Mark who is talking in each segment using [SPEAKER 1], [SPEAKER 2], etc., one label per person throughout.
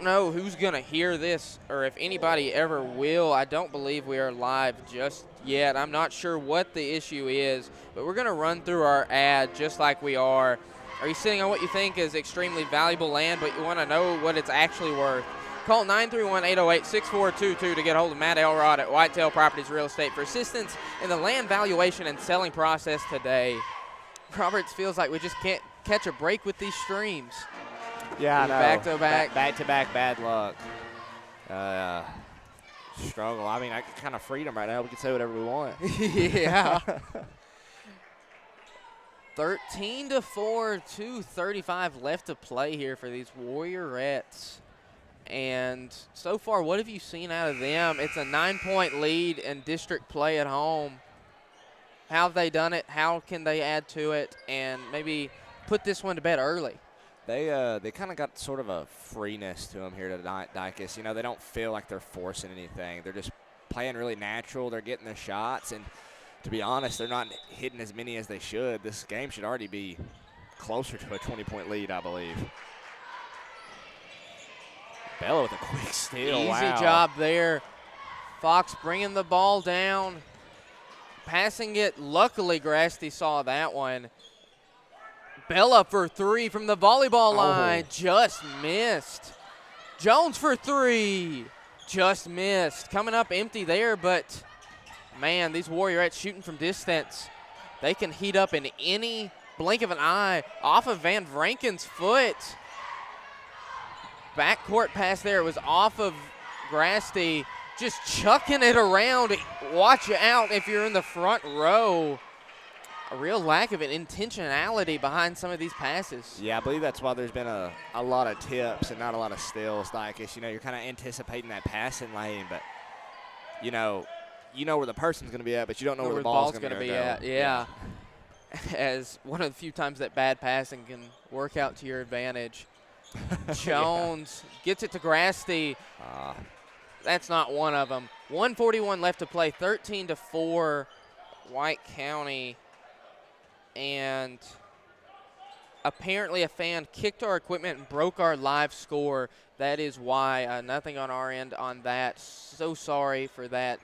[SPEAKER 1] know who's going to hear this or if anybody ever will. I don't believe we are live just yet. I'm not sure what the issue is, but we're going to run through our ad just like we are. Are you sitting on what you think is extremely valuable land, but you want to know what it's actually worth? Call 931-808-6422 to get a hold of Matt Elrod at Whitetail Properties Real Estate for assistance in the land valuation and selling process today. Roberts feels like we just can't catch a break with these streams.
[SPEAKER 2] Yeah, I know.
[SPEAKER 1] Back-to-back.
[SPEAKER 2] Back-to-back bad luck. Struggle. I mean, I kind of freedom right now. We can say whatever we want.
[SPEAKER 1] Yeah. 13-4, 2:35 left to play here for these Warriorettes. And so far, what have you seen out of them? It's a 9-point lead in district play at home. How have they done it? How can they add to it and maybe put this one to bed early?
[SPEAKER 2] They kind of got sort of a freeness to them here tonight, Dicus. You know, they don't feel like they're forcing anything. They're just playing really natural. They're getting their shots. And to be honest, they're not hitting as many as they should. This game should already be closer to a 20-point lead, I believe. Bella with a quick steal.
[SPEAKER 1] Easy job there. Fox bringing the ball down, passing it. Luckily, Grasty saw that one. Bella for three from the volleyball line. Just missed. Jones for three. Just missed. Coming up empty there, but, man, these Warriorettes shooting from distance. They can heat up in any blink of an eye. Off of Van Vranken's foot. Backcourt pass there. It was off of Grasty. Just chucking it around. Watch out if you're in the front row. A real lack of an intentionality behind some of these passes.
[SPEAKER 2] Yeah, I believe that's why there's been a lot of tips and not a lot of steals, Dicus. You know, you're kind of anticipating that passing lane, but, you know where the person's going to be at, but you don't know where the ball's going to be at.
[SPEAKER 1] Yeah. As one of the few times that bad passing can work out to your advantage. Jones gets it to Grasty. That's not one of them. 1:41 left to play, 13-4, White County. And apparently a fan kicked our equipment and broke our live score. That is why. Nothing on our end on that. So sorry for that.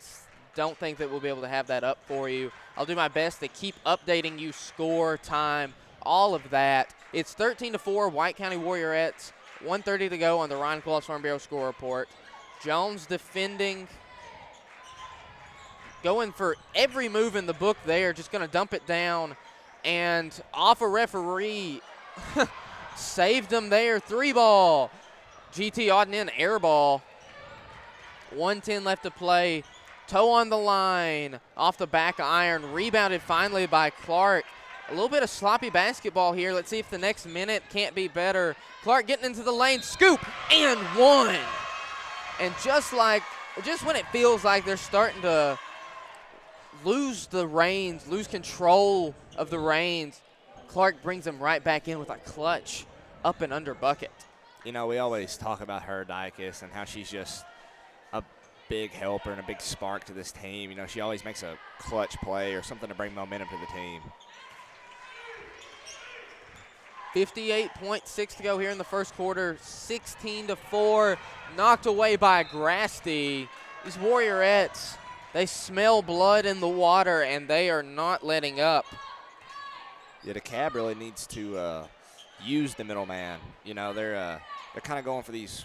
[SPEAKER 1] Don't think that we'll be able to have that up for you. I'll do my best to keep updating you score, time, all of that. It's 13-4, White County Warriorettes. 1:30 to go on the Ryan Qualls Farm Bureau score report. Jones defending. Going for every move in the book there. Just going to dump it down. And off a referee, saved them there. 3-ball. GT odding in, air ball. 1:10 left to play. Toe on the line, off the back iron. Rebounded finally by Clark. A little bit of sloppy basketball here. Let's see if the next minute can't be better. Clark getting into the lane, scoop, and one. And just when it feels like they're starting to lose the reins, lose control of the reins, Clark brings them right back in with a clutch up and under bucket.
[SPEAKER 2] You know, we always talk about her, Dicus, and how she's just a big helper and a big spark to this team. You know, she always makes a clutch play or something to bring momentum to the team.
[SPEAKER 1] 58.6 to go here in the first quarter. 16-4, knocked away by Grasty. These Warriorettes, they smell blood in the water, and they are not letting up.
[SPEAKER 2] Yeah, Dekalb really needs to use the middleman. You know, they're kind of going for these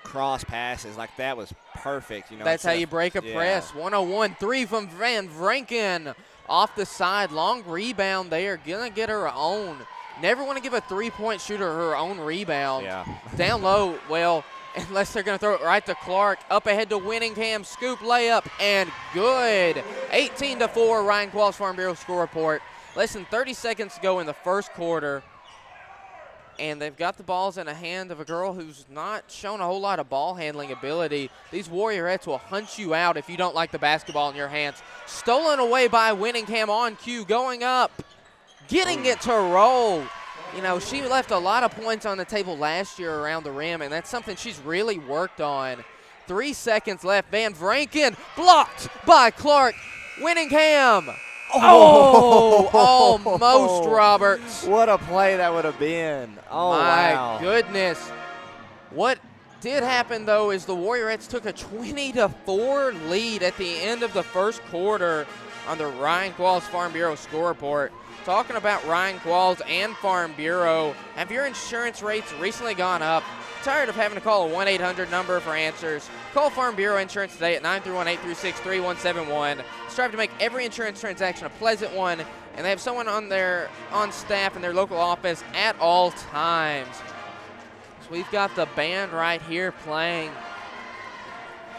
[SPEAKER 2] cross passes. Like that was perfect. You know,
[SPEAKER 1] that's how you break a press. 101 three from Van Vranken off the side. Long rebound there. Gonna get her own. Never want to give a three-point shooter her own rebound.
[SPEAKER 2] Yeah.
[SPEAKER 1] Down low, well, unless they're going to throw it right to Clark. Up ahead to Winningham. Scoop layup and good. 18-4, Ryan Qualls Farm Bureau score report. Less than 30 seconds to go in the first quarter. And they've got the balls in the hand of a girl who's not shown a whole lot of ball handling ability. These Warriorettes will hunt you out if you don't like the basketball in your hands. Stolen away by Winningham on cue, going up, getting it to roll. You know, she left a lot of points on the table last year around the rim, and that's something she's really worked on. 3 seconds left. Van Vranken blocked by Clark. Winningham. Oh, almost, Roberts.
[SPEAKER 2] What a play that would have been. Oh,
[SPEAKER 1] my
[SPEAKER 2] wow.
[SPEAKER 1] goodness. What did happen, though, is the Warriorettes took a 20-4 lead at the end of the first quarter on the Ryan Qualls Farm Bureau score report. Talking about Ryan Qualls and Farm Bureau, have your insurance rates recently gone up? Tired of having to call a 1-800 number for answers? Call Farm Bureau Insurance today at 931-836-3171. Strive to make every insurance transaction a pleasant one, and they have someone on staff in their local office at all times. So we've got the band right here playing.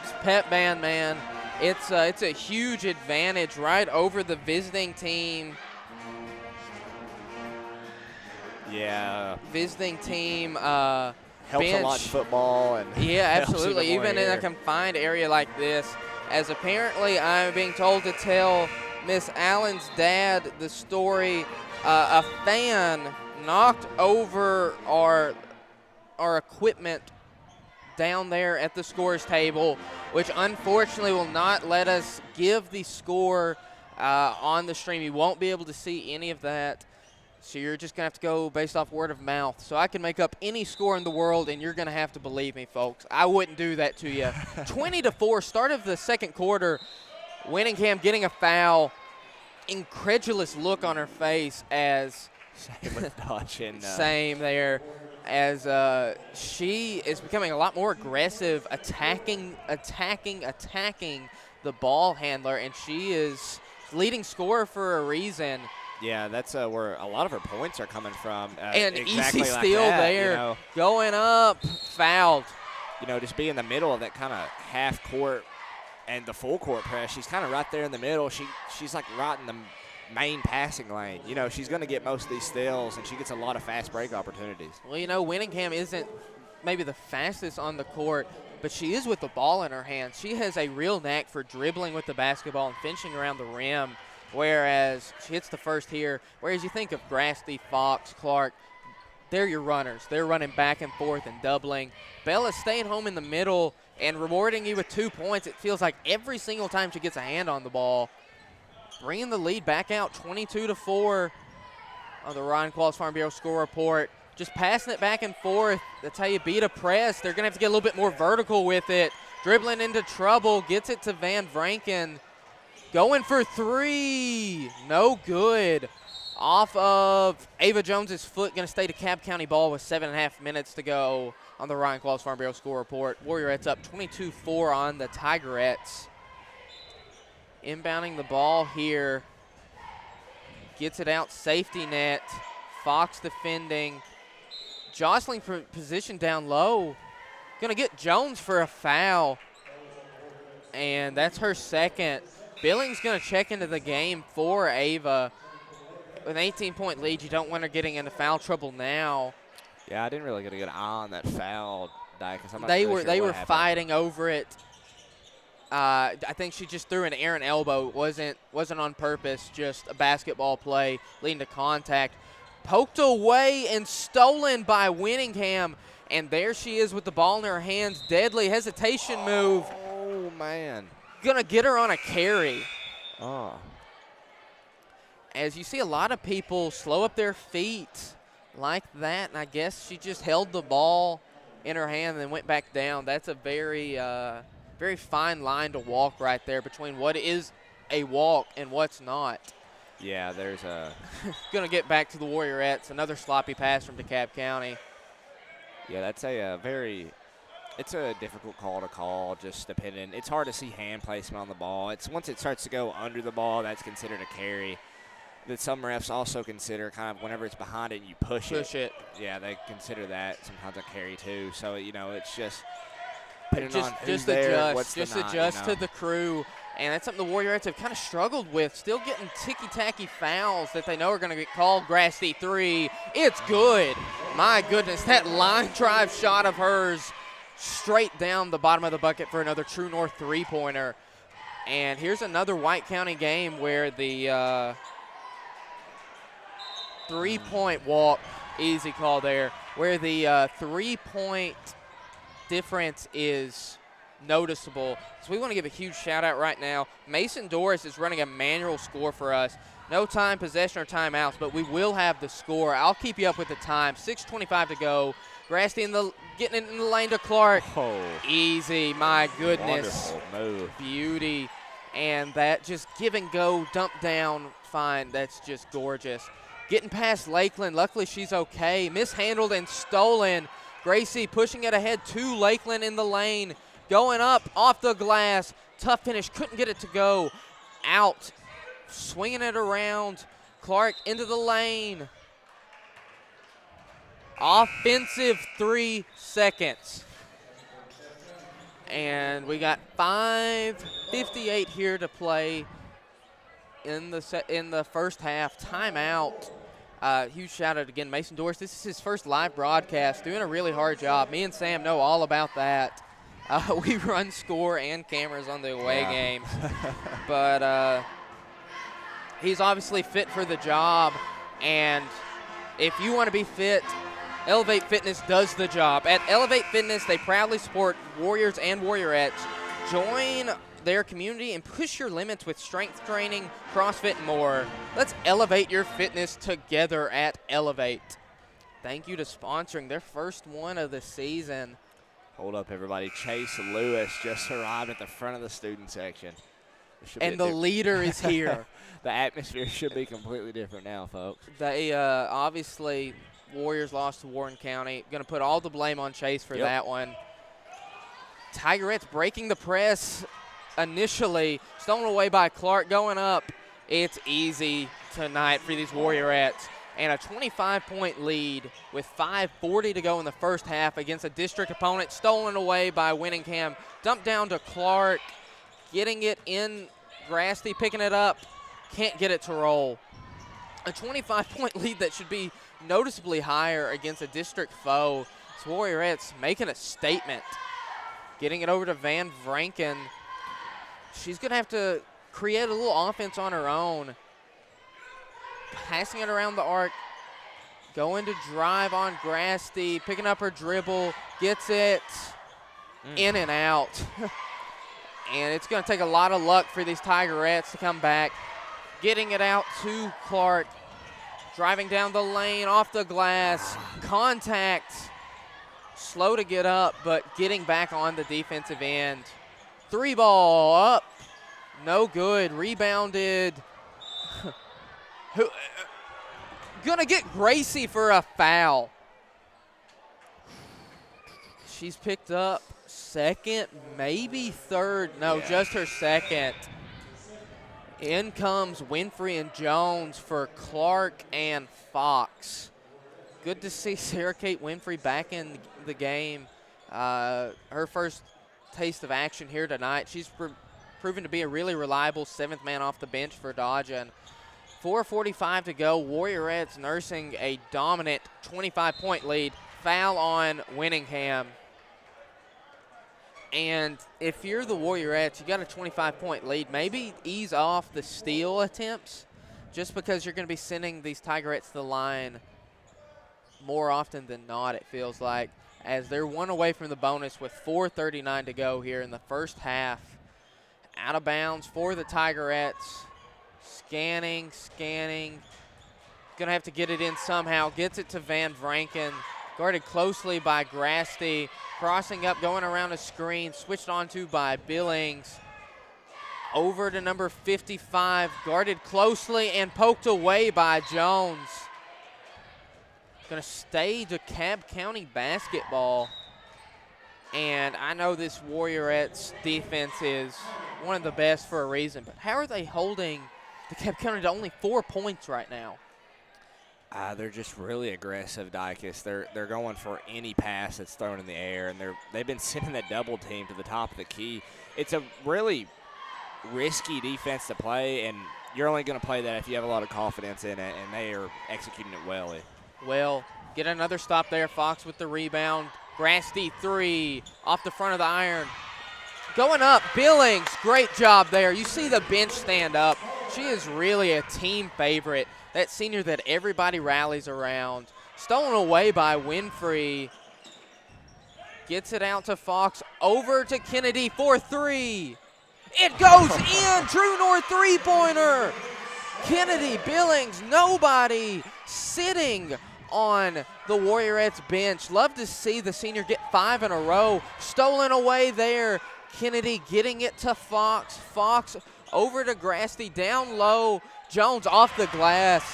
[SPEAKER 1] It's pep band, man. It's a huge advantage right over the visiting team.
[SPEAKER 2] Yeah.
[SPEAKER 1] Visiting team
[SPEAKER 2] Helps
[SPEAKER 1] bench.
[SPEAKER 2] a lot in football. And
[SPEAKER 1] yeah, absolutely.
[SPEAKER 2] even
[SPEAKER 1] Even in a confined area like this, as apparently I'm being told to tell Miss Allen's dad the story. A fan knocked over our equipment down there at the scores table, which unfortunately will not let us give the score on the stream. You won't be able to see any of that. So you're just going to have to go based off word of mouth. So I can make up any score in the world, and you're going to have to believe me, folks. I wouldn't do that to you. 20-4, start of the second quarter. Winningham getting a foul. Incredulous look on her face as
[SPEAKER 2] same with Dutch and
[SPEAKER 1] same there, as she is becoming a lot more aggressive, attacking the ball handler, and she is leading scorer for a reason.
[SPEAKER 2] Yeah, that's where a lot of her points are coming from.
[SPEAKER 1] And
[SPEAKER 2] exactly
[SPEAKER 1] easy
[SPEAKER 2] like
[SPEAKER 1] steal
[SPEAKER 2] that,
[SPEAKER 1] there,
[SPEAKER 2] you know.
[SPEAKER 1] going up, fouled.
[SPEAKER 2] You know, just be in the middle of that kind of half court and the full court press. She's kind of right there in the middle. She's like right in the main passing lane. You know, she's going to get most of these steals, and she gets a lot of fast break opportunities.
[SPEAKER 1] Well, you know, Winningham isn't maybe the fastest on the court, but she is with the ball in her hands. She has a real knack for dribbling with the basketball and finishing around the rim. Whereas she hits the first here, whereas you think of Grassley, Fox, Clark, they're your runners. They're running back and forth and doubling. Bella's staying home in the middle and rewarding you with 2 points. It feels like every single time she gets a hand on the ball. Bringing the lead back out 22-4 on the Ryan Qualls Farm Bureau score report. Just passing it back and forth. That's how you beat a press. They're going to have to get a little bit more vertical with it. Dribbling into trouble, gets it to Van Vranken. Going for three, no good. Off of Ava Jones's foot, going to stay to Cobb County ball with 7.5 minutes to go on the Ryan Qualls Farm Bureau score report. Warriorettes up 22-4 on the Tigerettes. Inbounding the ball here. Gets it out, safety net. Fox defending. Jostling for position down low. Going to get Jones for a foul. And that's her second. Billings going to check into the game for Ava. With an 18-point lead, you don't want her getting into foul trouble now.
[SPEAKER 2] Yeah, I didn't really get a good eye on that foul, Dyke.
[SPEAKER 1] They were fighting over it. I think she just threw an errant elbow. It wasn't on purpose, just a basketball play leading to contact. Poked away and stolen by Winningham. And there she is with the ball in her hands. Deadly hesitation move.
[SPEAKER 2] Oh, man.
[SPEAKER 1] Gonna get her on a carry.
[SPEAKER 2] Oh.
[SPEAKER 1] As you see a lot of people slow up their feet like that, and I guess she just held the ball in her hand and then went back down. That's a very, very fine line to walk right there between what is a walk and what's not.
[SPEAKER 2] Yeah, there's a
[SPEAKER 1] Gonna get back to the Warriorettes. Another sloppy pass from DeKalb County.
[SPEAKER 2] Yeah, that's a very. It's a difficult call to call, just depending. It's hard to see hand placement on the ball. It's once it starts to go under the ball, that's considered a carry. That some refs also consider kind of whenever it's behind it and you push it. Yeah, they consider that sometimes a carry too. So, you know, it's just depending on who's there, what's the not,
[SPEAKER 1] adjust
[SPEAKER 2] you know.
[SPEAKER 1] to the crew. And that's something the Warriorettes have kind of struggled with. Still getting ticky-tacky fouls that they know are going to get called. Grassley three. It's good. My goodness, that line drive shot of hers straight down the bottom of the bucket for another True North three-pointer. And here's another White County game where the three-point walk, easy call there, where the three-point difference is noticeable. So we want to give a huge shout-out right now. Mason Doris is running a manual score for us. No time, possession, or timeouts, but we will have the score. I'll keep you up with the time. 6:25 to go. Grasty getting it in the lane to Clark.
[SPEAKER 2] Oh,
[SPEAKER 1] Easy, my goodness.
[SPEAKER 2] wonderful move.
[SPEAKER 1] Beauty. And that just give and go, dump down, fine. That's just gorgeous. Getting past Lakeland. Luckily, she's okay. Mishandled and stolen. Gracie pushing it ahead to Lakeland in the lane. Going up off the glass. Tough finish. Couldn't get it to go. Out. Swinging it around. Clark into the lane. Offensive 3 seconds. And we got 5:58 here to play in the first half. Timeout. Huge shout out again, Mason Doris. This is his first live broadcast, doing a really hard job. Me and Sam know all about that. We run score and cameras on the away games. But he's obviously fit for the job. And if you want to be fit, Elevate Fitness does the job. At Elevate Fitness, they proudly support Warriors and Warriorettes. Join their community and push your limits with strength training, CrossFit, and more. Let's elevate your fitness together at Elevate. Thank you to sponsoring their first one of the season.
[SPEAKER 2] Hold up, everybody. Chase Lewis just arrived at the front of the student section.
[SPEAKER 1] And the leader is here.
[SPEAKER 2] The atmosphere should be completely different now, folks.
[SPEAKER 1] They obviously, Warriors lost to Warren County. Going to put all the blame on Chase for that one. Tigerettes breaking the press initially. Stolen away by Clark. Going up. It's easy tonight for these Warriorettes. And a 25-point lead with 5:40 to go in the first half against a district opponent. Stolen away by Winningham. Dumped down to Clark. Getting it in. Grasty picking it up. Can't get it to roll. A 25-point lead that should be noticeably higher against a district foe. It's Warriorettes making a statement. Getting it over to Van Vranken. She's going to have to create a little offense on her own. Passing it around the arc. Going to drive on Grasty. Picking up her dribble. Gets it in and out. And it's going to take a lot of luck for these Tigerettes to come back. Getting it out to Clark. Driving down the lane, off the glass. Contact. Slow to get up, but getting back on the defensive end. 3-ball up. No good. Rebounded. Gonna get Gracie for a foul. She's picked up second, maybe third. No, just her second. In comes Winfrey and Jones for Clark and Fox. Good to see Sarah Kate Winfrey back in the game. Her first taste of action here tonight. She's proven to be a really reliable seventh man off the bench for Dodge. And 4:45 to go. Warriorettes nursing a dominant 25-point lead. Foul on Winningham. And if you're the Warriorettes, you got a 25-point lead. Maybe ease off the steal attempts just because you're going to be sending these Tigerettes to the line more often than not, it feels like, as they're one away from the bonus with 4:39 to go here in the first half. Out of bounds for the Tigerettes. Scanning. Going to have to get it in somehow. Gets it to Van Vranken. Guarded closely by Grasty. Crossing up, going around a screen. Switched onto by Billings. Over to number 55. Guarded closely and poked away by Jones. Going to stay DeKalb County basketball. And I know this Warriorettes defense is one of the best for a reason, but how are they holding DeKalb County to only 4 points right now?
[SPEAKER 2] They're just really aggressive, Dykes. They're going for any pass that's thrown in the air, and they've been sending that double team to the top of the key. It's a really risky defense to play, and you're only going to play that if you have a lot of confidence in it, and they are executing it well.
[SPEAKER 1] Well, get another stop there. Fox with the rebound. Grasty 3 off the front of the iron. Going up, Billings, great job there. You see the bench stand up. She is really a team favorite. That senior that everybody rallies around. Stolen away by Winfrey. Gets it out to Fox. Over to Kennedy for 3. It goes in. True North three-pointer. Kennedy, Billings, nobody sitting on the Warriorettes bench. Love to see the senior get 5 in a row. Stolen away there. Kennedy getting it to Fox. Fox over to Grasty, down low. Jones off the glass.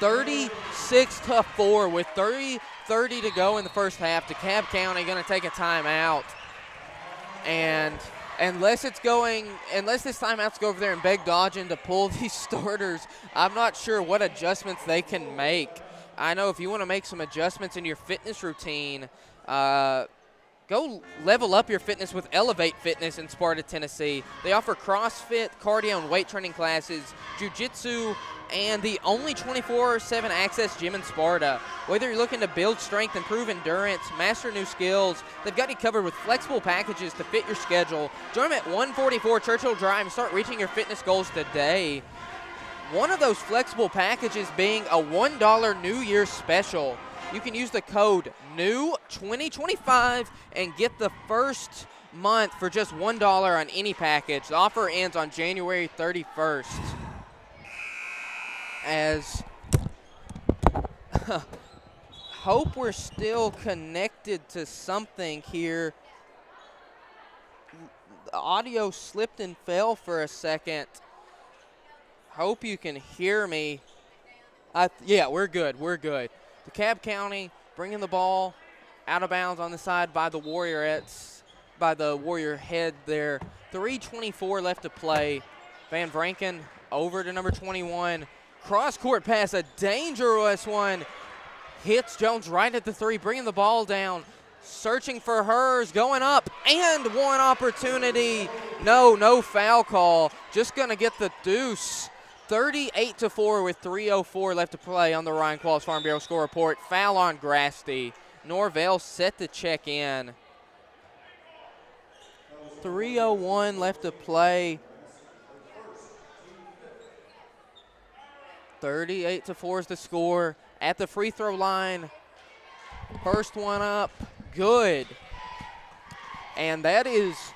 [SPEAKER 1] 36-4 with 30 to go in the first half. DeKalb County going to take a timeout. And unless this timeout's go over there and beg Dodgen to pull these starters, I'm not sure what adjustments they can make. I know if you want to make some adjustments in your fitness routine, go level up your fitness with Elevate Fitness in Sparta, Tennessee. They offer CrossFit, cardio, and weight training classes, jiu-jitsu, and the only 24/7 access gym in Sparta. Whether you're looking to build strength, improve endurance, master new skills, they've got you covered with flexible packages to fit your schedule. Join them at 144 Churchill Drive and start reaching your fitness goals today. One of those flexible packages being a $1 New Year's special. You can use the code NEW2025 and get the first month for just $1 on any package. The offer ends on January 31st. As hope we're still connected to something here. The audio slipped and fell for a second. Hope you can hear me. Yeah, we're good. DeKalb County bringing the ball out of bounds on the side by the Warriorettes, by the Warrior head there. 3:24 left to play. Van Vranken over to number 21. Cross-court pass, a dangerous one. Hits Jones right at the 3, bringing the ball down. Searching for hers, going up, and one opportunity. No foul call. Just going to get the deuce. 38-4 with 3:04 left to play on the Ryan Qualls Farm Bureau score report. Foul on Grasty. Norvell set to check in. 3:01 left to play. 38-4 is the score. At the free throw line, first one up, good. And that is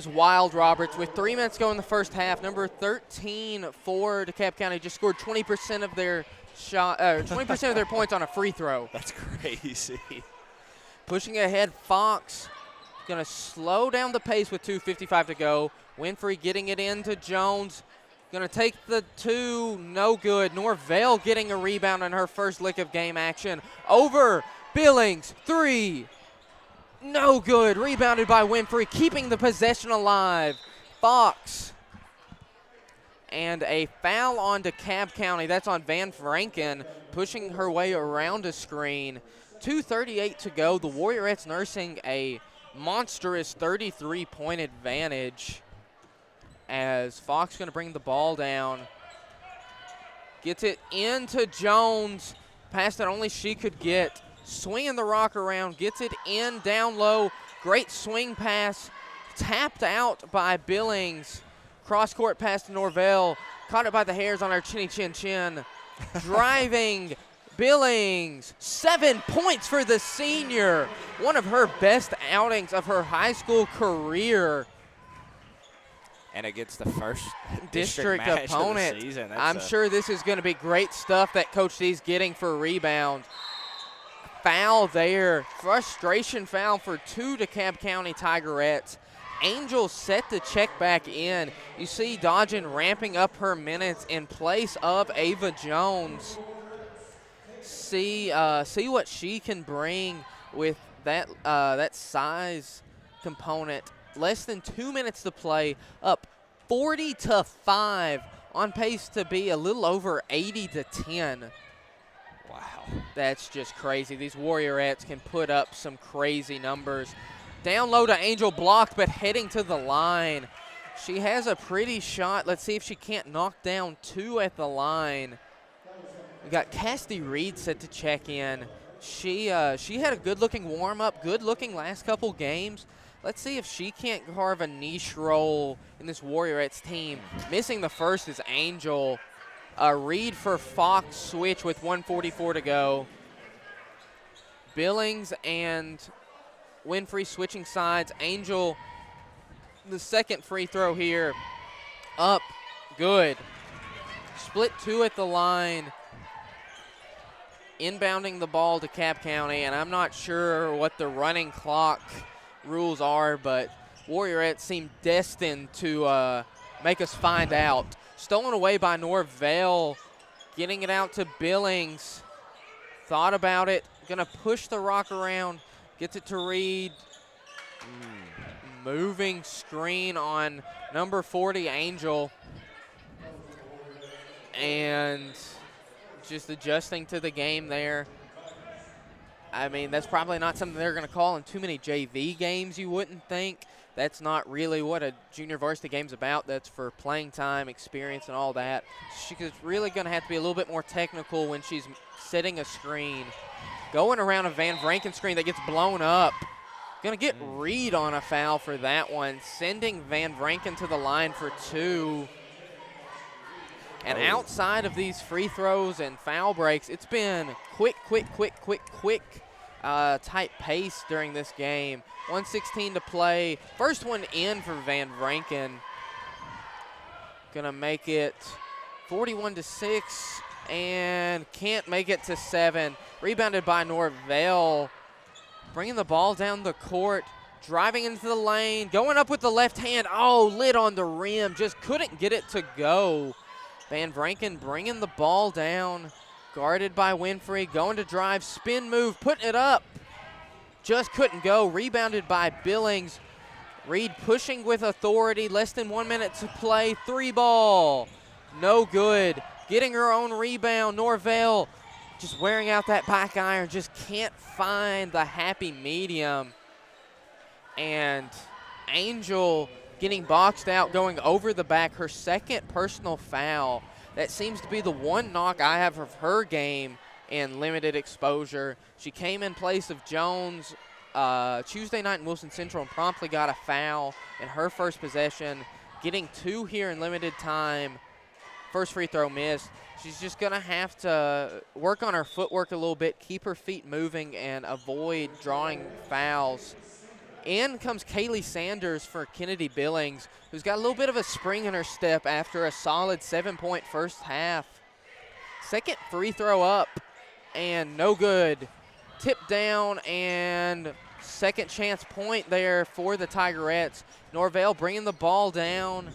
[SPEAKER 1] wild, Roberts. With 3 minutes to go in the first half, number 13 for DeKalb County just scored 20% of their shot, 20% of their points on a free throw.
[SPEAKER 2] That's crazy.
[SPEAKER 1] Pushing ahead, Fox going to slow down the pace with 2:55 to go. Winfrey getting it into Jones. Going to take the 2, no good. Norvell getting a rebound on her first lick of game action. Over Billings, 3, no good. Rebounded by Winfrey, keeping the possession alive. Fox. And a foul on DeKalb County. That's on Van Vranken, pushing her way around a screen. 2:38 to go. The Warriorettes nursing a monstrous 33-point advantage. As Fox going to bring the ball down. Gets it into Jones. Pass that only she could get. Swinging the rock around. Gets it in down low. Great swing pass. Tapped out by Billings. Cross-court pass to Norvell. Caught it by the hairs on her chinny chin chin. Driving Billings. 7 points for the senior. One of her best outings of her high school career.
[SPEAKER 2] And it gets the first
[SPEAKER 1] district
[SPEAKER 2] match
[SPEAKER 1] opponent.
[SPEAKER 2] Of the season.
[SPEAKER 1] I'm sure this is going to be great stuff that Coach D's getting for rebound. Foul there. Frustration foul for 2 DeKalb County Tigerettes. Angel set to check back in. You see Dodgen ramping up her minutes in place of Ava Jones. See what she can bring with that size component. Less than 2 minutes to play, up 40-5, on pace to be a little over 80-10.
[SPEAKER 2] Wow.
[SPEAKER 1] That's just crazy. These Warriorettes can put up some crazy numbers. Down low to Angel, blocked, but heading to the line. She has a pretty shot. Let's see if she can't knock down 2 at the line. We got Cassidy Reed set to check in. She had a good-looking warm-up, good-looking last couple games. Let's see if she can't carve a niche role in this Warriorettes team. Missing the first is Angel. A Reed for Fox switch with 1:44 to go. Billings and Winfrey switching sides. Angel, the second free throw here. Up, good. Split 2 at the line. inbounding the ball to Cap County, and I'm not sure what the running clock rules are, but Warriorettes seem destined to make us find out. Stolen away by Norvell, getting it out to Billings. Thought about it, gonna push the rock around, gets it to Reed. Moving screen on number 40, Angel. And just adjusting to the game there. I mean, that's probably not something they're going to call in too many JV games, you wouldn't think. That's not really what a junior varsity game's about. That's for playing time, experience, and all that. She's really going to have to be a little bit more technical when she's setting a screen. Going around a Van Vranken screen that gets blown up. Going to get Reed on a foul for that one, sending Van Vranken to the line for 2. And outside of these free throws and foul breaks, it's been quick type pace during this game. 1:16 to play. First one in for Van Vranken. Gonna make it 41-6 and can't make it to 7. Rebounded by Norvell. Bringing the ball down the court, driving into the lane, going up with the left hand. Oh, lit on the rim, just couldn't get it to go. Van Vranken bringing the ball down, guarded by Winfrey, going to drive, spin move, putting it up. Just couldn't go, rebounded by Billings. Reed pushing with authority, less than 1 minute to play, 3 ball. No good, getting her own rebound, Norvell just wearing out that back iron, just can't find the happy medium. And Angel getting boxed out, going over the back, her second personal foul. That seems to be the one knock I have of her game in limited exposure. She came in place of Jones Tuesday night in Wilson Central and promptly got a foul in her first possession, getting 2 here in limited time. First free throw missed. She's just going to have to work on her footwork a little bit, keep her feet moving, and avoid drawing fouls. In comes Kaylee Sanders for Kennedy Billings, who's got a little bit of a spring in her step after a solid 7-point first half. Second free throw up, and no good. Tip down, and second chance point there for the Tigerettes. Norvell bringing the ball down,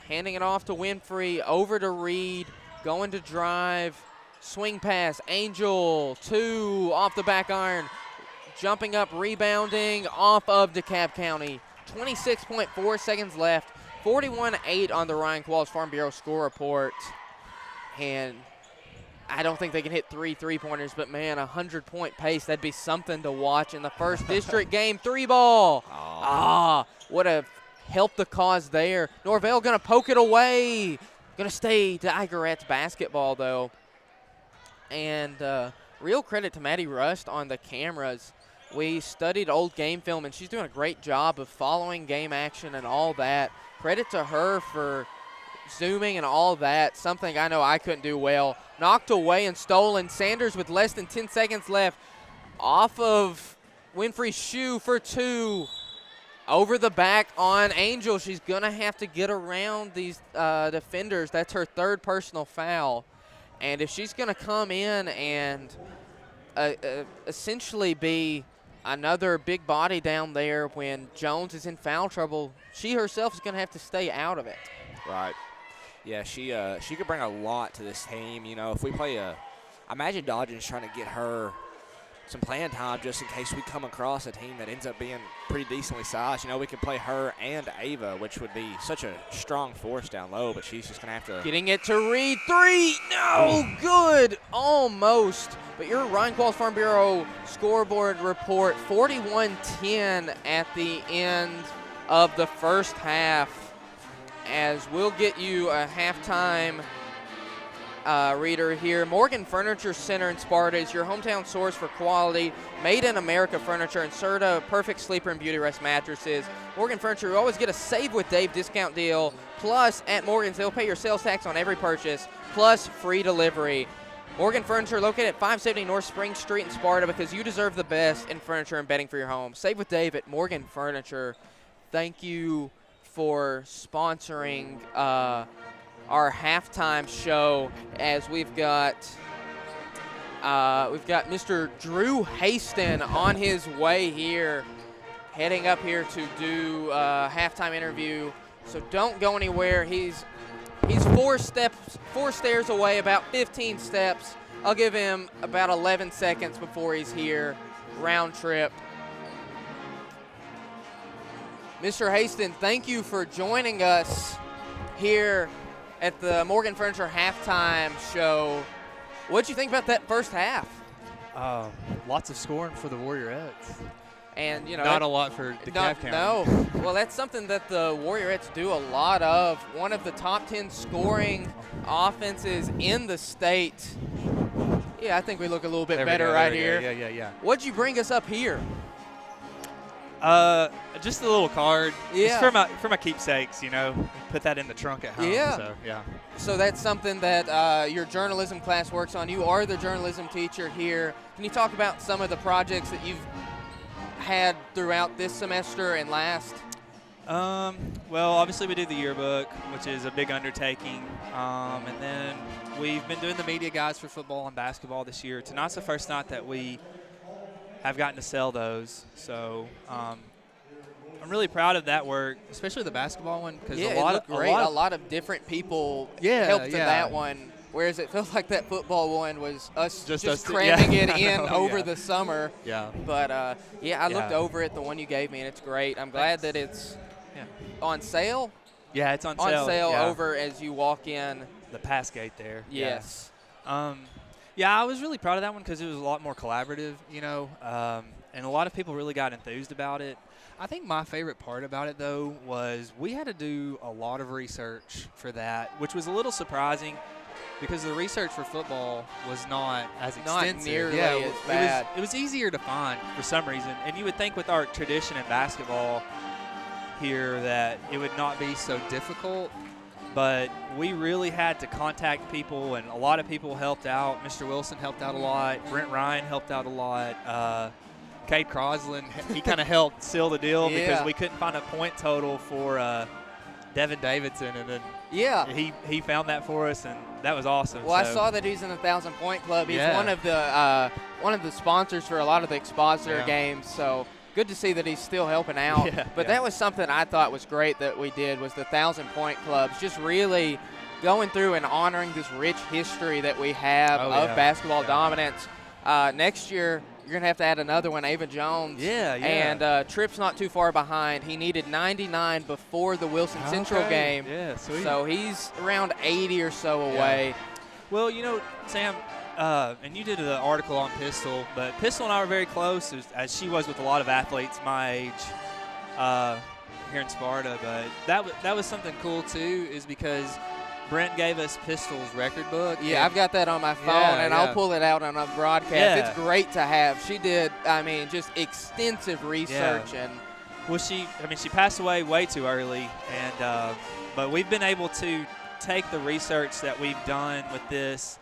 [SPEAKER 1] handing it off to Winfrey, over to Reed, going to drive, swing pass, Angel, 2, off the back iron. Jumping up, rebounding off of Dekalb County. 26.4 seconds left. 41-8 on the Ryan Qualls Farm Bureau score report. And I don't think they can hit 3 3-pointers, but man, a 100-point pace, that'd be something to watch in the first district game. 3 ball. Would have helped the cause there. Norvell gonna poke it away. Gonna stay Tigerettes basketball though. And real credit to Maddie Rust on the cameras. We studied old game film, and she's doing a great job of following game action and all that. Credit to her for zooming and all that, something I know I couldn't do well. Knocked away and stolen. Sanders with less than 10 seconds left. Off of Winfrey's shoe for 2. Over the back on Angel. She's going to have to get around these defenders. That's her 3rd personal foul. And if she's going to come in and essentially be another big body down there when Jones is in foul trouble, she herself is going to have to stay out of it.
[SPEAKER 2] Right. Yeah, she could bring a lot to this team. You know, if we play I imagine Dodgen's trying to get her some playing time just in case we come across a team that ends up being pretty decently sized. You know, we could play her and Ava, which would be such a strong force down low, but she's just going to have to.
[SPEAKER 1] Getting it to Reed. 3. No, good. Almost. But your Ryan Qualls Farm Bureau scoreboard report, 41-10 at the end of the first half, as we'll get you a halftime reader here. Morgan Furniture Center in Sparta is your hometown source for quality, made-in-America furniture and Serta perfect sleeper and beauty rest mattresses. Morgan Furniture, you always get a Save with Dave discount deal. Plus, at Morgan's, they'll pay your sales tax on every purchase, plus free delivery. Morgan Furniture, located at 570 North Spring Street in Sparta, because you deserve the best in furniture and bedding for your home. Save with Dave at Morgan Furniture. Thank you for sponsoring our halftime show, as we've got We've got Mr. Drew Haston on his way here, heading up here to do a halftime interview. So don't go anywhere. He's 4 stairs away, about 15 steps. I'll give him about 11 seconds before he's here, round trip. Mr. Haston, thank you for joining us here at the Morgan Furniture halftime show. What'd you think about that first half?
[SPEAKER 3] Lots of scoring for the Warriorettes.
[SPEAKER 1] And, you know,
[SPEAKER 3] not a lot for Dekalb County.
[SPEAKER 1] No. Well, that's something that the Warriorettes do a lot of. One of the top 10 scoring offenses in the state. Yeah, I think we look a little bit better right here.
[SPEAKER 3] Yeah.
[SPEAKER 1] What'd you bring us up here?
[SPEAKER 3] Just a little card.
[SPEAKER 1] Yeah.
[SPEAKER 3] It's for my keepsakes, you know. Put that in the trunk at home.
[SPEAKER 1] Yeah.
[SPEAKER 3] So, yeah.
[SPEAKER 1] So that's something that your journalism class works on. You are the journalism teacher here. Can you talk about some of the projects that you've had throughout this semester and last?
[SPEAKER 3] Well, obviously we do the yearbook, which is a big undertaking. And then we've been doing the media guides for football and basketball this year. Tonight's the first night that we have gotten to sell those. So I'm really proud of that work, especially the basketball one, because
[SPEAKER 1] a lot of different people helped in that one. Whereas it felt like that football one was us just cramming it in over the summer.
[SPEAKER 3] Yeah.
[SPEAKER 1] But, I looked over it, the one you gave me, and it's great. I'm glad that it's on sale.
[SPEAKER 3] Yeah, it's on sale.
[SPEAKER 1] On sale over as you walk in.
[SPEAKER 3] The pass gate there.
[SPEAKER 1] Yes.
[SPEAKER 3] I was really proud of that one because it was a lot more collaborative, you know, and a lot of people really got enthused about it. I think my favorite part about it, though, was we had to do a lot of research for that, which was a little surprising because the research for football was not as extensive.
[SPEAKER 1] Not nearly as bad.
[SPEAKER 3] It was easier to find for some reason, and you would think with our tradition in basketball here that it would not be so difficult. But we really had to contact people, and a lot of people helped out. Mr. Wilson helped out a lot. Brent Ryan helped out a lot. Cade Crosland, he kind of helped seal the deal because we couldn't find a point total for Devin Davidson, and then he found that for us, and that was awesome.
[SPEAKER 1] Well, I saw that he's in the 1,000-point club. He's one of the sponsors for a lot of the Expositor games, so good to see that he's still helping out. But that was something I thought was great that we did, was the 1,000-point clubs, just really going through and honoring this rich history that we have of basketball dominance. Next year, you're going to have to add another one, Ava Jones. And Tripp's not too far behind. He needed 99 before the Wilson Central game.
[SPEAKER 3] Yeah, sweet.
[SPEAKER 1] So he's around 80 or so away.
[SPEAKER 3] Well, you know, Sam, and you did an article on Pistol, but Pistol and I were very close, as she was with a lot of athletes my age here in Sparta. But that was something cool, too, is because Brent gave us Pistol's record book.
[SPEAKER 1] Yeah, I've got that on my phone, and I'll pull it out on a broadcast. It's great to have. She did, just extensive research. And
[SPEAKER 3] well, she passed away way too early, and but we've been able to take the research that we've done with this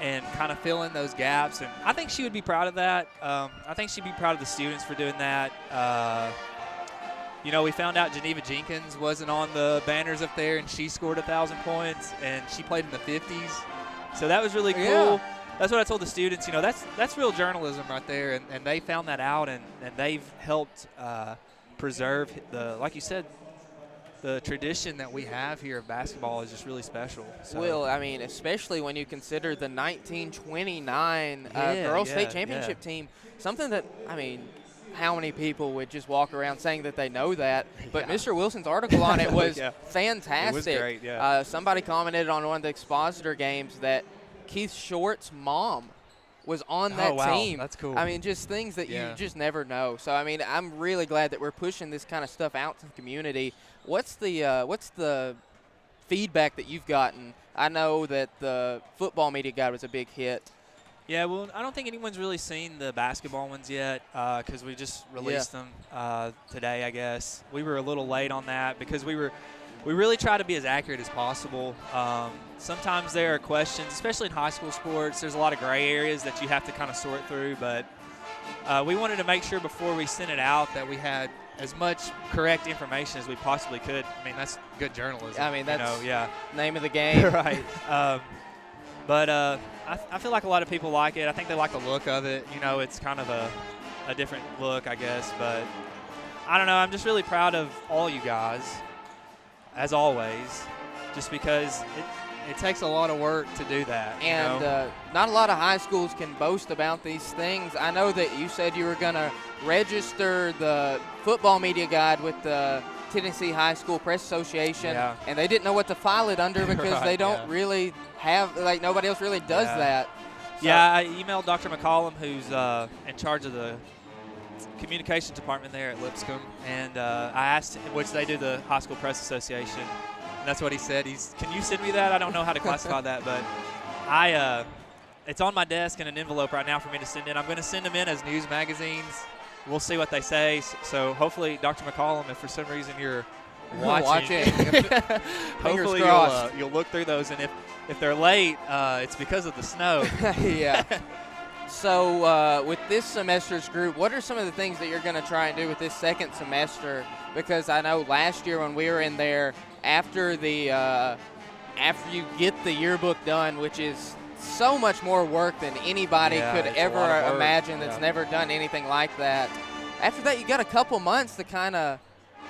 [SPEAKER 3] and kind of fill in those gaps. And I think she would be proud of that. I think she'd be proud of the students for doing that. You know, we found out Geneva Jenkins wasn't on the banners up there, and she scored 1,000 points, and she played in the 50s. So that was really cool. That's what I told the students. You know, that's real journalism right there, and they found that out, and they've helped preserve like you said, the tradition that we have here of basketball is just really special. So.
[SPEAKER 1] Well, especially when you consider the 1929 Girls State Championship team, something that, how many people would just walk around saying that they know that? But Mr. Wilson's article on it was fantastic.
[SPEAKER 3] It was great,
[SPEAKER 1] somebody commented on one of the Expositor games that Keith Short's mom was on that team.
[SPEAKER 3] That's cool.
[SPEAKER 1] Just things that you just never know. So, I'm really glad that we're pushing this kind of stuff out to the community. What's the feedback that you've gotten? I know that the football media guide was a big hit.
[SPEAKER 3] Yeah, well, I don't think anyone's really seen the basketball ones yet because we just released them today, I guess. We were a little late on that because we really try to be as accurate as possible. Sometimes there are questions, especially in high school sports, there's a lot of gray areas that you have to kind of sort through, but we wanted to make sure before we sent it out that we had as much correct information as we possibly could. That's good journalism.
[SPEAKER 1] That's name of the game.
[SPEAKER 3] Right. But I feel like a lot of people like it. I think they like the look of it. You know, it's kind of a different look, I guess. But I don't know. I'm just really proud of all you guys, as always, just because it takes a lot of work to do that.
[SPEAKER 1] And not a lot of high schools can boast about these things. I know that you said you were going to register the football media guide with the Tennessee High School Press Association, and they didn't know what to file it under because
[SPEAKER 3] Right,
[SPEAKER 1] they don't really have, like, nobody else really does that. So
[SPEAKER 3] Yeah, I emailed Dr. McCollum, who's in charge of the communications department there at Lipscomb, and I asked him, which they do the High School Press Association, and that's what he said. Can you send me that? I don't know how to classify that, but it's on my desk in an envelope right now for me to send in. I'm going to send them in as news magazines. We'll see what they say. So hopefully, Dr. McCollum, if for some reason you're watching hopefully you'll look through those, and if they're late, it's because of the snow.
[SPEAKER 1] Yeah. So with this semester's group, what are some of the things that you're going to try and do with this second semester? Because I know last year when we were in there, after you get the yearbook done, which is so much more work than anybody could ever imagine that's never done anything like that. After that, you got a couple months to kind of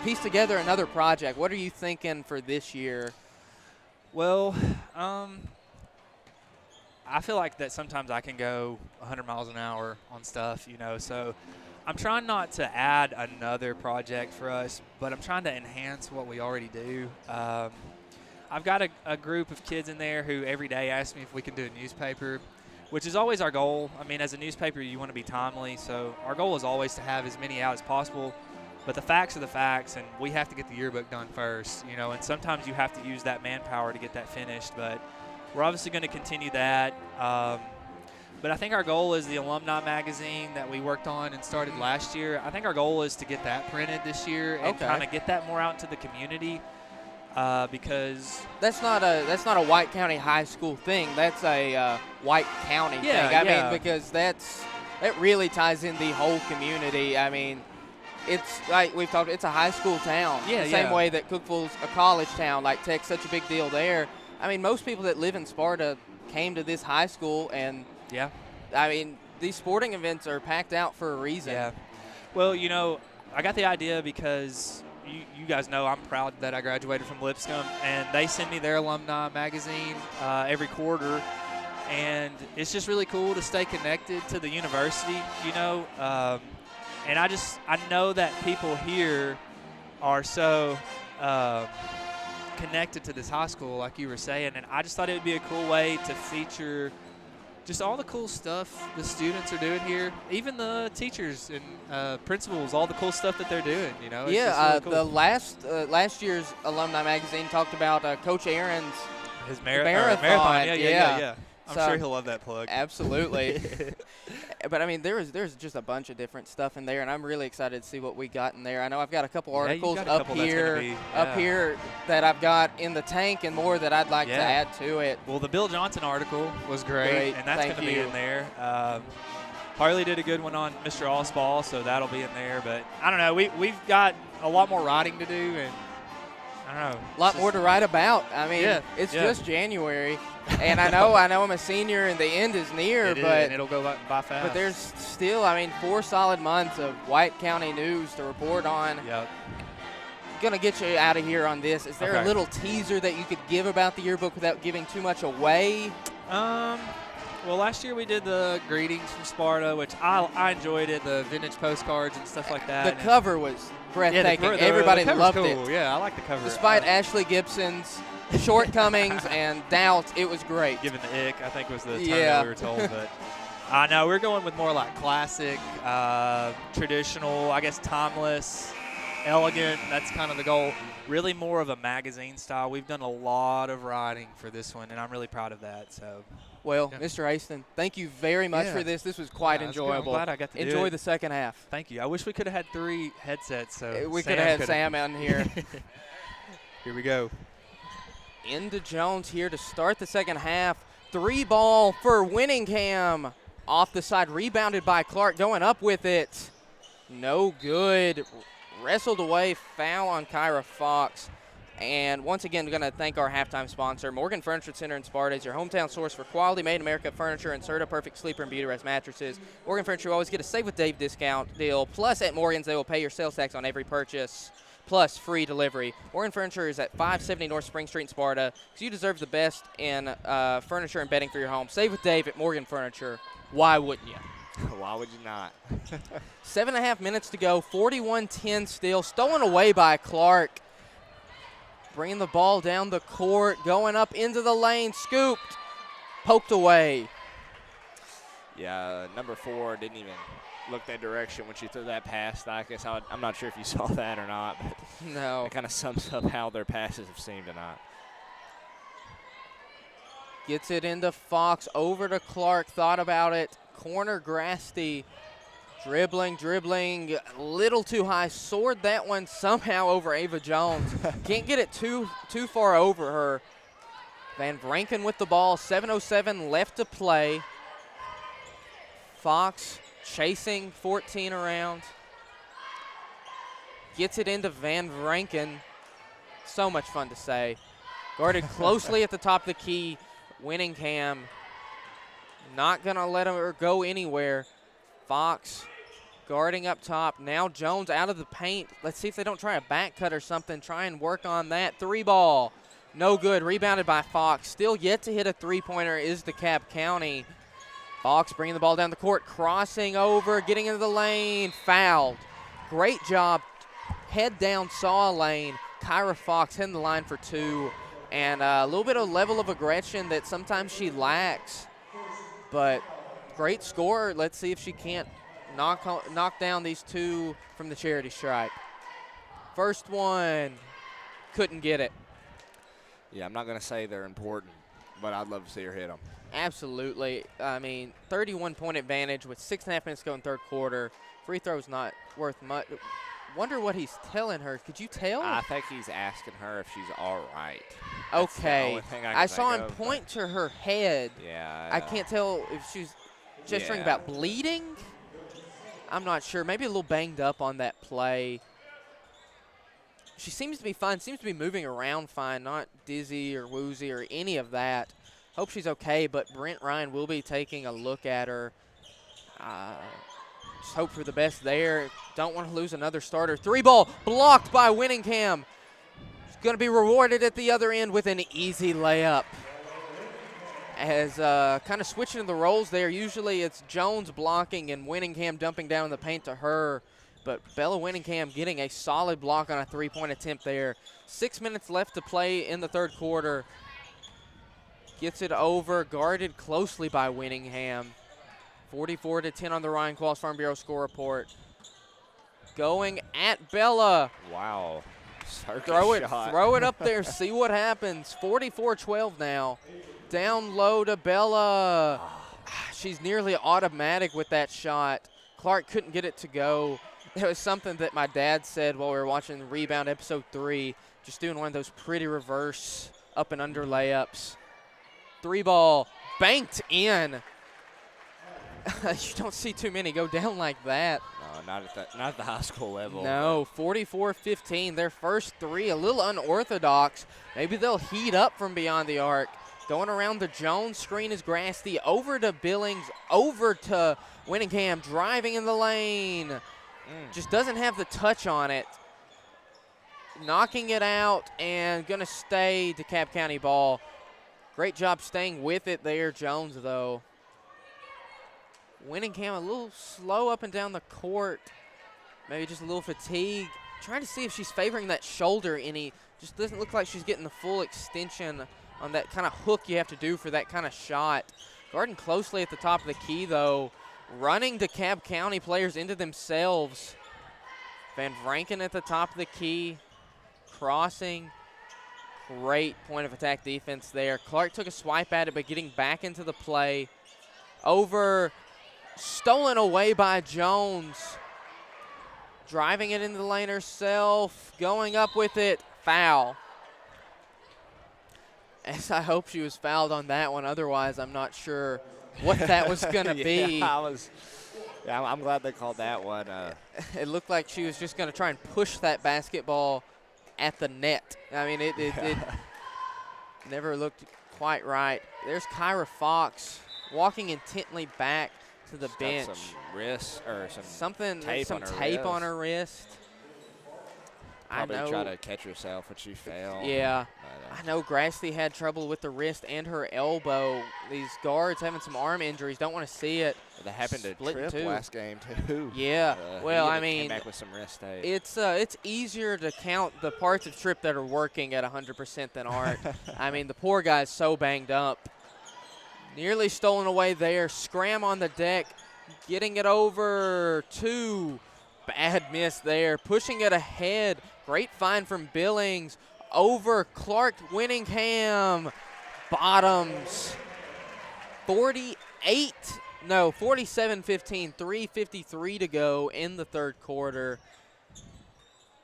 [SPEAKER 1] piece together another project. What are you thinking for this year?
[SPEAKER 3] Well, I feel like that sometimes I can go 100 miles an hour on stuff, so I'm trying not to add another project for us, but I'm trying to enhance what we already do. I've got a group of kids in there who every day ask me if we can do a newspaper, which is always our goal. I mean, as a newspaper, you want to be timely, so our goal is always to have as many out as possible. But the facts are the facts, and we have to get the yearbook done first, and sometimes you have to use that manpower to get that finished. But we're obviously going to continue that. But I think our goal is the alumni magazine that we worked on and started last year. I think our goal is to get that printed this year and kind of get that more out to the community. Because
[SPEAKER 1] that's not a White County High School thing. That's a White County thing. I mean, because that really ties in the whole community. I mean, it's like we've talked. It's a high school town. The same way that Cookeville's a college town. Like Tech's such a big deal there. I mean, most people that live in Sparta came to this high school, and I mean, these sporting events are packed out for a reason.
[SPEAKER 3] Yeah. Well, I got the idea because you guys know I'm proud that I graduated from Lipscomb, and they send me their alumni magazine every quarter, and it's just really cool to stay connected to the university, and I know that people here are so connected to this high school, like you were saying, and I just thought it would be a cool way to feature just all the cool stuff the students are doing here, even the teachers and principals, all the cool stuff that they're doing. It's just really cool.
[SPEAKER 1] The last year's alumni magazine talked about Coach Aaron's
[SPEAKER 3] his
[SPEAKER 1] marathon.
[SPEAKER 3] Yeah. I'm sure he'll love that plug.
[SPEAKER 1] Absolutely. But I mean, there's just a bunch of different stuff in there, and I'm really excited to see what we got in there. I know I've got a couple articles up here that I've got in the tank, and more that I'd like to add to it.
[SPEAKER 3] Well, the Bill Johnson article was great. And that's going to be in there. Harley did a good one on Mr. Allsball, so that'll be in there. But I don't know. We've got a lot more writing to do, and I don't know.
[SPEAKER 1] A lot more to write about. I mean, it's just January. And I know I'm a senior and the end is near,
[SPEAKER 3] and it'll go by fast.
[SPEAKER 1] But there's still, 4 solid months of White County news to report on.
[SPEAKER 3] Yep.
[SPEAKER 1] Going to get you out of here on this. Is there a little teaser that you could give about the yearbook without giving too much away?
[SPEAKER 3] Well, last year we did the greetings from Sparta, which I enjoyed it, the vintage postcards and stuff like that.
[SPEAKER 1] The cover was breathtaking. Everybody loved it.
[SPEAKER 3] Yeah, I like the cover.
[SPEAKER 1] Despite Ashley Gibson's shortcomings and doubts, it was great.
[SPEAKER 3] Given the ick, I think was the term that we were told. But no, we're going with more like classic, traditional, I guess timeless, elegant. That's kind of the goal. Really more of a magazine style. We've done a lot of writing for this one, and I'm really proud of that. So.
[SPEAKER 1] Well, Mr. Aston, thank you very much for this. This was quite enjoyable.
[SPEAKER 3] I'm glad I got to
[SPEAKER 1] enjoy the second half.
[SPEAKER 3] Thank you. I wish we could have had 3 headsets. So
[SPEAKER 1] we could have had Sam out here.
[SPEAKER 3] Here we go.
[SPEAKER 1] Into Jones here to start the second half. 3 ball for Winningham. Off the side, rebounded by Clark, going up with it. No good. Wrestled away, foul on Kyra Fox. And once again, we're going to thank our halftime sponsor, Morgan Furniture Center in Sparta, is your hometown source for quality made-in-America furniture and Serta Perfect Sleeper and Beautyrest mattresses. Morgan Furniture, you always get a Save with Dave discount deal. Plus, at Morgan's, they will pay your sales tax on every purchase, plus free delivery. Morgan Furniture is at 570 North Spring Street in Sparta, because you deserve the best in furniture and bedding for your home. Save with Dave at Morgan Furniture. Why wouldn't you?
[SPEAKER 2] Why would you not?
[SPEAKER 1] 7.5 minutes to go, 41-10 still. Stolen away by Clark. Bringing the ball down the court, going up into the lane, scooped, poked away.
[SPEAKER 2] Yeah, number 4 didn't even look that direction when she threw that pass. I guess I'm not sure if you saw that or not, but
[SPEAKER 1] no.
[SPEAKER 2] It kind of sums up how their passes have seemed tonight.
[SPEAKER 1] Gets it into Fox, over to Clark, thought about it. Corner Grasty, dribbling, a little too high. Soared that one somehow over Ava Jones. Can't get it too far over her. Van Vranken with the ball, 7:07 left to play. Fox chasing 14 around. Gets it into Van Vranken. So much fun to say. Guarded closely at the top of the key. Winningham not going to let her go anywhere. Fox guarding up top. Now Jones out of the paint. Let's see if they don't try a back cut or something. Try and work on that. 3 ball. No good. Rebounded by Fox. Still yet to hit a three-pointer is DeKalb County. Fox bringing the ball down the court. Crossing over. Getting into the lane. Fouled. Great job. Head down, saw a lane. Kyra Fox hitting the line for 2. And a little bit of level of aggression that sometimes she lacks. But great score. Let's see if she can't knock down these 2 from the charity stripe. First one, couldn't get it.
[SPEAKER 2] Yeah, I'm not going to say they're important, but I'd love to see her hit them.
[SPEAKER 1] Absolutely. I mean, 31-point advantage with 6.5 minutes to go in third quarter. Free throw's not worth much. Wonder what he's telling her. Could you tell?
[SPEAKER 2] I think he's asking her if she's all right.
[SPEAKER 1] Okay. I saw him
[SPEAKER 2] of,
[SPEAKER 1] point to her head.
[SPEAKER 2] Yeah.
[SPEAKER 1] I can't tell if she's gesturing about bleeding. I'm not sure. Maybe a little banged up on that play. She seems to be fine. Seems to be moving around fine. Not dizzy or woozy or any of that. Hope she's okay, but Brent Ryan will be taking a look at her. Just hope for the best there. Don't want to lose another starter. 3 ball blocked by Winningham. She's going to be rewarded at the other end with an easy layup. As kind of switching the roles there. Usually it's Jones blocking and Winningham dumping down in the paint to her. But Bella Winningham getting a solid block on a 3-point attempt there. 6 minutes left to play in the third quarter. Gets it over, guarded closely by Winningham. 44-10 on the Ryan Qualls Farm Bureau score report. Going at Bella.
[SPEAKER 2] Wow.
[SPEAKER 1] Throw it up there, see what happens. 44-12 now. Down low to Bella. She's nearly automatic with that shot. Clark couldn't get it to go. It was something that my dad said while we were watching Rebound Episode 3, just doing one of those pretty reverse up and under layups. 3 ball banked in. You don't see too many go down like that.
[SPEAKER 2] No, not at the high school level.
[SPEAKER 1] No, 44-15. Their first 3, a little unorthodox. Maybe they'll heat up from beyond the arc. Going around the Jones screen is Grasty. Over to Billings, over to Winningham, driving in the lane. Just doesn't have the touch on it. Knocking it out and going to stay DeKalb County ball. Great job staying with it there, Jones, though. Winningham a little slow up and down the court. Maybe just a little fatigue. Trying to see if she's favoring that shoulder any. Just doesn't look like she's getting the full extension on that kind of hook you have to do for that kind of shot. Guarding closely at the top of the key, though. Running DeKalb County players into themselves. Van Vranken at the top of the key. Crossing. Great point of attack defense there. Clark took a swipe at it, but getting back into the play. Over. Stolen away by Jones. Driving it into the lane herself. Going up with it. Foul. As I hope she was fouled on that one. Otherwise, I'm not sure what that was going to be.
[SPEAKER 2] I'm glad they called that one.
[SPEAKER 1] It looked like she was just going to try and push that basketball at the net. I mean, it never looked quite right. There's Kyra Fox walking intently back to the bench.
[SPEAKER 2] Got some wrist or some
[SPEAKER 1] tape on her wrist.
[SPEAKER 2] Probably
[SPEAKER 1] I know.
[SPEAKER 2] try to catch herself, but she fell.
[SPEAKER 1] Yeah.
[SPEAKER 2] But,
[SPEAKER 1] I know Grassley had trouble with the wrist and her elbow. These guards having some arm injuries. Don't want to see it.
[SPEAKER 2] that happened to
[SPEAKER 1] Split in
[SPEAKER 2] Tripp
[SPEAKER 1] two.
[SPEAKER 2] last game, too.
[SPEAKER 1] Yeah. Well, I
[SPEAKER 2] Came
[SPEAKER 1] mean,
[SPEAKER 2] back with some wrist tape.
[SPEAKER 1] it's easier to count the parts of Tripp that are working at 100% than aren't. I mean, the poor guy's so banged up. Nearly stolen away there. Scram on the deck. Getting it over to. Bad miss there. Pushing it ahead. Great find from Billings. Over Clark Winningham. Bottoms. 47-15. 3:53 to go in the third quarter.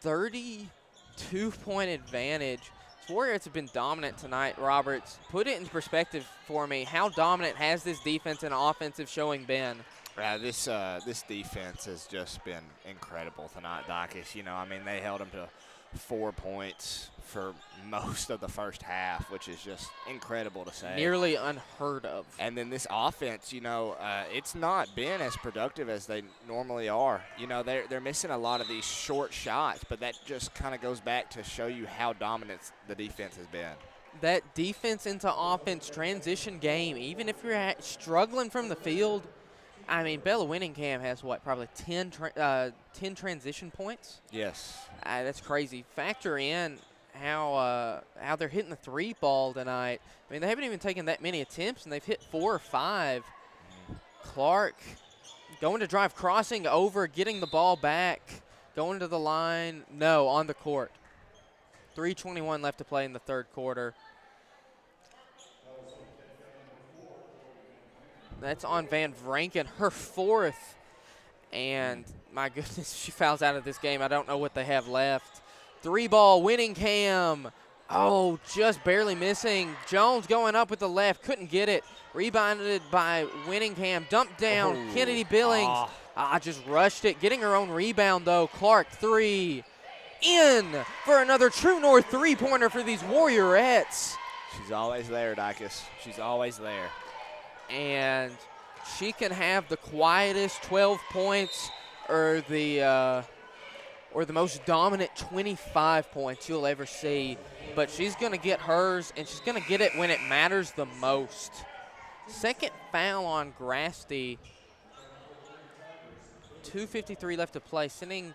[SPEAKER 1] 32-point advantage. Warriors have been dominant tonight, Roberts. Put it in perspective for me. How dominant has this defense and offensive showing been?
[SPEAKER 2] This defense has just been incredible tonight, Dykes. You know, I mean, they held them to 4 points for most of the first half, which is just incredible to say.
[SPEAKER 1] Nearly unheard of.
[SPEAKER 2] And then this offense, you know, it's not been as productive as they normally are. You know, they're missing a lot of these short shots, but that just kind of goes back to show you how dominant the defense has been.
[SPEAKER 1] That defense into offense transition game, even if you're struggling from the field, I mean, Bella Winningham has, what, probably 10 transition points?
[SPEAKER 2] Yes.
[SPEAKER 1] That's crazy. Factor in how they're hitting the three ball tonight. I mean, they haven't even taken that many attempts, and they've hit 4 or 5. Clark going to drive, crossing over, getting the ball back, going to the line. No, on the court. 3:21 left to play in the third quarter. That's on Van Vranken, her 4th. And, my goodness, she fouls out of this game. I don't know what they have left. 3-ball, Winningham. Oh, just barely missing. Jones going up with the left. Couldn't get it. Rebounded by Winningham. Dumped down.
[SPEAKER 2] Oh.
[SPEAKER 1] Kennedy Billings. Just rushed it. Getting her own rebound, though. Clark, 3. In for another True North three-pointer for these Warriorettes.
[SPEAKER 2] She's always there, Dykes. She's always there.
[SPEAKER 1] And she can have the quietest 12 points or the most dominant 25 points you'll ever see. But she's going to get hers, and she's going to get it when it matters the most. Second foul on Grasty. 2:53 left to play. Sending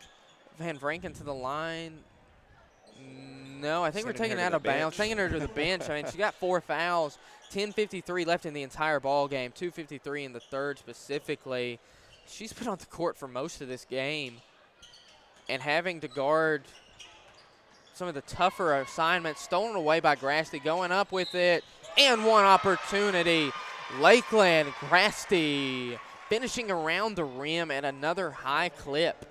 [SPEAKER 1] Van Vranken to the line. No, I think we're taking her out of bounds. Taking her to the bench. I mean, she got 4 fouls. 10:53 left in the entire ball game. 2:53 in the third specifically. She's been on the court for most of this game, and having to guard some of the tougher assignments. Stolen away by Grasty. Going up with it, and one opportunity. Lakeland Grasty finishing around the rim at another high clip.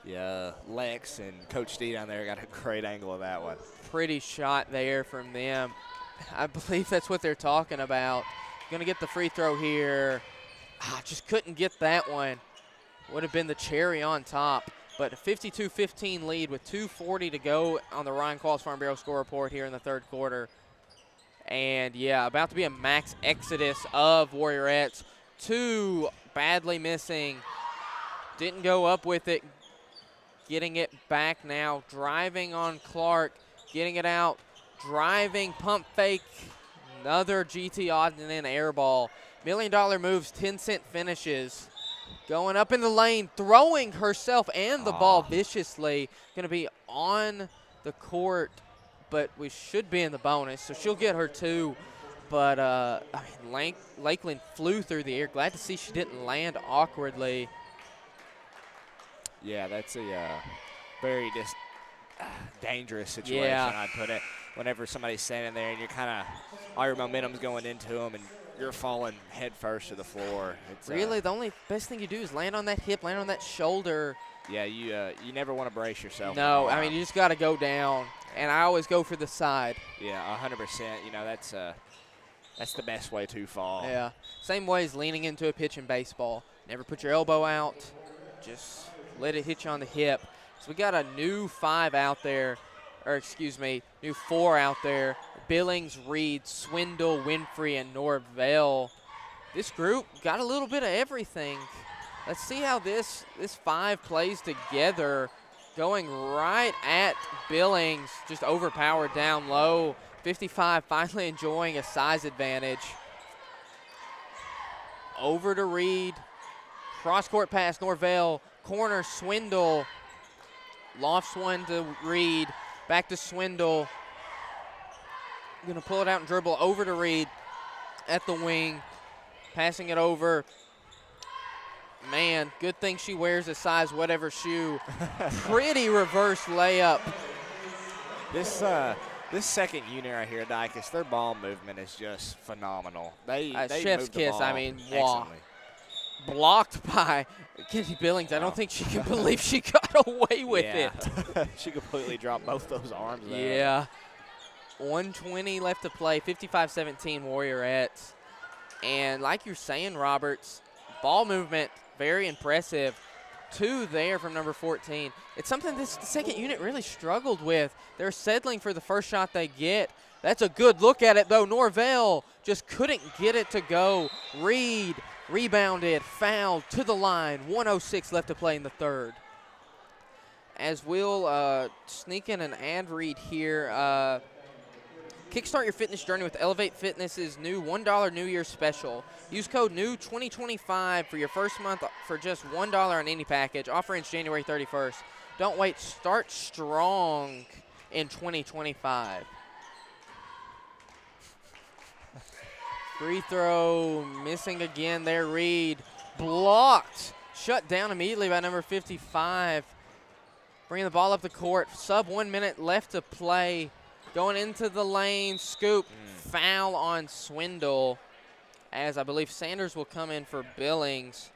[SPEAKER 2] Yeah, Lex and Coach D down there got a great angle of that one.
[SPEAKER 1] Pretty shot there from them. I believe that's what they're talking about. Going to get the free throw here. Just couldn't get that one. Would have been the cherry on top. But a 52-15 lead with 2:40 to go on the Ryan Qualls Farm Bureau score report here in the third quarter. And, yeah, about to be a max exodus of Warriorettes. 2 badly missing. Didn't go up with it. Getting it back now. Driving on Clark. Getting it out. Driving, pump fake. Another GT odd and then air ball. $1 million moves, 10-cent finishes. Going up in the lane, throwing herself and the ball viciously. Going to be on the court, but we should be in the bonus, so she'll get her 2. But I mean, Lakeland flew through the air. Glad to see she didn't land awkwardly.
[SPEAKER 2] Yeah, that's a very dangerous situation, I'd put it. Whenever somebody's standing there and you're kind of, all your momentum's going into them and you're falling head first to the floor. It's,
[SPEAKER 1] really, the only best thing you do is land on that hip, land on that shoulder.
[SPEAKER 2] Yeah, you never want to brace yourself.
[SPEAKER 1] No, I mean, you just got to go down. And I always go for the side.
[SPEAKER 2] Yeah, 100%. You know, that's the best way to fall.
[SPEAKER 1] Yeah. Same way as leaning into a pitch in baseball. Never put your elbow out. Just let it hit you on the hip. So we got a new 5 out there, or excuse me, new 4 out there. Billings, Reed, Swindle, Winfrey, and Norvell. This group got a little bit of everything. Let's see how this 5 plays together. Going right at Billings, just overpowered down low. 55 finally enjoying a size advantage. Over to Reed. Cross-court pass, Norvell. Corner, Swindle. Lofts one to Reed. Back to Swindle. Going to pull it out and dribble over to Reed at the wing. Passing it over. Man, good thing she wears a size whatever shoe. Pretty reverse layup.
[SPEAKER 2] This second unit right here, Dicus, their ball movement is just phenomenal. They
[SPEAKER 1] chef's
[SPEAKER 2] move the
[SPEAKER 1] kiss,
[SPEAKER 2] ball
[SPEAKER 1] I mean,
[SPEAKER 2] excellently.
[SPEAKER 1] Blocked by Kenzie Billings. I don't think she can believe she got away with it.
[SPEAKER 2] She completely dropped both those arms there.
[SPEAKER 1] Yeah. 1:20 left to play, 55-17 Warriorettes. And like you're saying, Roberts, ball movement, very impressive. 2 there from number 14. It's something this second unit really struggled with. They're settling for the first shot they get. That's a good look at it, though. Norvell just couldn't get it to go. Reed rebounded, fouled to the line. 1:06 left to play in the third. As we'll sneak in an ad read here. Kickstart your fitness journey with Elevate Fitness's new $1 New Year special. Use code NEW2025 for your first month for just $1 on any package. Offer ends January 31st. Don't wait. Start strong in 2025. Free throw missing again there. Reed blocked. Shut down immediately by number 55. Bringing the ball up the court. Sub 1 minute left to play. Going into the lane, scoop, foul on Swindle, as I believe Sanders will come in for Billings.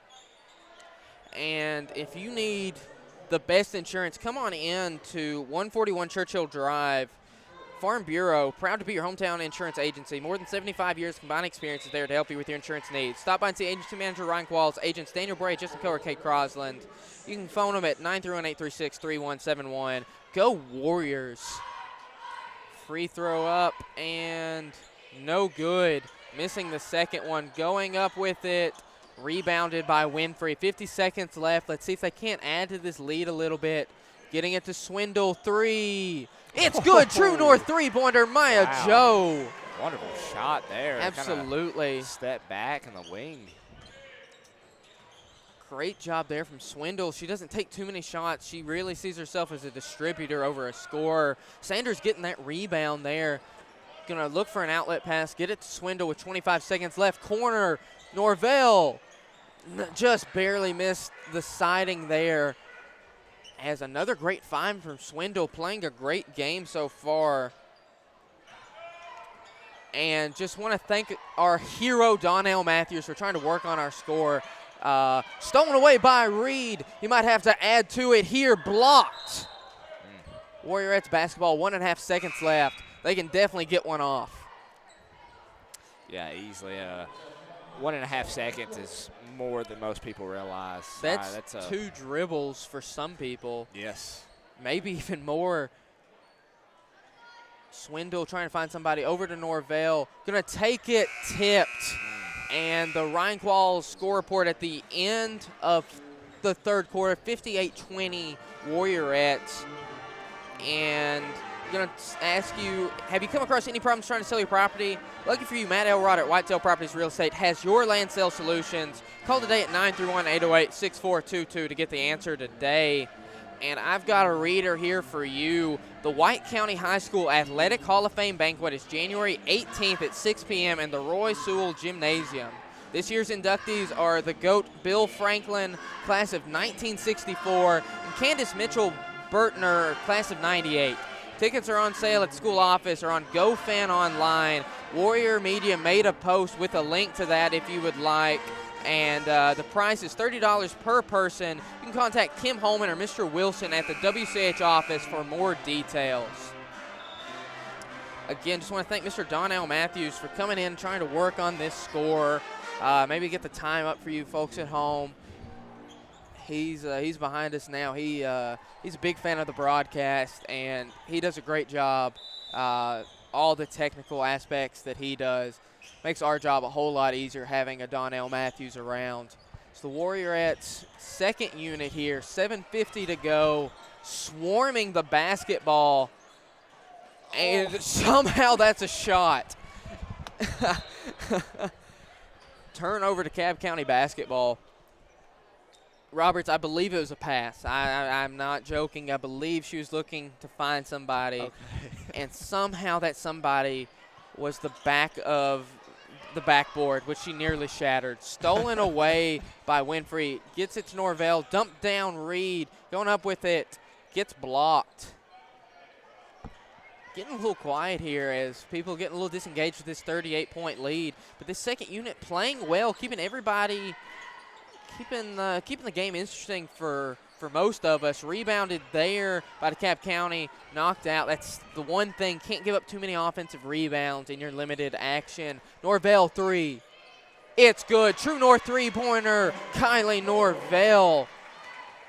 [SPEAKER 1] And if you need the best insurance, come on in to 141 Churchill Drive. Farm Bureau, proud to be your hometown insurance agency. More than 75 years combined experience is there to help you with your insurance needs. Stop by and see agency manager Ryan Qualls, agents Daniel Bray, Justin Coe, or Kate Crosland. You can phone them at 931-836-3171. Go Warriors. Free throw up and no good. Missing the second one. Going up with it. Rebounded by Winfrey. 50 seconds left. Let's see if they can't add to this lead a little bit. Getting it to Swindle. 3. It's good. True North 3-pointer. Maya Joe.
[SPEAKER 2] Wonderful shot there.
[SPEAKER 1] Absolutely.
[SPEAKER 2] Step back in the wing.
[SPEAKER 1] Great job there from Swindle. She doesn't take too many shots. She really sees herself as a distributor over a scorer. Sanders getting that rebound there. Going to look for an outlet pass. Get it to Swindle with 25 seconds left. Corner, Norvell. Just barely missed the siding there. As another great find from Swindle, playing a great game so far. And just want to thank our hero, Donnell Matthews, for trying to work on our score. Stolen away by Reed. You might have to add to it here. Blocked. Warriorettes basketball, 1.5 seconds left. They can definitely get one off.
[SPEAKER 2] Yeah, easily. 1.5 seconds is more than most people realize.
[SPEAKER 1] That's 2 dribbles for some people.
[SPEAKER 2] Yes. Maybe
[SPEAKER 1] even more. Swindle trying to find somebody over to Norvell. Going to take it, tipped. And the Ryan Qualls score report at the end of the third quarter, 58-20 Warriorettes. And I'm going to ask you, have you come across any problems trying to sell your property? Lucky for you, Matt Elrod at Whitetail Properties Real Estate has your land sale solutions. Call today at 931-808-6422 to get the answer today. And I've got a reader here for you. The White County High School Athletic Hall of Fame Banquet is January 18th at 6 p.m. in the Roy Sewell Gymnasium. This year's inductees are the GOAT Bill Franklin, class of 1964, and Candace Mitchell Burtner, class of 98. Tickets are on sale at the school office or on GoFan online. Warrior Media made a post with a link to that if you would like. And the price is $30 per person. You can contact Kim Holman or Mr. Wilson at the WCH office for more details. Again, just want to thank Mr. Donnell Matthews for coming in and trying to work on this score. Maybe get the time up for you folks at home. He's behind us now. He's a big fan of the broadcast, and he does a great job. All the technical aspects that he does makes our job a whole lot easier having a Donnell Matthews around. It's the Warriorettes' second unit here, 7:50 to go, swarming the basketball, and somehow that's a shot. Turnover to Cobb County basketball. Roberts, I believe it was a pass. I'm not joking. I believe she was looking to find somebody,
[SPEAKER 2] Okay.
[SPEAKER 1] and somehow that somebody was the back of the backboard, which she nearly shattered. Stolen away by Winfrey. Gets it to Norvell. Dumped down Reed. Going up with it. Gets blocked. Getting a little quiet here as people getting a little disengaged with this 38-point lead. But this second unit playing well, keeping everybody, keeping the game interesting for most of us. Rebounded there by DeKalb County, knocked out. That's the one thing. Can't give up too many offensive rebounds in your limited action. Norvell 3. It's good. True North three-pointer. Kylie Norvell.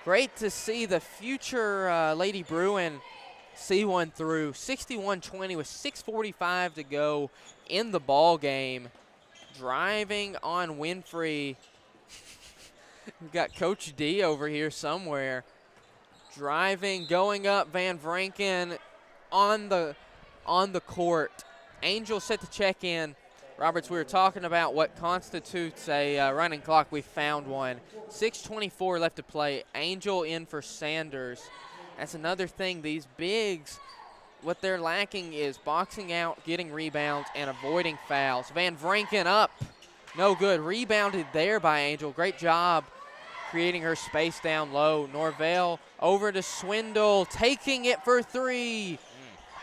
[SPEAKER 1] Great to see the future Lady Bruin see one through. 61-20 with 6:45 to go in the ball game. Driving on Winfrey. We've got Coach D over here somewhere. Driving, going up, Van Vranken on the court. Angel set to check in. Roberts, we were talking about what constitutes a running clock. We found one. 6:24 left to play. Angel in for Sanders. That's another thing. These bigs, what they're lacking is boxing out, getting rebounds, and avoiding fouls. Van Vranken up. No good. Rebounded there by Angel. Great job creating her space down low. Norvell over to Swindle, taking it for 3.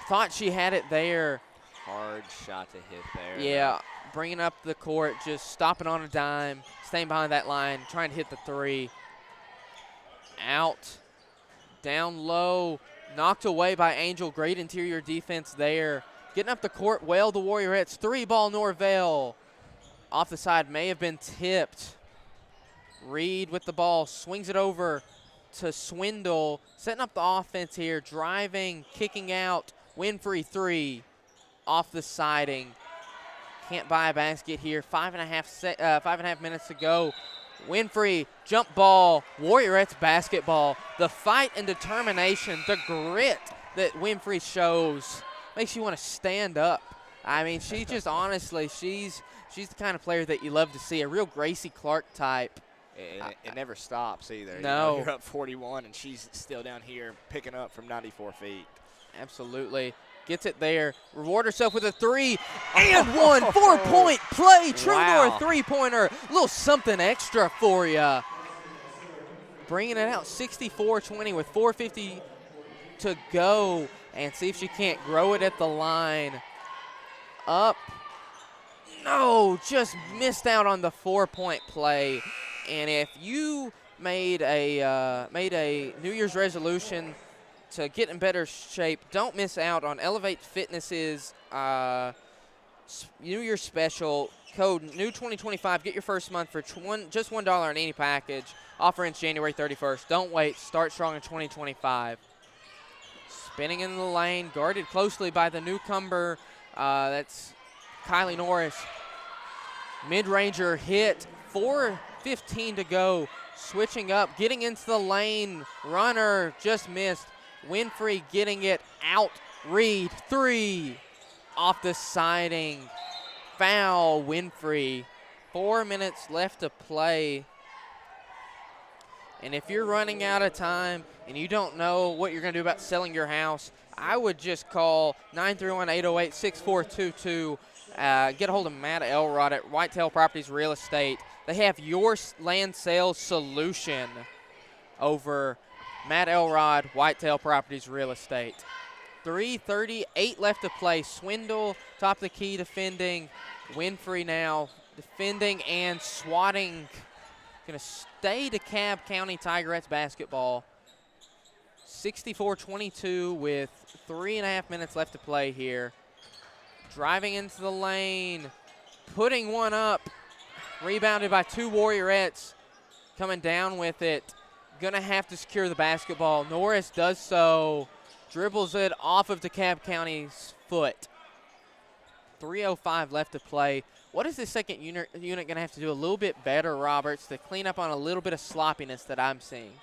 [SPEAKER 1] Thought she had it there.
[SPEAKER 2] Hard shot to hit there.
[SPEAKER 1] Yeah, bringing up the court, just stopping on a dime, staying behind that line, trying to hit the 3. Out, down low, knocked away by Angel. Great interior defense there. Getting up the court well, the Warriorettes. 3-ball Norvell. Off the side, may have been tipped. Reed with the ball, swings it over to Swindle, setting up the offense here, driving, kicking out. Winfrey 3, off the siding. Can't buy a basket here. 5.5 minutes to go. Winfrey, jump ball, Warriorettes basketball. The fight and determination, the grit that Winfrey shows makes you want to stand up. I mean, she just honestly, she's the kind of player that you love to see, a real Gracie Clark type.
[SPEAKER 2] It never stops either.
[SPEAKER 1] No.
[SPEAKER 2] You know, you're up 41, and she's still down here picking up from 94 feet.
[SPEAKER 1] Absolutely. Gets it there. Reward herself with a 3 and 1. 4-point play. True North three-pointer. A little something extra for you. Bringing it out 64-20 with 4:50 to go. And see if she can't grow it at the line. Up. No, just missed out on the 4-point play. And if you made a New Year's resolution to get in better shape, don't miss out on Elevate Fitness's New Year's special. Code NEW2025. Get your first month for just $1 on any package. Offer ends January 31st. Don't wait. Start strong in 2025. Spinning in the lane, guarded closely by the newcomer. That's Kylie Norris. Mid-ranger hit. 4:15 to go. Switching up, getting into the lane. Runner just missed. Winfrey getting it out. Reed, 3. Off the siding. Foul, Winfrey. 4 minutes left to play. And if you're running out of time and you don't know what you're going to do about selling your house, I would just call 931-808-6422. Get a hold of Matt Elrod at Whitetail Properties Real Estate. They have your land sales solution over Matt Elrod, Whitetail Properties Real Estate. 3:38 left to play. Swindle, top of the key defending. Winfrey now defending and swatting. Going to stay to DeKalb County Tigerettes basketball. 64-22 with 3.5 minutes left to play here. Driving into the lane, putting one up. Rebounded by two Warriorettes. Coming down with it. gonna have to secure the basketball. Norris does so, dribbles it off of DeKalb County's foot. 3:05 left to play. What is this second unit going to have to do a little bit better, Roberts, to clean up on a little bit of sloppiness that I'm seeing?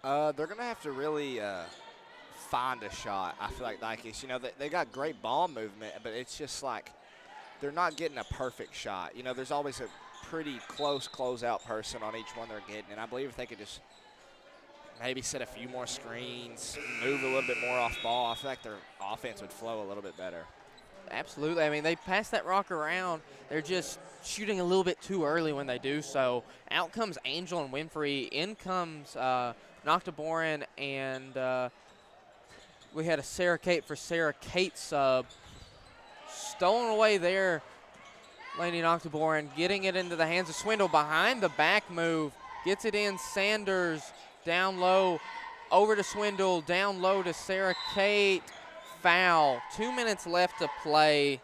[SPEAKER 2] They're going to have to really find a shot. I feel like Dykes, they got great ball movement, but it's just like they're not getting a perfect shot. There's always a pretty close closeout person on each one they're getting, and I believe if they could just maybe set a few more screens, move a little bit more off ball, I feel like their offense would flow a little bit better.
[SPEAKER 1] Absolutely. I mean, they pass that rock around. They're just shooting a little bit too early when they do so. Out comes Angel and Winfrey. In comes Noctiboran, and we had a Sarah Kate for Sarah Kate sub. Stolen away there, Lady Noctiboran, getting it into the hands of Swindle. Behind the back move, gets it in. Sanders down low, over to Swindle, down low to Sarah Kate. Foul. 2 minutes left to play.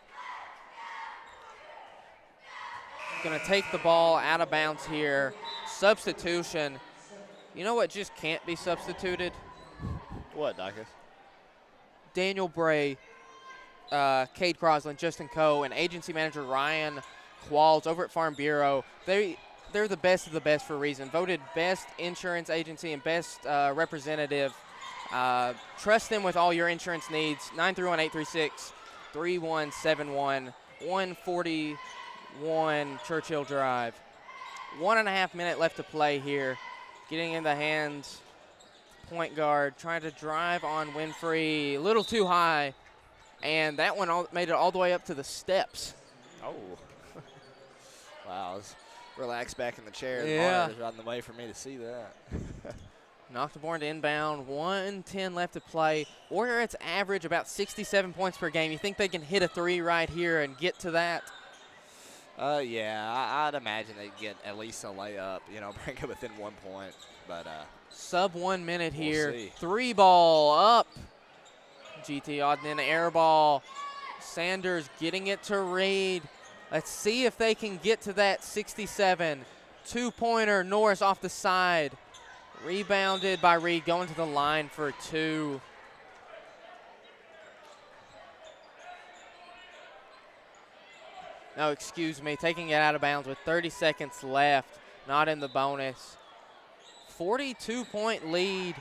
[SPEAKER 1] Going to take the ball out of bounds here. Substitution. You know what just can't be substituted?
[SPEAKER 2] What, Dykes?
[SPEAKER 1] Daniel Bray, Cade Crosland, Justin Coe, and agency manager Ryan Qualls over at Farm Bureau. They're the best of the best for a reason. Voted best insurance agency and best representative. Trust them with all your insurance needs. 931-836-3171, 141 Churchill Drive. 1.5 minutes left to play here. Getting in the hands, point guard, trying to drive on Winfrey. A little too high, and that one made it all the way up to the steps.
[SPEAKER 2] Oh. Wow, I was relaxed back in the chair.
[SPEAKER 1] Yeah.
[SPEAKER 2] The was right in the way for me to see that.
[SPEAKER 1] Noctiboran to inbound, 1:10 left to play. Warriorettes average about 67 points per game. You think they can hit a three right here and get to that?
[SPEAKER 2] Yeah, I'd imagine they'd get at least a layup, bring it within 1 point. But
[SPEAKER 1] sub 1 minute here.
[SPEAKER 2] see.
[SPEAKER 1] Three ball up. GT Ogden air ball. Sanders getting it to Reed. Let's see if they can get to that 67. Two-pointer, Norris off the side. Rebounded by Reed, going to the line for two. No, excuse me, taking it out of bounds with 30 seconds left, not in the bonus. 42-point lead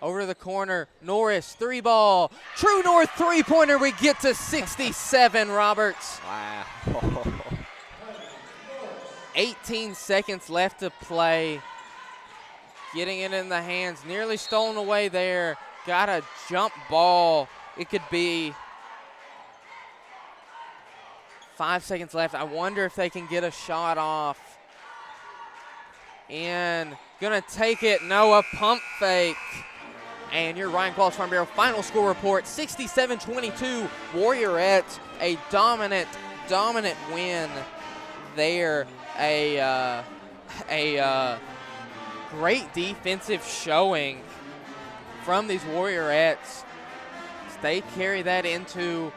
[SPEAKER 1] over the corner. Norris, three ball. True North three-pointer. We get to 67, Roberts.
[SPEAKER 2] wow.
[SPEAKER 1] 18 seconds left to play. Getting it in the hands, nearly stolen away there. Got a jump ball. It could be 5 seconds left. I wonder if they can get a shot off. And gonna take it. No, a pump fake. And your Ryan Qualls Farm Bureau final score report, 67-22. Warriorettes, a dominant win there. A great defensive showing from these Warriorettes. They carry that into,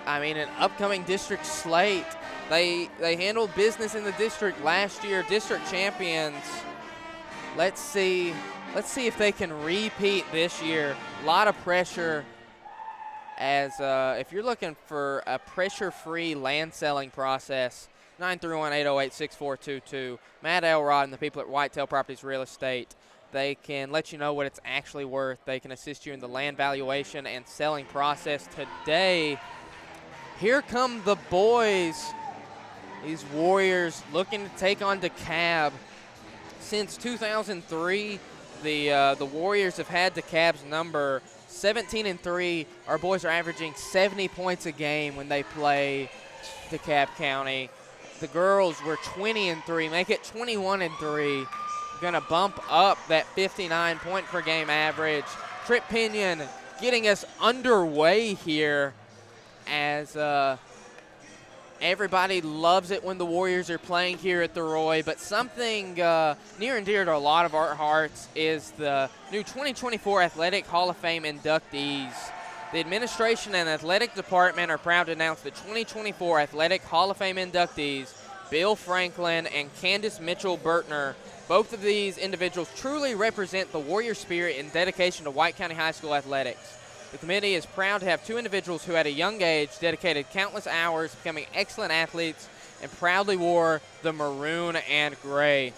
[SPEAKER 1] an upcoming district slate. They handled business in the district last year, district champions. Let's see if they can repeat this year. A lot of pressure, as if you're looking for a pressure-free land selling process, 931-808-6422. Matt Elrod and the people at Whitetail Properties Real Estate, they can let you know what it's actually worth. They can assist you in the land valuation and selling process today. Here come the boys. These Warriors looking to take on Dekalb. Since 2003, the Warriors have had Dekalb's number. 17-3. Our boys are averaging 70 points a game when they play DeKalb County. The girls were 20-3, make it 21-3. Gonna bump up that 59 point per game average. Trip Pinion getting us underway here as everybody loves it when the Warriors are playing here at the Roy, but something near and dear to a lot of our hearts is the new 2024 Athletic Hall of Fame inductees. The administration and athletic department are proud to announce the 2024 Athletic Hall of Fame inductees. Bill Franklin and Candace Mitchell-Bertner. Both of these individuals truly represent the Warrior spirit and dedication to White County High School athletics. The committee is proud to have two individuals who at a young age dedicated countless hours becoming excellent athletes and proudly wore the maroon and gray.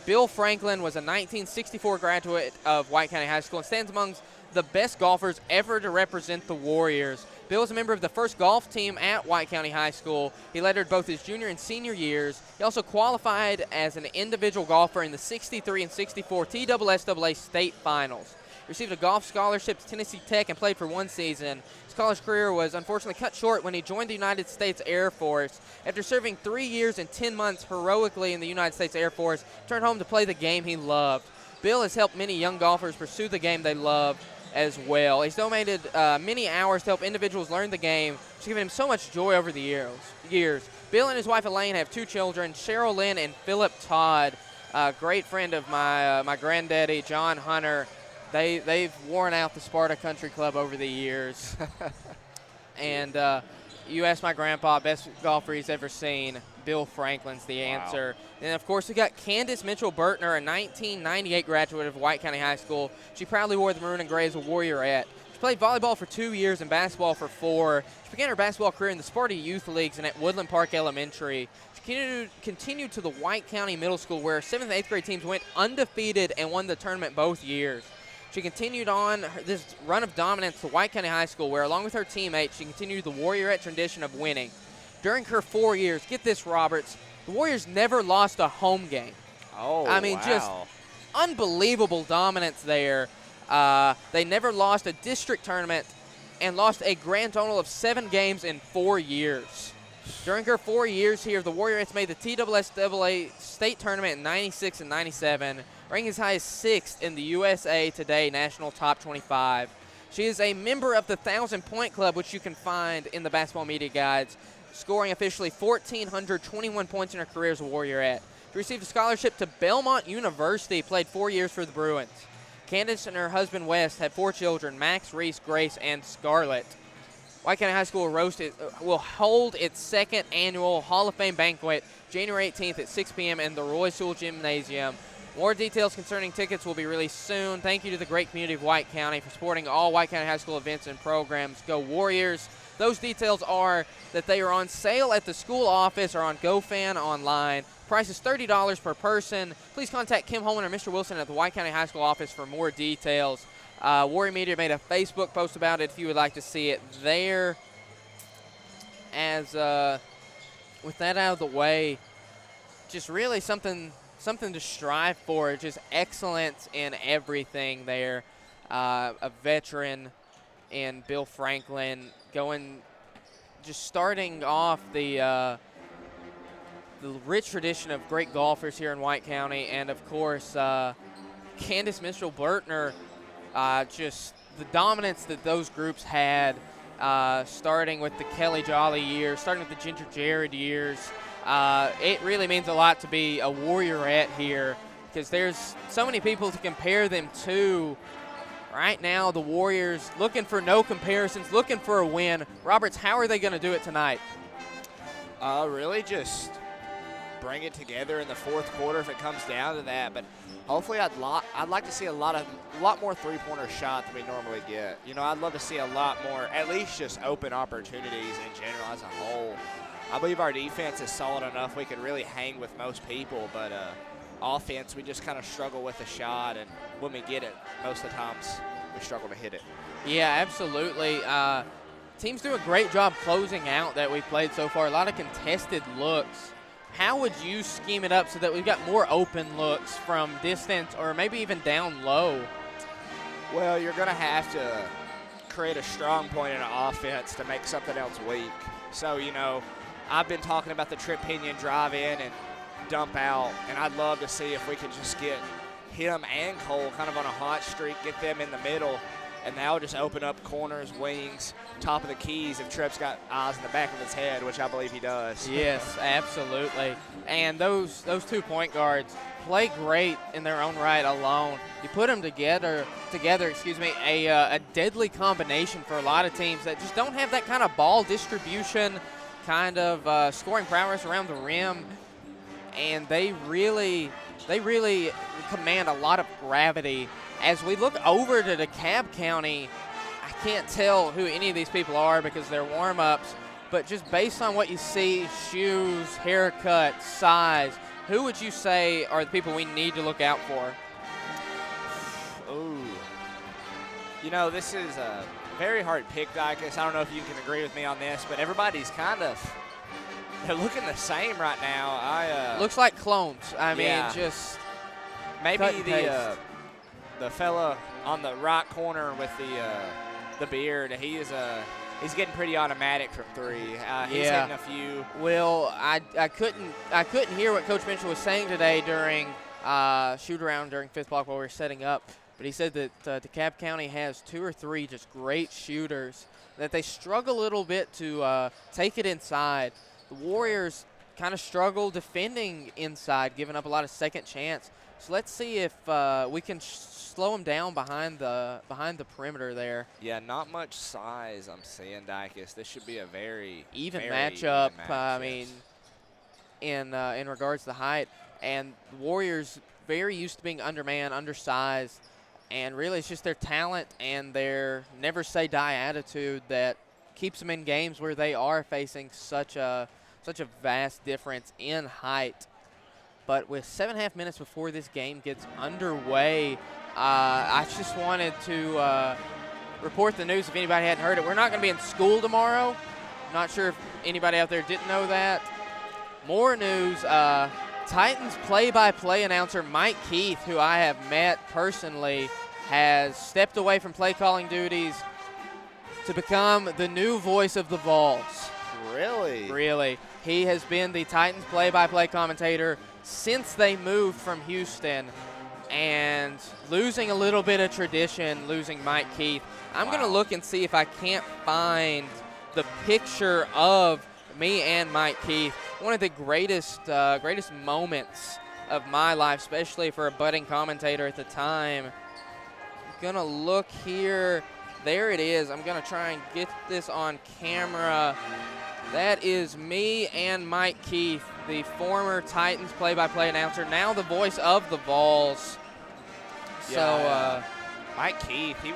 [SPEAKER 1] Bill Franklin was a 1964 graduate of White County High School and stands amongst the best golfers ever to represent the Warriors. Bill was a member of the first golf team at White County High School. He lettered both his junior and senior years. He also qualified as an individual golfer in the 63 and 64 TSSAA state finals. He received a golf scholarship to Tennessee Tech and played for one season. His college career was unfortunately cut short when he joined the United States Air Force. After serving 3 years and 10 months heroically in the United States Air Force, he returned home to play the game he loved. Bill has helped many young golfers pursue the game they love as well. He's donated many hours to help individuals learn the game, which has given him so much joy over the years. Bill and his wife Elaine have two children, Cheryl Lynn and Philip Todd. Great friend of my granddaddy, John Hunter. They've worn out the Sparta Country Club over the years. And you asked my grandpa, best golfer he's ever seen. Bill Franklin's the answer. And, of course, we got Candace Mitchell-Bertner, a 1998 graduate of White County High School. She proudly wore the maroon and gray as a Warriorette. She played volleyball for 2 years and basketball for 4. She began her basketball career in the Sparta Youth Leagues and at Woodland Park Elementary. She continued to the White County Middle School, where 7th and 8th grade teams went undefeated and won the tournament both years. She continued on this run of dominance to White County High School, where, along with her teammates, she continued the Warriorette tradition of winning. During her 4 years, get this, Roberts, the Warriors never lost a home game.
[SPEAKER 2] Oh,
[SPEAKER 1] I mean,
[SPEAKER 2] wow.
[SPEAKER 1] just unbelievable dominance there. They never lost a district tournament and lost a grand total of 7 games in 4 years. During her 4 years here, the Warriorettes made the TSSAA state tournament in 96 and 97, ranking as high as 6th in the USA Today National Top 25. She is a member of the 1,000-point club, which you can find in the basketball media guides, scoring officially 1,421 points in her career as a Warriorette. She received a scholarship to Belmont University, played 4 years for the Bruins. Candace and her husband Wes have 4 children, Max, Reese, Grace, and Scarlett. White County High School will hold its 2nd annual Hall of Fame banquet January 18th at 6 p.m. in the Roy Sewell Gymnasium. More details concerning tickets will be released soon. Thank you to the great community of White County for supporting all White County High School events and programs. Go Warriors! Those details are that they are on sale at the school office or on GoFan online. Price is $30 per person. Please contact Kim Holman or Mr. Wilson at the White County High School office for more details. Warrior Media made a Facebook post about it if you would like to see it there. As with that out of the way, just really something to strive for. Just excellence in everything there. A veteran in Bill Franklin starting off the rich tradition of great golfers here in White County, and of course Candace Mitchell-Bertner. Just the dominance that those groups had, starting with the Kelly Jolly years, starting with the Ginger Jared years. It really means a lot to be a Warriorette here, because there's so many people to compare them to. Right now, the Warriors looking for no comparisons, looking for a win. Roberts, how are they going to do it tonight?
[SPEAKER 2] Really just bring it together in the 4th quarter if it comes down to that. But hopefully I'd like to see a lot more three-pointer shot than we normally get. You know, I'd love to see a lot more, at least just open opportunities in general as a whole. I believe our defense is solid enough we could really hang with most people, but offense, we just kind of struggle with the shot, and when we get it, most of the times we struggle to hit it.
[SPEAKER 1] Yeah, absolutely. Teams do a great job closing out that we've played so far. A lot of contested looks. How would you scheme it up so that we've got more open looks from distance or maybe even down low?
[SPEAKER 2] Well, you're going to have to create a strong point in an offense to make something else weak. So, you know, I've been talking about the trip pinion drive in and dump out, and I'd love to see if we could just get him and Cole kind of on a hot streak, get them in the middle, and that would just open up corners, wings, top of the keys if Tripp's got eyes in the back of his head, which I believe he does.
[SPEAKER 1] Yes, absolutely. And those 2 point guards play great in their own right alone. You put them together, a deadly combination for a lot of teams that just don't have that kind of ball distribution, kind of scoring prowess around the rim, and they really command a lot of gravity. As we look over to DeKalb County, I can't tell who any of these people are because they're warm-ups, but just based on what you see, shoes, haircut, size, who would you say are the people we need to look out for?
[SPEAKER 2] Ooh. You know, this is a very hard pick, Dicus. I don't know if you can agree with me on this, but everybody's they're looking the same right now.
[SPEAKER 1] Looks like clones. I mean, just
[SPEAKER 2] maybe
[SPEAKER 1] cut and paste.
[SPEAKER 2] The fella on the right corner with the beard. He's getting pretty automatic from three. He's hitting a few.
[SPEAKER 1] Well, I couldn't hear what Coach Mitchell was saying today during shoot around during fifth block while we were setting up. But he said that DeKalb County has 2 or 3 just great shooters, that they struggle a little bit to take it inside. The Warriors kind of struggle defending inside, giving up a lot of second chance. So let's see if we can slow them down behind the perimeter there.
[SPEAKER 2] Yeah, not much size I'm seeing, Dicus. This should be a very
[SPEAKER 1] even
[SPEAKER 2] very
[SPEAKER 1] matchup.
[SPEAKER 2] Even match,
[SPEAKER 1] I mean, in regards to the height, and the Warriors very used to being undermanned, undersized. And really, it's just their talent and their never say die attitude that keeps them in games where they are facing such a vast difference in height. But with 7.5 minutes before this game gets underway, I just wanted to report the news if anybody hadn't heard it. We're not going to be in school tomorrow. I'm not sure if anybody out there didn't know that. More news. Titans play-by-play announcer Mike Keith, who I have met personally, has stepped away from play calling duties to become the new voice of the Vols.
[SPEAKER 2] Really?
[SPEAKER 1] Really. He has been the Titans play-by-play commentator since they moved from Houston, and losing a little bit of tradition, losing Mike Keith. I'm going to look and see if I can't find the picture of me and Mike Keith. One of the greatest moments of my life, especially for a budding commentator at the time. I'm going to look here. There it is. I'm going to try and get this on camera. That is me and Mike Keith, the former Titans play-by-play announcer, now the voice of the Vols.
[SPEAKER 2] Yeah, so, Mike Keith, he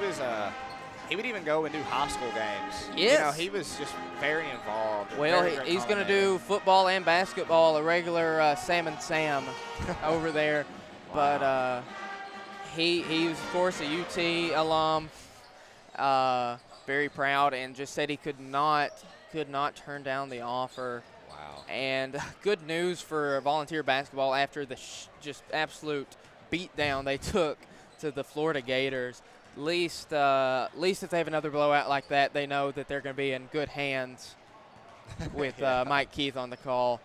[SPEAKER 2] would even go and do high school games.
[SPEAKER 1] Yes.
[SPEAKER 2] You know, he was just very involved.
[SPEAKER 1] Well, he's going to do football and basketball, a regular Sam and Sam over there. Wow. But he was, of course, a UT alum, very proud, and just said he could not turn down the offer.
[SPEAKER 2] Wow. And
[SPEAKER 1] good news for volunteer basketball after the just absolute beatdown they took to the Florida Gators. At least if they have another blowout like that, they know that they're going to be in good hands with Mike Keith on the call.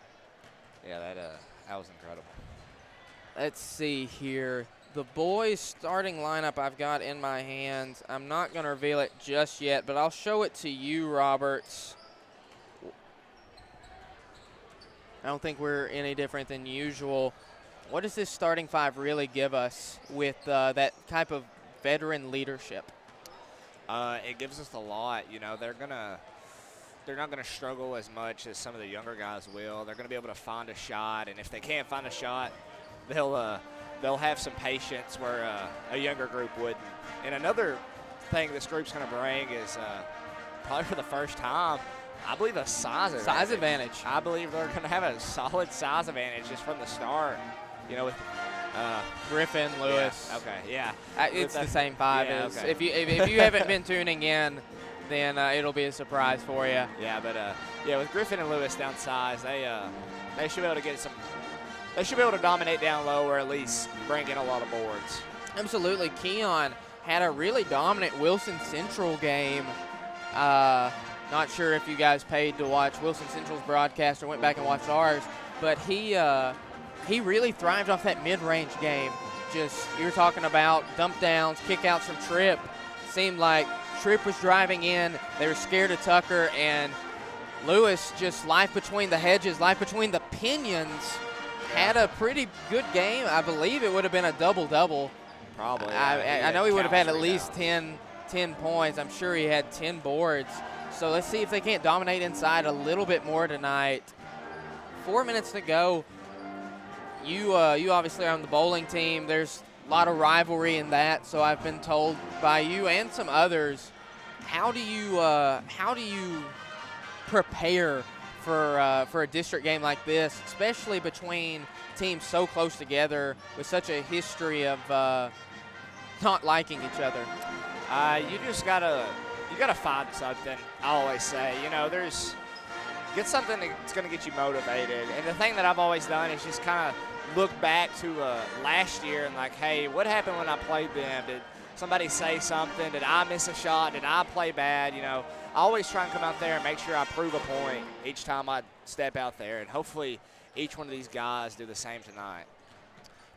[SPEAKER 2] Yeah, that was incredible.
[SPEAKER 1] Let's see here. The boys' starting lineup I've got in my hands. I'm not going to reveal it just yet, but I'll show it to you, Roberts. I don't think we're any different than usual. What does this starting five really give us with that type of veteran leadership?
[SPEAKER 2] It gives us a lot. You know, they're not gonna struggle as much as some of the younger guys will. They're gonna be able to find a shot, and if they can't find a shot, they'll have some patience where a younger group wouldn't. And another thing this group's gonna bring is probably for the first time, I believe, a size advantage. I believe they're gonna have a solid size advantage just from the start. You know, with
[SPEAKER 1] Griffin, Lewis.
[SPEAKER 2] Yeah, okay, yeah.
[SPEAKER 1] It's the same five.
[SPEAKER 2] Yeah,
[SPEAKER 1] okay.
[SPEAKER 2] Okay.
[SPEAKER 1] If you haven't been tuning in, then it'll be a surprise for you.
[SPEAKER 2] Yeah, but with Griffin and Lewis down size, they should be able to get some. They should be able to dominate down low, or at least bring in a lot of boards.
[SPEAKER 1] Absolutely. Keon had a really dominant Wilson Central game. Not sure if you guys paid to watch Wilson Central's broadcast or went back and watched ours, but he really thrived off that mid-range game. Just, you were talking about dump downs, kickouts from Tripp. Seemed like Tripp was driving in. They were scared of Tucker, and Lewis just life between the hedges, life between the pinions. Had a pretty good game. I believe it would have been a double-double.
[SPEAKER 2] Probably.
[SPEAKER 1] I know he would have had at least 10 points. I'm sure he had 10 boards. So let's see if they can't dominate inside a little bit more tonight. 4 minutes to go. You obviously are on the bowling team. There's a lot of rivalry in that, so I've been told by you and some others. How do you prepare for a district game like this, especially between teams so close together with such a history of not liking each other?
[SPEAKER 2] You just gotta find something. I always say, get something that's gonna get you motivated. And the thing that I've always done is just kind of look back to last year and like, hey, what happened when I played them? Did somebody say something? Did I miss a shot? Did I play bad? I always try and come out there and make sure I prove a point each time I step out there, and hopefully each one of these guys do the same tonight.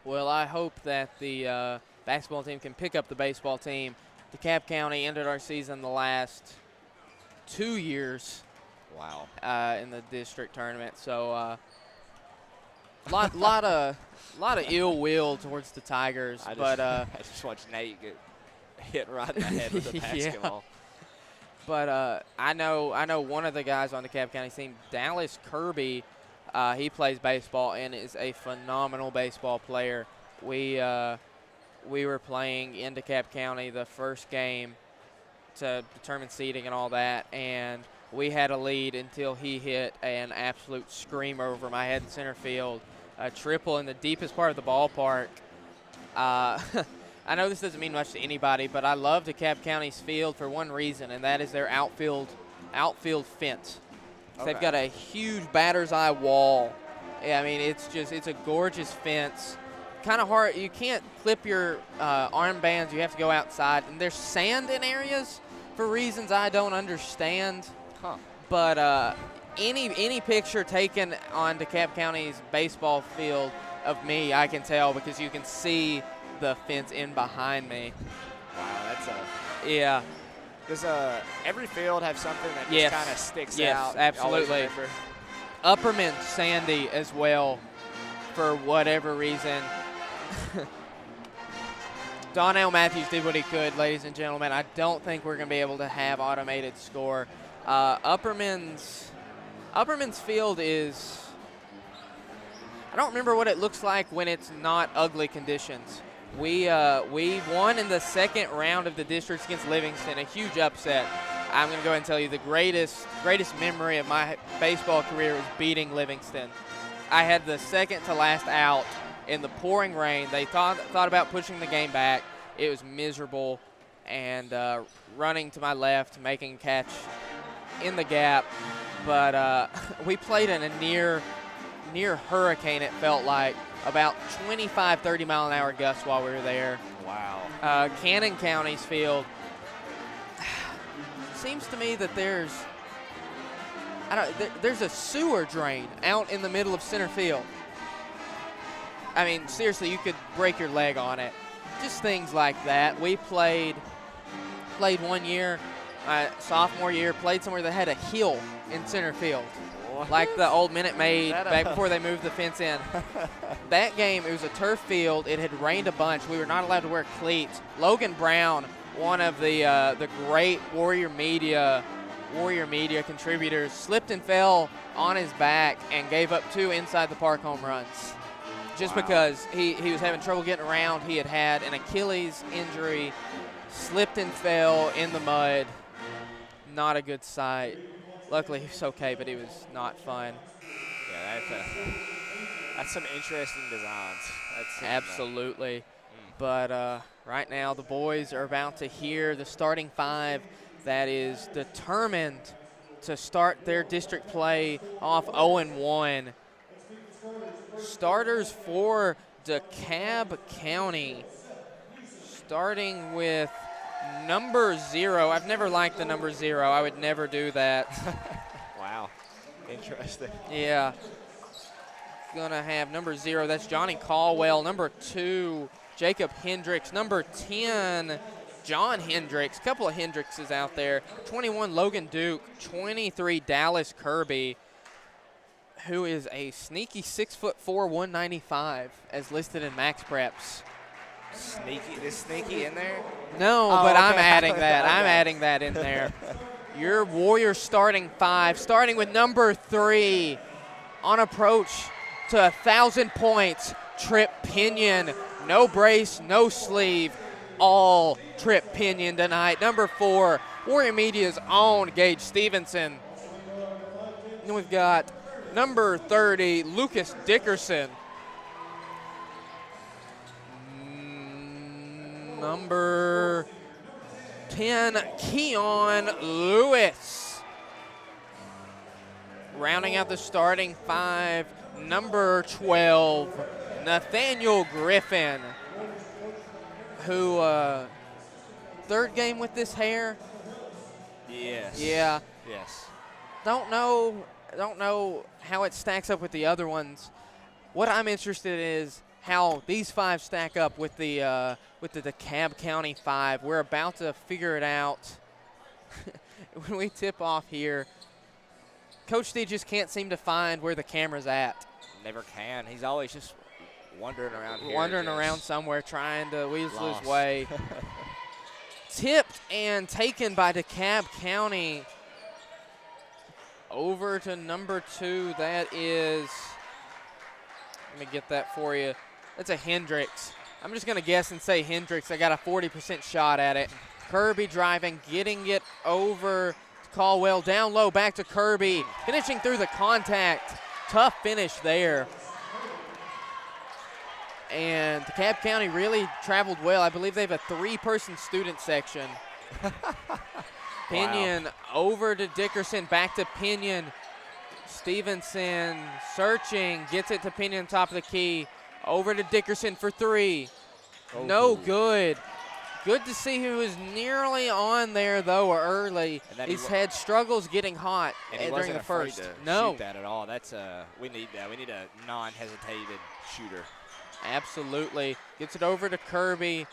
[SPEAKER 1] Well, I hope that the basketball team can pick up the baseball team. DeKalb County ended our season the last 2 years.
[SPEAKER 2] Wow.
[SPEAKER 1] In the district tournament, so lot of ill will towards the Tigers.
[SPEAKER 2] I just watched Nate get hit right in the head with a basketball.
[SPEAKER 1] Yeah. But I know one of the guys on the DeKalb County team, Dallas Kirby. He plays baseball and is a phenomenal baseball player. We were playing in DeKalb County the first game to determine seeding and all that, and we had a lead until he hit an absolute screamer over my head in center field, a triple in the deepest part of the ballpark. I know this doesn't mean much to anybody, but I love DeKalb County's field for one reason, and that is their outfield fence. Okay. They've got a huge batter's eye wall. Yeah, I mean, it's a gorgeous fence. Kind of hard. You can't clip your armbands. You have to go outside, and there's sand in areas for reasons I don't understand.
[SPEAKER 2] Huh.
[SPEAKER 1] But any picture taken on DeKalb County's baseball field of me, I can tell because you can see the fence in behind me.
[SPEAKER 2] Wow, that's
[SPEAKER 1] yeah.
[SPEAKER 2] Does every field have something that just kind of sticks out?
[SPEAKER 1] Yes, absolutely. Upperman sandy as well, for whatever reason. Donnell Matthews did what he could, ladies and gentlemen. I don't think we're going to be able to have automated score. Upperman's field is, I don't remember what it looks like when it's not ugly conditions. We won in the second round of the districts against Livingston, a huge upset. I'm going to go ahead and tell you the greatest memory of my baseball career was beating Livingston. I had the second to last out in the pouring rain. They thought about pushing the game back. It was miserable, and running to my left, making a catch in the gap. But we played in a near hurricane, it felt like, about 25, 30-mile-an-hour gusts while we were there.
[SPEAKER 2] Wow.
[SPEAKER 1] Cannon County's field, seems to me that there's a sewer drain out in the middle of center field. I mean, seriously, you could break your leg on it. Just things like that. We played 1 year, sophomore year, played somewhere that had a hill in center field. What? Like the old Minute Maid back before they moved the fence in. That game, it was a turf field. It had rained a bunch. We were not allowed to wear cleats. Logan Brown, one of the great Warrior Media contributors, slipped and fell on his back and gave up 2 inside the park home runs. Just because he was having trouble getting around. He had an Achilles injury, slipped and fell in the mud. Not a good sight. Luckily, he was okay, but it was not fun.
[SPEAKER 2] Yeah, that's some interesting designs.
[SPEAKER 1] Absolutely. But right now, the boys are about to hear the starting 5 that is determined to start their district play off 0-1. Starters for DeKalb County, starting with number 0. I've never liked the number 0. I would never do that.
[SPEAKER 2] Wow. Interesting.
[SPEAKER 1] Yeah. Gonna have number 0. That's Johnny Caldwell. Number 2, Jacob Hendricks. Number 10, John Hendricks. A couple of Hendrickses out there. 21, Logan Duke. 23, Dallas Kirby, who is a sneaky 6'4", 195, as listed in Max Preps.
[SPEAKER 2] Sneaky? Is sneaky in there?
[SPEAKER 1] No, but okay. I'm adding that. I'm adding that in there. your Warriors starting 5, starting with number 3 on approach to 1,000 points, Trip Pinion. No brace, no sleeve, all Trip Pinion tonight. Number 4, Warrior Media's own Gage Stevenson. Then we've got number 30, Lucas Dickerson. Number 10, Keon Lewis. Rounding out the starting 5, number 12, Nathaniel Griffin, who, third game with this hair?
[SPEAKER 2] Yes.
[SPEAKER 1] Yeah.
[SPEAKER 2] Yes.
[SPEAKER 1] Don't know how it stacks up with the other ones. What I'm interested in is how these 5 stack up with the DeKalb County 5. We're about to figure it out when we tip off here. Coach D just can't seem to find where the camera's at.
[SPEAKER 2] Never can. He's always just wandering around here.
[SPEAKER 1] Wandering around somewhere trying to weasel
[SPEAKER 2] Lost.
[SPEAKER 1] his way. Tipped and taken by DeKalb County. Over to number 2, that is, let me get that for you. That's a Hendricks. I'm just going to guess and say Hendricks. I got a 40% shot at it. Kirby driving, getting it over to Caldwell. Down low, back to Kirby. Finishing through the contact. Tough finish there. And DeKalb County really traveled well. I believe they have a 3-person student section. Pinion over to Dickerson, back to Pinion. Stevenson searching, gets it to Pinion, top of the key. Over to Dickerson for 3. No good. Good to see he was nearly on there, though, early. He's had struggles getting hot during the first.
[SPEAKER 2] No. Shoot that at all. That's we need that. We need a non-hesitated shooter.
[SPEAKER 1] Absolutely. Gets it over to Kirby.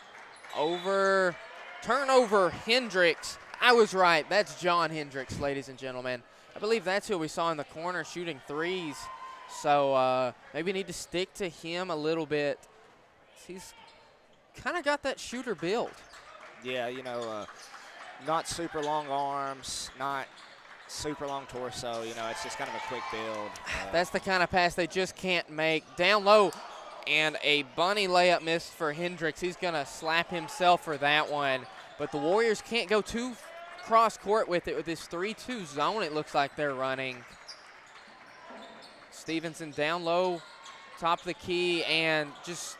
[SPEAKER 1] Over. Turnover, Hendricks. I was right. That's John Hendricks, ladies and gentlemen. I believe that's who we saw in the corner shooting 3s. So maybe need to stick to him a little bit. He's kind of got that shooter build.
[SPEAKER 2] Yeah, you know, not super long arms, not super long torso. You know, it's just kind of a quick build.
[SPEAKER 1] That's the kind of pass they just can't make. Down low, and a bunny layup missed for Hendricks. He's going to slap himself for that one. But the Warriors can't go too cross court with it with this 3-2 zone it looks like they're running. Stevenson down low, top of the key, and just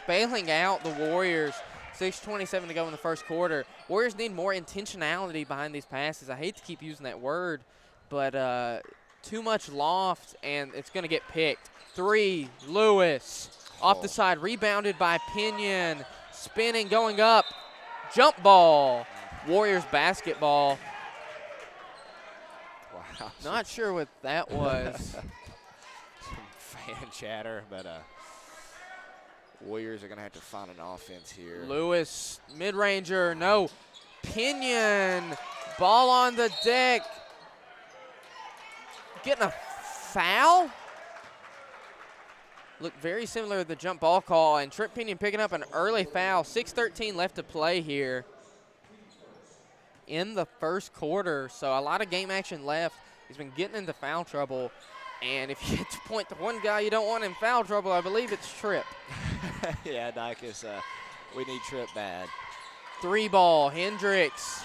[SPEAKER 1] bailing out the Warriors. 6:27 to go in the first quarter. Warriors need more intentionality behind these passes. I hate to keep using that word, but too much loft, and it's going to get picked. 3, Lewis. Off the side, rebounded by Pinion. Spinning, going up. Jump ball. Warriors basketball.
[SPEAKER 2] Wow.
[SPEAKER 1] Not sure what that was.
[SPEAKER 2] Some fan chatter, but Warriors are going to have to find an offense here.
[SPEAKER 1] Lewis, mid-ranger, no. Pinion, ball on the deck. Getting a foul? Looked very similar to the jump ball call, and Trip Pinion picking up an early foul. 6:13 left to play here in the first quarter, so a lot of game action left. He's been getting into foul trouble, and if you had to point to one guy you don't want in foul trouble, I believe it's Trip.
[SPEAKER 2] Yeah, Dicus, we need Trip bad.
[SPEAKER 1] 3 ball, Hendricks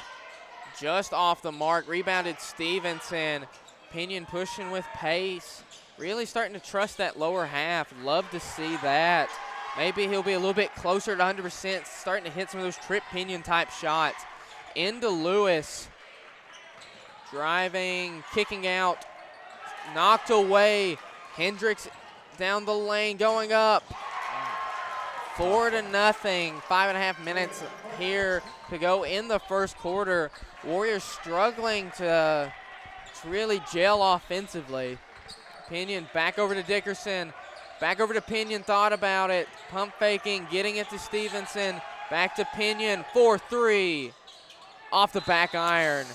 [SPEAKER 1] just off the mark, rebounded Stevenson. Pinion pushing with pace. Really starting to trust that lower half. Love to see that. Maybe he'll be a little bit closer to 100%, starting to hit some of those Trip Pinion type shots. Into Lewis. Driving, kicking out, knocked away. Hendricks down the lane, going up. 4-0. 5.5 minutes here to go in the first quarter. Warriors struggling to really gel offensively. Pinion back over to Dickerson. Back over to Pinion, thought about it. Pump faking, getting it to Stevenson. Back to Pinion, 4-3. Off the back iron.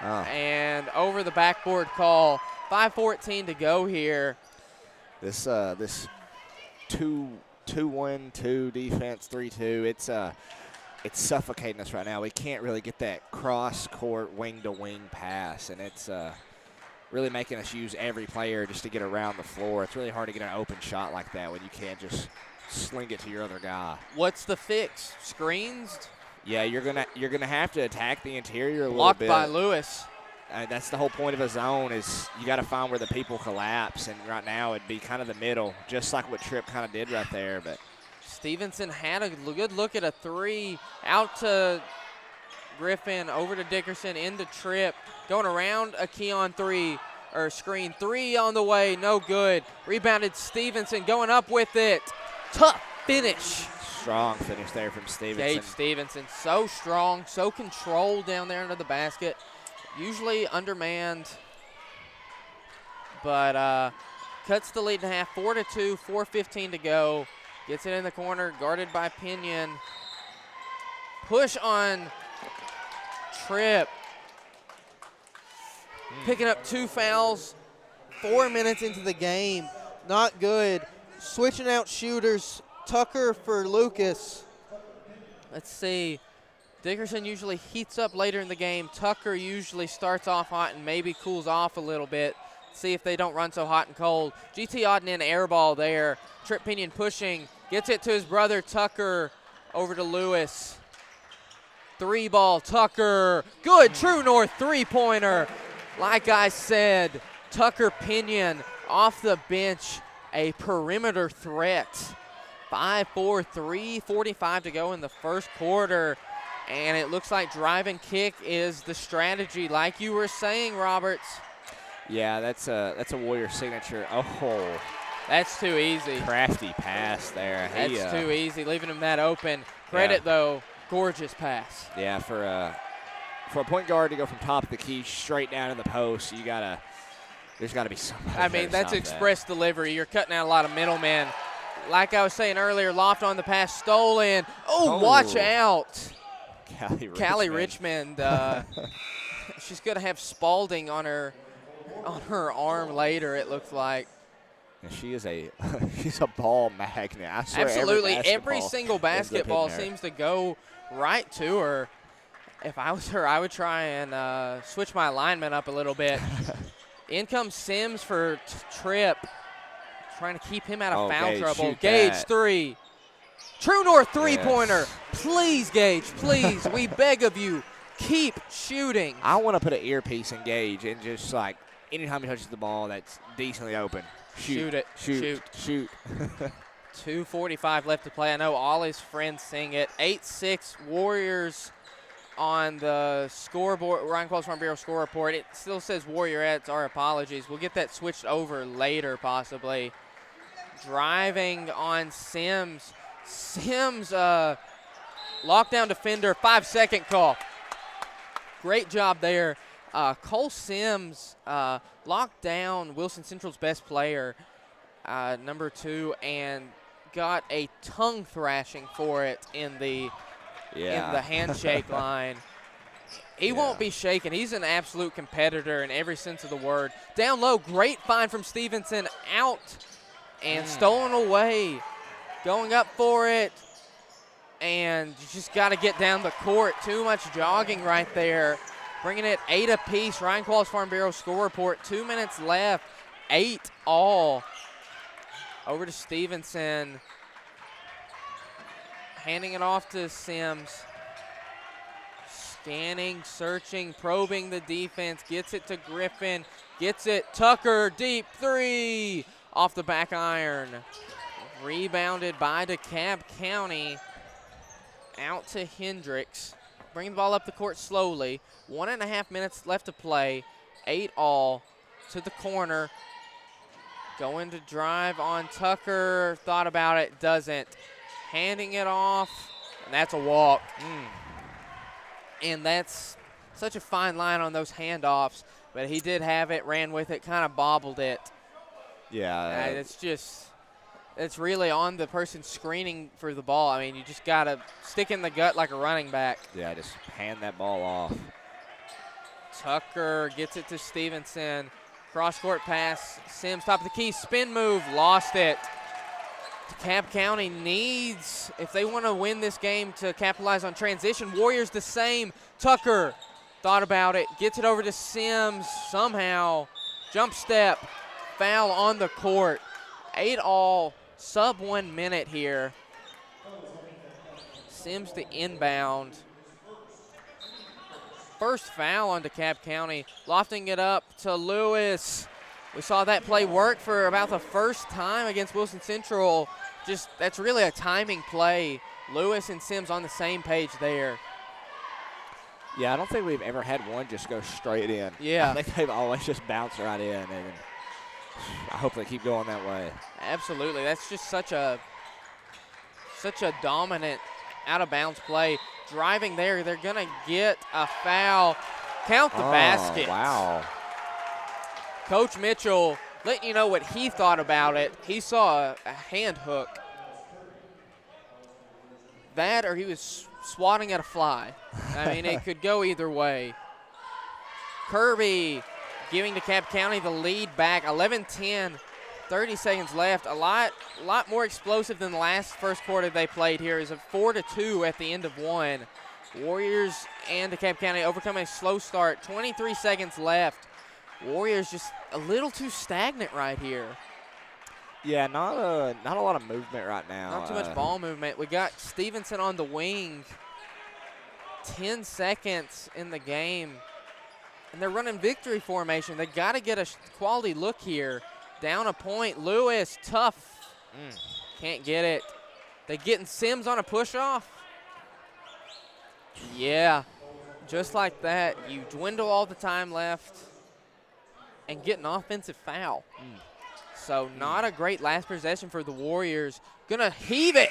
[SPEAKER 2] Oh.
[SPEAKER 1] And over the backboard call. 5:14 to go here.
[SPEAKER 2] This 2-1-2 defense, 3-2. it's suffocating us right now. We can't really get that cross-court wing-to-wing pass, and it's really making us use every player just to get around the floor. It's really hard to get an open shot like that when you can't just sling it to your other guy.
[SPEAKER 1] What's the fix? Screens?
[SPEAKER 2] Yeah, you're gonna have to attack the interior a
[SPEAKER 1] Blocked
[SPEAKER 2] little bit.
[SPEAKER 1] by Lewis.
[SPEAKER 2] That's the whole point of a zone is you got to find where the people collapse, and right now it'd be kind of the middle, just like what Tripp kind of did right there. But
[SPEAKER 1] Stevenson had a good look at a three. Out to Griffin, over to Dickerson, into Tripp. Going around a Keon three, or screen. Three on the way, no good. Rebounded Stevenson, going up with it. Tough finish.
[SPEAKER 2] strong finish there from Stevenson.
[SPEAKER 1] Gage Stevenson, so strong, so controlled down there under the basket. Usually undermanned, but cuts the lead in half, 4-2, 4:15 to go. Gets it in the corner, guarded by Pinion. Push on Tripp. Picking up 2 fouls, 4 minutes into the game. Not good. Switching out shooters. Tucker for Lucas. Let's see. Dickerson usually heats up later in the game. Tucker usually starts off hot and maybe cools off a little bit. See if they don't run so hot and cold. GT Odden air ball there. Tripp Pinion pushing. Gets it to his brother Tucker. Over to Lewis. 3 ball, Tucker. Good, True North 3-pointer. Like I said, Tucker Pinion off the bench, a perimeter threat. 5-4, 3:45 to go in the first quarter. And it looks like drive and kick is the strategy, like you were saying, Roberts.
[SPEAKER 2] Yeah, that's a Warrior signature. Oh,
[SPEAKER 1] that's too easy.
[SPEAKER 2] Crafty pass there.
[SPEAKER 1] That's too easy, leaving him that open. Credit, though, gorgeous pass.
[SPEAKER 2] Yeah, for a point guard to go from top of the key straight down in the post, there's got to be somebody.
[SPEAKER 1] I mean, that's express delivery. You're cutting out a lot of middlemen. Like I was saying earlier, Loft on the pass, stolen. Oh, watch out. Callie Richmond. She's going to have Spalding on her arm later, it looks like.
[SPEAKER 2] And she's a ball magnet. I swear
[SPEAKER 1] absolutely. Every single basketball seems to go right to her. If I was her, I would try and switch my alignment up a little bit. In comes Sims for Tripp. Trying to keep him out of foul trouble. Gage, 3. True North 3-pointer. Yes. Please, Gage, please. We beg of you, keep shooting.
[SPEAKER 2] I want to put an earpiece in Gage and just like anytime he touches the ball that's decently open, shoot it. Shoot.
[SPEAKER 1] 2:45 left to play. I know all his friends sing it. 8-6 Warriors on the scoreboard, Ryan Qualls Farm Bureau score report. It still says Warriorettes. Our apologies. We'll get that switched over later possibly. Driving on Sims. Sims, lockdown defender, 5-second call. Great job there. Cole Sims locked down Wilson Central's best player, number 2, and got a tongue thrashing for it in the handshake line. He won't be shaken. He's an absolute competitor in every sense of the word. Down low, great find from Stevenson, out and stolen away. Going up for it, and you just got to get down the court. Too much jogging right there. Bringing it 8 apiece. Ryan Qualls Farm Bureau score report. 2 minutes left. 8-all. Over to Stevenson. Handing it off to Sims. Scanning, searching, probing the defense. Gets it to Griffin. Gets it. Tucker, deep 3. Off the back iron. Rebounded by DeKalb County. Out to Hendricks. Bring the ball up the court slowly. 1.5 minutes left to play. 8-all to the corner. Going to drive on Tucker. Thought about it. Doesn't. Handing it off. And that's a walk. And that's such a fine line on those handoffs. But he did have it, ran with it, kind of bobbled it.
[SPEAKER 2] Yeah.
[SPEAKER 1] It's really on the person screening for the ball. I mean, you just got to stick in the gut like a running back.
[SPEAKER 2] Yeah, just hand that ball off.
[SPEAKER 1] Tucker gets it to Stevenson. Cross-court pass. Sims, top of the key, spin move, lost it. DeKalb County needs, if they want to win this game, to capitalize on transition. Warriors the same. Tucker thought about it, gets it over to Sims somehow. Jump step, foul on the court. 8-all, sub 1 minute here. Sims the inbound. First foul on DeKalb County, lofting it up to Lewis. We saw that play work for about the first time against Wilson Central. Just, that's really a timing play. Lewis and Sims on the same page there.
[SPEAKER 2] Yeah, I don't think we've ever had one just go straight in.
[SPEAKER 1] Yeah.
[SPEAKER 2] I think they've always just bounced right in, and I hope they keep going that way.
[SPEAKER 1] Absolutely. That's just such a dominant out-of-bounds play. Driving there, they're going to get a foul. Count the basket.
[SPEAKER 2] Wow.
[SPEAKER 1] Coach Mitchell letting you know what he thought about it. He saw a hand hook. That or he was swatting at a fly. I mean, it could go either way. Kirby giving DeKalb County the lead back. 11-10, 30 seconds left. A lot more explosive than the last first quarter they played here. Is a 4-2 at the end of one. Warriors and DeKalb County overcoming a slow start. 23 seconds left. Warriors just a little too stagnant right here.
[SPEAKER 2] Yeah, not a lot of movement right now.
[SPEAKER 1] Not too much ball movement. We got Stevenson on the wing. 10 seconds in the game. And they're running victory formation. They got to get a quality look here. Down a point. Lewis, tough. Can't get it. They getting Sims on a push-off. Yeah, just like that. You dwindle all the time left and get an offensive foul. So not a great last possession for the Warriors. Gonna heave it.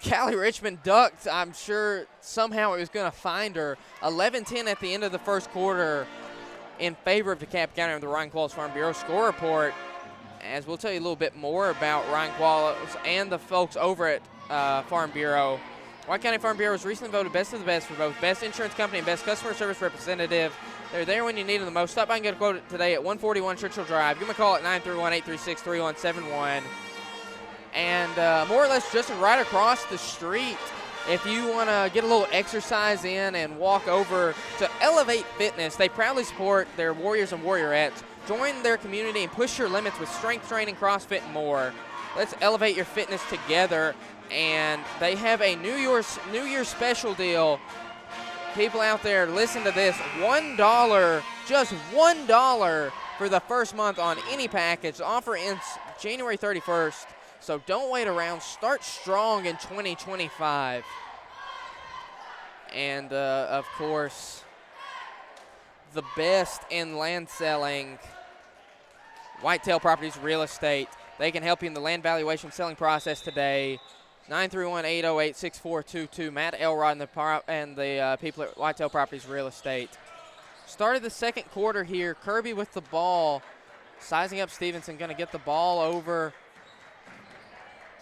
[SPEAKER 1] Callie Richmond ducked. I'm sure somehow it was gonna find her. 11-10 at the end of the first quarter in favor of DeKalb County on the Ryan Qualls Farm Bureau score report. As we'll tell you a little bit more about Ryan Qualls and the folks over at Farm Bureau. White County Farm Bureau was recently voted best of the best for both best insurance company and best customer service representative. They're there when you need them the most. Stop by and get a quote today at 141 Churchill Drive. Give them a call at 931-836-3171. And more or less just right across the street, if you want to get a little exercise in and walk over to Elevate Fitness, they proudly support their Warriors and Warriorettes. Join their community and push your limits with strength training, CrossFit, and more. Let's elevate your fitness together. And they have a New Year's special deal. People out there, listen to this. $1, just $1 for the first month on any package. The offer ends January 31st. So don't wait around. Start strong in 2025. And, of course, the best in land selling, Whitetail Properties Real Estate. They can help you in the land valuation selling process today. 931-808-6422. Matt Elrod and the people at Whitetail Properties Real Estate. Started the second quarter here. Kirby with the ball. Sizing up Stevenson. Going to get the ball over.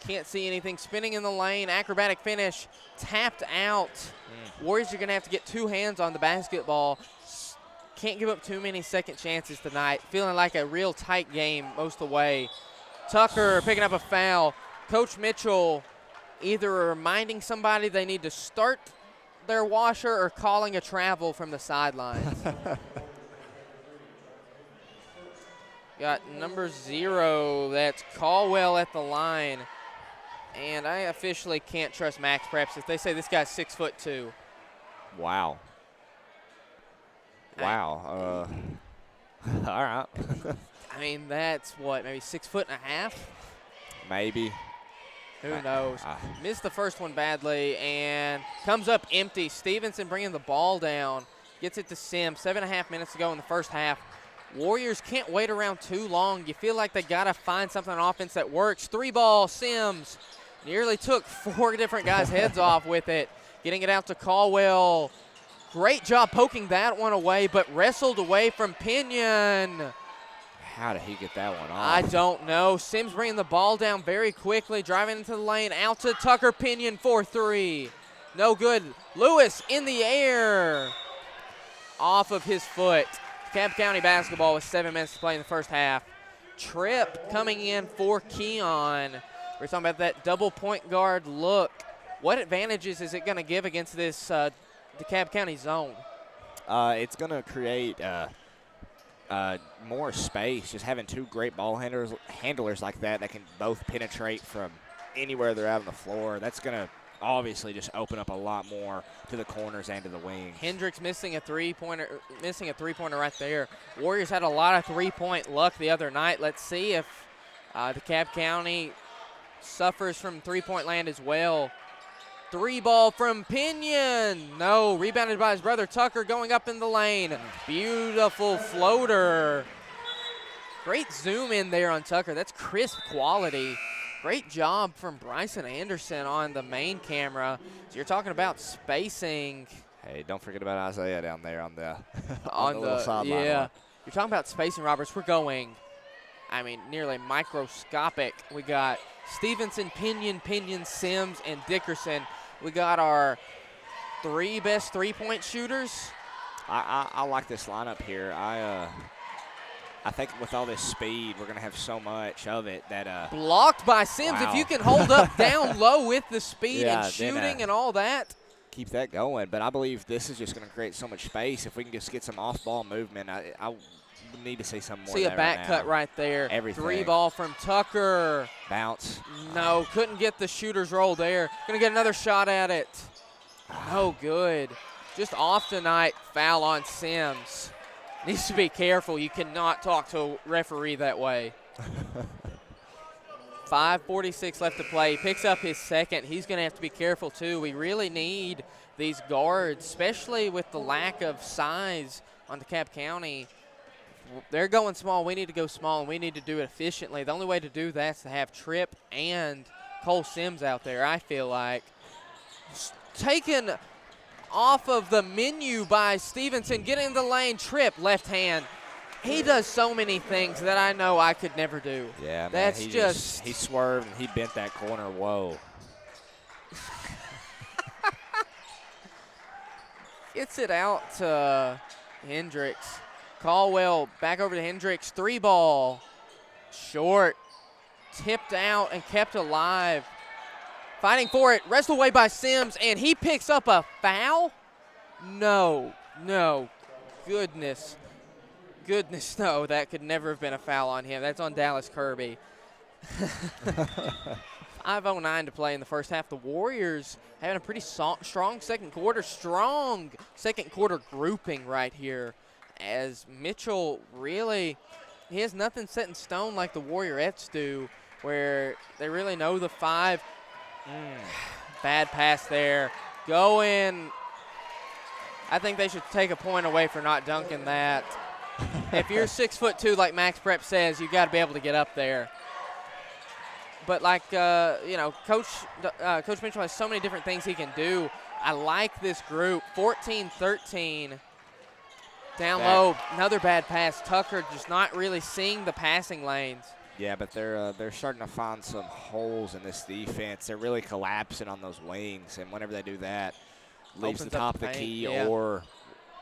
[SPEAKER 1] Can't see anything. Spinning in the lane. Acrobatic finish. Tapped out. Warriors are going to have to get two hands on the basketball. Can't give up too many second chances tonight. Feeling like a real tight game most of the way. Tucker picking up a foul. Coach Mitchell either reminding somebody they need to start their washer or calling a travel from the sidelines. Got number 0, that's Caldwell at the line. And I officially can't trust Max Preps if they say this guy's 6'2".
[SPEAKER 2] Wow. Wow. All right.
[SPEAKER 1] I mean, that's what, maybe 6'1.5"?
[SPEAKER 2] Maybe.
[SPEAKER 1] Who knows? Missed the first one badly and comes up empty. Stevenson bringing the ball down. Gets it to Sims. 7.5 minutes to go in the first half. Warriors can't wait around too long. You feel like they got to find something on offense that works. 3-ball, Sims. Nearly took 4 different guys' heads off with it. Getting it out to Caldwell. Great job poking that one away, but wrestled away from Pinion.
[SPEAKER 2] How did he get that one off?
[SPEAKER 1] I don't know. Sims bringing the ball down very quickly, driving into the lane, out to Tucker Pinion for 3. No good. Lewis in the air. Off of his foot. DeKalb County basketball with 7 minutes to play in the first half. Trip coming in for Keon. We're talking about that double point guard look. What advantages is it going to give against this DeKalb County zone?
[SPEAKER 2] It's going to create more space, just having two great ball handlers like that can both penetrate from anywhere they're out on the floor. That's going to obviously just open up a lot more to the corners and to the wings.
[SPEAKER 1] Hendricks missing a three-pointer right there. Warriors had a lot of three-point luck the other night. Let's see if DeKalb County suffers from three-point land as well. Three ball from Pinion. No, rebounded by his brother Tucker going up in the lane. Beautiful floater. Great zoom in there on Tucker. That's crisp quality. Great job from Bryson Anderson on the main camera. So you're talking about spacing.
[SPEAKER 2] Hey, don't forget about Isaiah down there on the
[SPEAKER 1] on
[SPEAKER 2] the little sideline.
[SPEAKER 1] Yeah, you're talking about spacing, Roberts. We're going, nearly microscopic. We got Stevenson, Pinion, Sims, and Dickerson. We got our three best three-point shooters.
[SPEAKER 2] I like this lineup here. I think with all this speed, we're going to have so much of it that
[SPEAKER 1] blocked by Sims.
[SPEAKER 2] Wow.
[SPEAKER 1] If you can hold up down low with the speed
[SPEAKER 2] Yeah,
[SPEAKER 1] and shooting
[SPEAKER 2] then,
[SPEAKER 1] and all that.
[SPEAKER 2] keep that going. But I believe this is just going to create so much space. If we can just get some off-ball movement, I need to see some more.
[SPEAKER 1] See a back cut right there.
[SPEAKER 2] Everything.
[SPEAKER 1] Three ball from Tucker.
[SPEAKER 2] Bounce.
[SPEAKER 1] No, couldn't get the shooter's roll there. Gonna get another shot at it. No good. Just off tonight. Foul on Sims. Needs to be careful. You cannot talk to a referee that way. 5:46 left to play. He picks up his second. He's going to have to be careful, too. We really need these guards, especially with the lack of size on DeKalb County. They're going small. We need to go small, and we need to do it efficiently. The only way to do that is to have Tripp and Cole Sims out there, I feel like. Taken off of the menu by Stevenson, getting in the lane. Tripp, left hand. He does so many things that I know I could never do.
[SPEAKER 2] Yeah, man,
[SPEAKER 1] that's
[SPEAKER 2] he swerved and he bent that corner. Whoa.
[SPEAKER 1] Gets it out to Hendricks. Caldwell back over to Hendricks. Three ball. Short. Tipped out and kept alive. Fighting for it. Wrestled away by Sims, and he picks up a foul? No. Goodness, no. That could never have been a foul on him. That's on Dallas Kirby. 5:09 to play in the first half. The Warriors having a pretty strong second quarter. Strong second quarter grouping right here, as Mitchell really, he has nothing set in stone like the Warriorettes do, where they really know the five. Bad pass there. Go in. I think they should take a point away for not dunking that. If you're 6'2", like Max Prep says, you got to be able to get up there. But like Coach Mitchell has so many different things he can do. I like this group. 14-13. Down low, another bad pass. Tucker just not really seeing the passing lanes.
[SPEAKER 2] Yeah, but they're starting to find some holes in this defense. They're really collapsing on those wings, and whenever they do that, leaves the top of the key or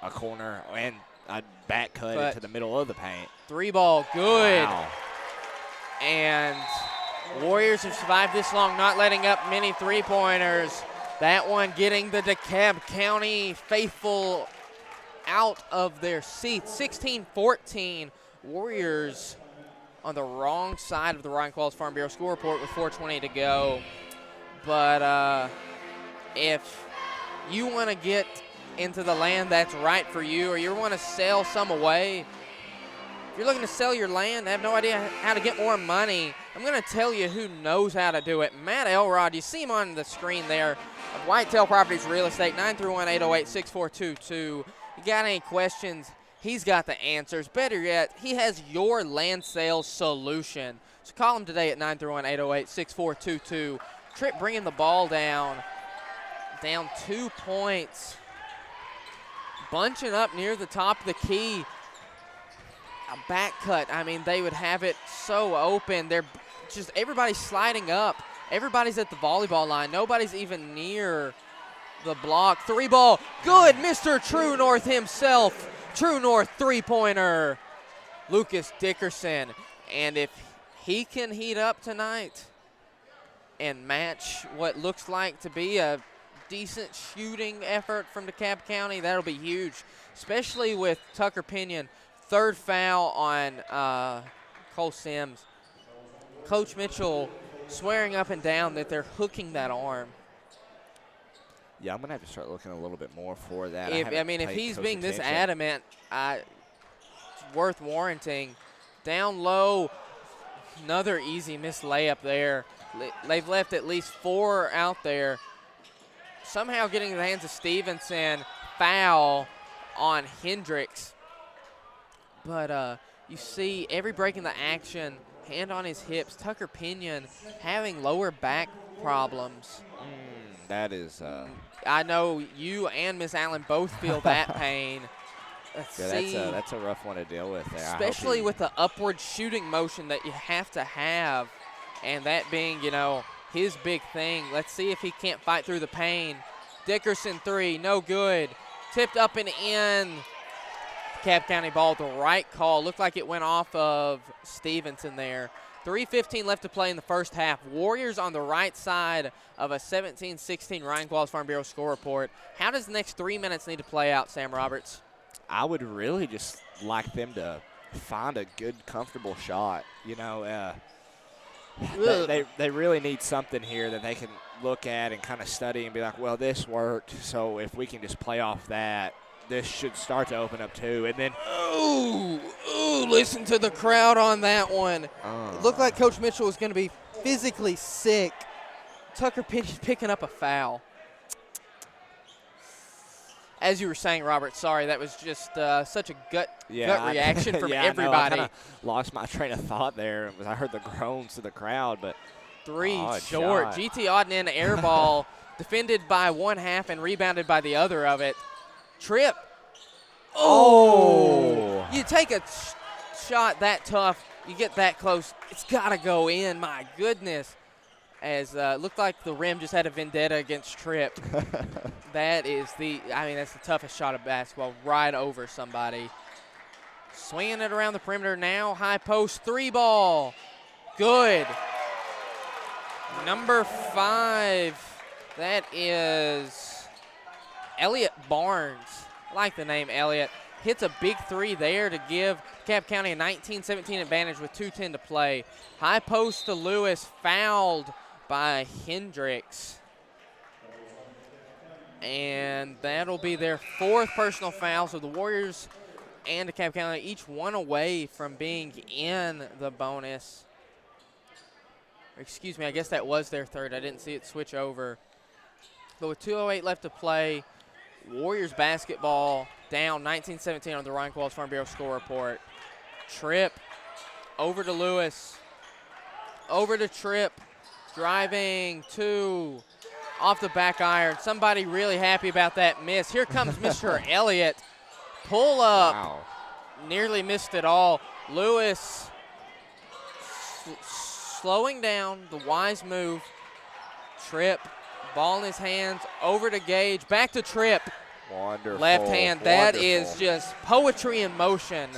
[SPEAKER 2] a corner and a back cut into the middle of the paint.
[SPEAKER 1] Three ball, good.
[SPEAKER 2] Wow.
[SPEAKER 1] And Warriors have survived this long, not letting up many three-pointers. That one getting the DeKalb County faithful out of their seats. 16-14, Warriors on the wrong side of the Ryan Qualls Farm Bureau score report with 4:20 to go. But if you want to get into the land that's right for you, or you want to sell some away, if you're looking to sell your land, have no idea how to get more money, I'm going to tell you who knows how to do it. Matt Elrod, you see him on the screen there, of Whitetail Properties Real Estate, 931-808-6422. You got any questions? He's got the answers. Better yet, he has your land sales solution. So call him today at 931-808-6422. Tripp bringing the ball down 2 points. Bunching up near the top of the key. A back cut. They would have it so open. They're just, everybody's sliding up. Everybody's at the volleyball line. Nobody's even near the block. Three ball. Good. Mr. True North himself. True North three-pointer, Lucas Dickerson. And if he can heat up tonight, and match what looks like to be a decent shooting effort from DeKalb County, that'll be huge, especially with Tucker Pinion. Third foul on Cole Sims. Coach Mitchell swearing up and down that they're hooking that arm.
[SPEAKER 2] Yeah, I'm going to have to start looking a little bit more for that.
[SPEAKER 1] If he's being this adamant, it's worth warranting. Down low, another easy missed layup there. They've left at least 4 out there. Somehow getting in the hands of Stevenson, foul on Hendricks. But you see every break in the action, hand on his hips. Tucker Pinion having lower back problems.
[SPEAKER 2] That is.
[SPEAKER 1] I know you and Miss Allen both feel that pain. Let's see.
[SPEAKER 2] That's a rough one to deal with there.
[SPEAKER 1] Especially with the upward shooting motion that you have to have, and that being, his big thing. Let's see if he can't fight through the pain. Dickerson 3, no good. Tipped up and in. DeKalb County ball, the right call. Looked like it went off of Stevenson there. 3:15 left to play in the first half. Warriors on the right side of a 17-16 Ryan Qualls Farm Bureau score report. How does the next 3 minutes need to play out, Sam Roberts?
[SPEAKER 2] I would really just like them to find a good, comfortable shot. They really need something here that they can look at and kind of study and be like, well, this worked, so if we can just play off that, this should start to open up too. And then,
[SPEAKER 1] listen to the crowd on that one. It looked like Coach Mitchell was going to be physically sick. Tucker Pinion picking up a foul. As you were saying, Robert, sorry, that was just such a gut reaction from everybody.
[SPEAKER 2] I lost my train of thought there. I heard the groans to the crowd, but
[SPEAKER 1] 3 short.
[SPEAKER 2] Shot.
[SPEAKER 1] GT Odden air ball defended by one half and rebounded by the other of it. Trip. Oh! You take a shot that tough, you get that close, it's got to go in, my goodness. As looked like the rim just had a vendetta against Tripp. That's the toughest shot of basketball, right over somebody. Swinging it around the perimeter now, high post 3 ball. Good. Number 5, that is Elliott Barnes. I like the name Elliott. Hits a big 3 there to give DeKalb County a 19-17 advantage with 2:10 to play. High post to Lewis, fouled by Hendricks. And that'll be their 4th personal foul. So the Warriors and DeKalb County each one away from being in the bonus. Excuse me, I guess that was their 3rd. I didn't see it switch over. But with 2:08 left to play, Warriors basketball down 19-17 on the Ryan Qualls Farm Bureau score report. Tripp over to Lewis. Over to Tripp. Driving 2. Off the back iron. Somebody really happy about that miss. Here comes Mr. Elliott. Pull up.
[SPEAKER 2] Wow.
[SPEAKER 1] Nearly missed it all. Lewis slowing down. The wise move. Tripp. Ball in his hands. Over to Gage. Back to Tripp.
[SPEAKER 2] Wonderful.
[SPEAKER 1] Left hand. That is just poetry in motion.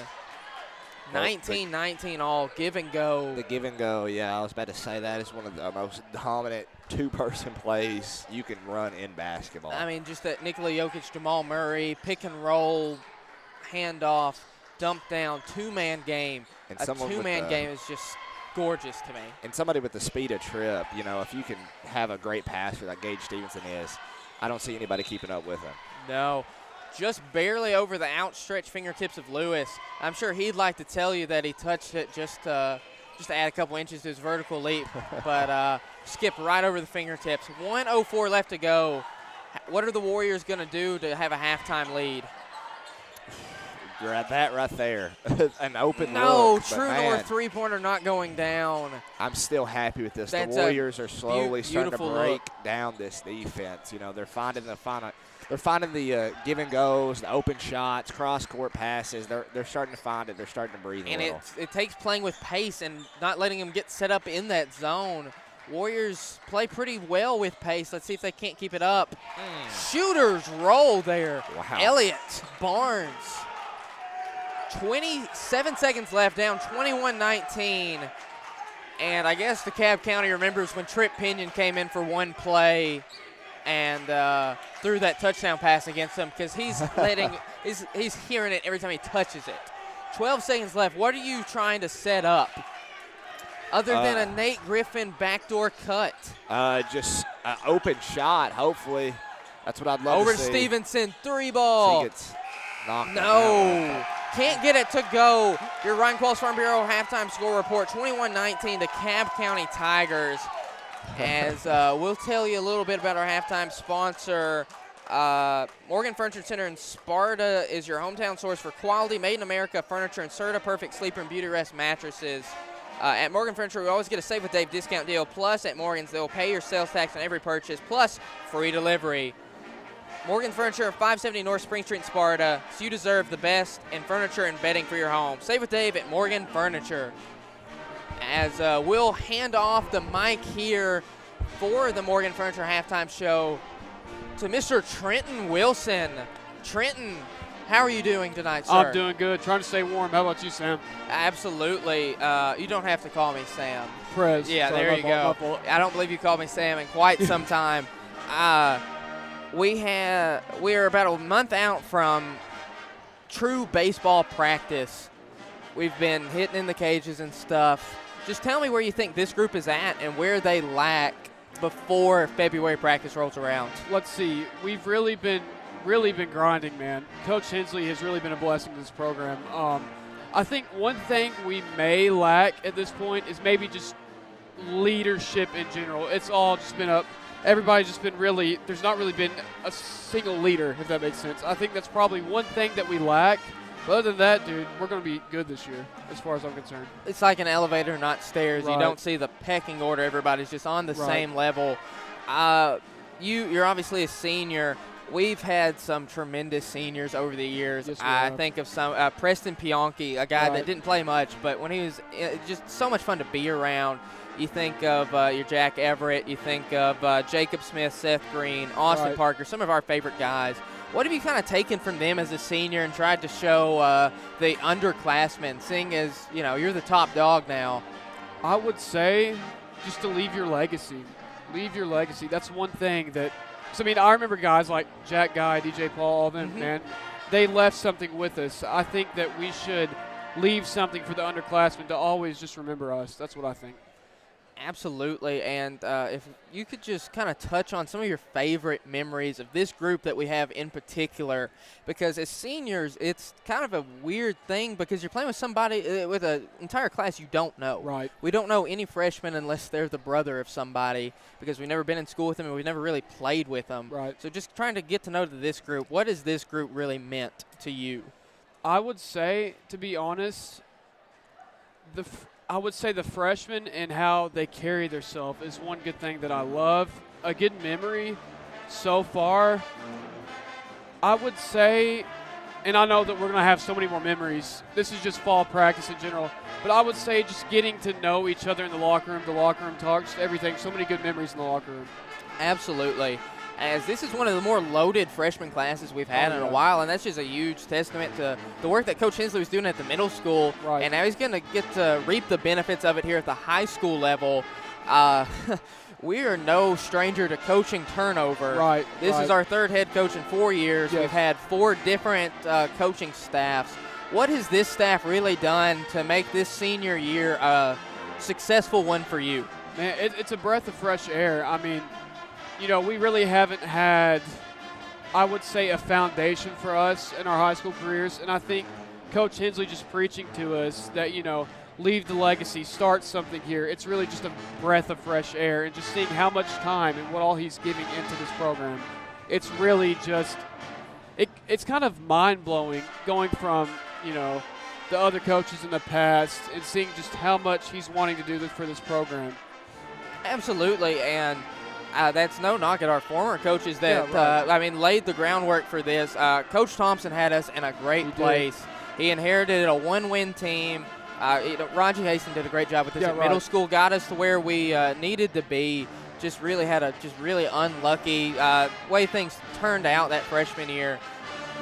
[SPEAKER 1] 19-19 all. Give and go.
[SPEAKER 2] The give and go, yeah. I was about to say that is one of the most dominant 2-person plays you can run in basketball.
[SPEAKER 1] I mean, just that Nikola Jokic, Jamal Murray, pick and roll, handoff, dump down, 2-man game. And a 2-man game is just gorgeous to me.
[SPEAKER 2] And somebody with the speed of Tripp, if you can have a great passer like Gage Stevenson is, I don't see anybody keeping up with him.
[SPEAKER 1] No. Just barely over the outstretched fingertips of Lewis. I'm sure he'd like to tell you that he touched it just to add a couple inches to his vertical leap, but skipped right over the fingertips. 1:04 left to go. What are the Warriors going to do to have a halftime lead?
[SPEAKER 2] Grab that right there. An open look.
[SPEAKER 1] No, True North three-pointer not going down.
[SPEAKER 2] I'm still happy with this. The Warriors are slowly starting to break down this defense. They're finding the give and goes, the open shots, cross-court passes. They're starting to find it. They're starting to breathe a little.
[SPEAKER 1] And it takes playing with pace and not letting them get set up in that zone. Warriors play pretty well with pace. Let's see if they can't keep it up. Shooters roll there.
[SPEAKER 2] Wow.
[SPEAKER 1] Elliott Barnes. 27 seconds left, down 21-19. And I guess DeKalb County remembers when Trip Pinion came in for one play and threw that touchdown pass against him because he's he's hearing it every time he touches it. 12 seconds left. What are you trying to set up other than a Nate Griffin backdoor cut?
[SPEAKER 2] Just an open shot, hopefully. That's what I'd love
[SPEAKER 1] Over
[SPEAKER 2] to see.
[SPEAKER 1] Stevenson, 3-ball.
[SPEAKER 2] He gets knocked
[SPEAKER 1] No. Can't get it to go. Your Ryan Qualls Farm Bureau halftime score report, 21-19, DeKalb County Tigers. As we'll tell you a little bit about our halftime sponsor. Morgan Furniture Center in Sparta is your hometown source for quality, made-in-America furniture and Certa-Perfect sleeper and beauty rest mattresses. At Morgan Furniture, we always get a Save with Dave discount deal. Plus, at Morgan's, they'll pay your sales tax on every purchase, plus free delivery. Morgan Furniture, 570 North Spring Street in Sparta. So you deserve the best in furniture and bedding for your home. Save with Dave at Morgan Furniture. As we'll hand off the mic here for the Morgan Furniture halftime show to Mr. Trenton Wilson. Trenton, how are you doing tonight, sir?
[SPEAKER 4] I'm doing good. Trying to stay warm. How about you, Sam?
[SPEAKER 1] Absolutely. You don't have to call me Sam.
[SPEAKER 4] Prez.
[SPEAKER 1] Yeah,
[SPEAKER 4] Sorry,
[SPEAKER 1] there you go.
[SPEAKER 4] my fault.
[SPEAKER 1] I don't believe you called me Sam in quite some time. We're about a month out from true baseball practice. We've been hitting in the cages and stuff. Just tell me where you think this group is at and where they lack before February practice rolls around.
[SPEAKER 4] Let's see. We've really been grinding, man. Coach Hensley has really been a blessing to this program. I think one thing we may lack at this point is maybe just leadership in general. It's all just been everybody's just been really, there's not really been a single leader, if that makes sense. I think that's probably one thing that we lack. But other than that, dude, we're going to be good this year, as far as I'm concerned.
[SPEAKER 1] It's like an elevator, not stairs.
[SPEAKER 4] Right.
[SPEAKER 1] You don't see the pecking order. Everybody's just on the
[SPEAKER 4] Right.
[SPEAKER 1] same level. You're obviously a senior. We've had some tremendous seniors over the years.
[SPEAKER 4] Yes, we
[SPEAKER 1] I
[SPEAKER 4] have.
[SPEAKER 1] think of some Preston Pionki, a guy that
[SPEAKER 4] Right.
[SPEAKER 1] didn't play much, but when he was just so much fun to be around. You think of your Jack Everett. You think of Jacob Smith, Seth Green, Austin
[SPEAKER 4] Right.
[SPEAKER 1] Parker, some of our favorite guys. What have you kind of taken from them as a senior and tried to show the underclassmen, seeing as, you're the top dog now?
[SPEAKER 4] I would say just to leave your legacy. Leave your legacy. That's one thing that – so, I mean, I remember guys like Jack Guy, DJ Paul, all them, man. They left something with us. I think that we should leave something for the underclassmen to always just remember us. That's what I think.
[SPEAKER 1] Absolutely, and if you could just kind of touch on some of your favorite memories of this group that we have in particular, because as seniors, it's kind of a weird thing because you're playing with somebody, with an entire class you don't know.
[SPEAKER 4] Right.
[SPEAKER 1] We don't know any freshmen unless they're the brother of somebody because we've never been in school with them and we've never really played with them.
[SPEAKER 4] Right.
[SPEAKER 1] So just trying to get to know this group, what has this group really meant to you?
[SPEAKER 4] I would say, to be honest, I would say the freshmen and how they carry themselves is one good thing that I love. A good memory so far, I would say, and I know that we're going to have so many more memories. This is just fall practice in general. But I would say just getting to know each other in the locker room talks, everything. So many good memories in the locker room.
[SPEAKER 1] Absolutely. As this is one of the more loaded freshman classes we've had in a while, and that's just a huge testament to the work that Coach Hensley was doing at the middle school.
[SPEAKER 4] Right.
[SPEAKER 1] And now he's going to get to reap the benefits of it here at the high school level. We are no stranger to coaching turnover.
[SPEAKER 4] Right.
[SPEAKER 1] This
[SPEAKER 4] right.
[SPEAKER 1] is our third head coach in 4 years.
[SPEAKER 4] Yes.
[SPEAKER 1] We've had 4 different coaching staffs. What has this staff really done to make this senior year a successful one for you?
[SPEAKER 4] Man, it's a breath of fresh air. I mean, we really haven't had, I would say, a foundation for us in our high school careers. And I think Coach Hensley just preaching to us that, leave the legacy, start something here. It's really just a breath of fresh air, and just seeing how much time and what all he's giving into this program. It's really just, it's kind of mind-blowing going from, the other coaches in the past and seeing just how much he's wanting to do this for this program.
[SPEAKER 1] Absolutely, and that's no knock at our former coaches that,
[SPEAKER 4] Yeah, right.
[SPEAKER 1] laid the groundwork for this. Coach Thompson had us in a great place. He inherited a 1-win team. Raji Hastings did a great job with this
[SPEAKER 4] Yeah,
[SPEAKER 1] at middle
[SPEAKER 4] right.
[SPEAKER 1] school, got us to where we needed to be. Just really had a really unlucky way things turned out that freshman year.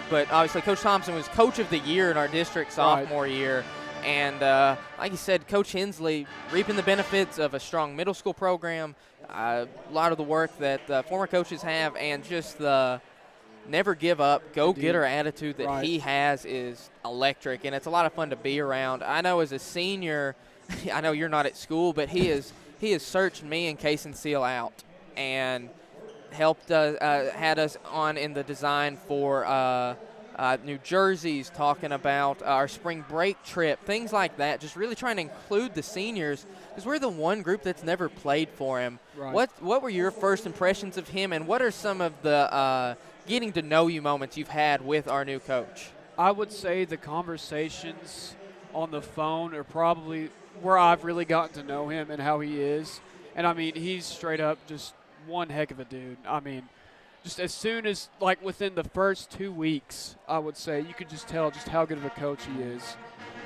[SPEAKER 1] But obviously Coach Thompson was Coach of the Year in our district sophomore year. And like you said, Coach Hensley reaping the benefits of a strong middle school program, a lot of the work that former coaches have, and just the never give up, go-getter attitude that he has is electric, and it's a lot of fun to be around. I know as a senior, I know you're not at school, but he has searched me and Case and Seal out and helped had us on in the design for New Jersey's, talking about our spring break trip, things like that, just really trying to include the seniors because we're the one group that's never played for him. Right. What were your first impressions of him, and what are some of the getting to know you moments you've had with our new coach?
[SPEAKER 4] I would say the conversations on the phone are probably where I've really gotten to know him and how he is. And, I mean, he's straight up just one heck of a dude. I mean, just as soon as, like, within the first 2 weeks, I would say, you could just tell just how good of a coach he is.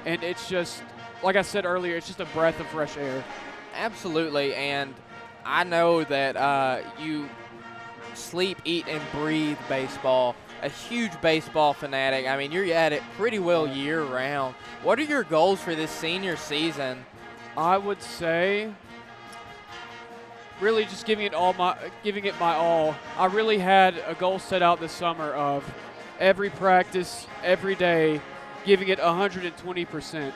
[SPEAKER 4] And it's just, like I said earlier, it's just a breath of fresh air.
[SPEAKER 1] Absolutely, and I know that you sleep, eat, and breathe baseball. A huge baseball fanatic. I mean, you're at it pretty well year-round. What are your goals for this senior season?
[SPEAKER 4] I would say really just giving it my all. I really had a goal set out this summer of every practice, every day, giving it 120%.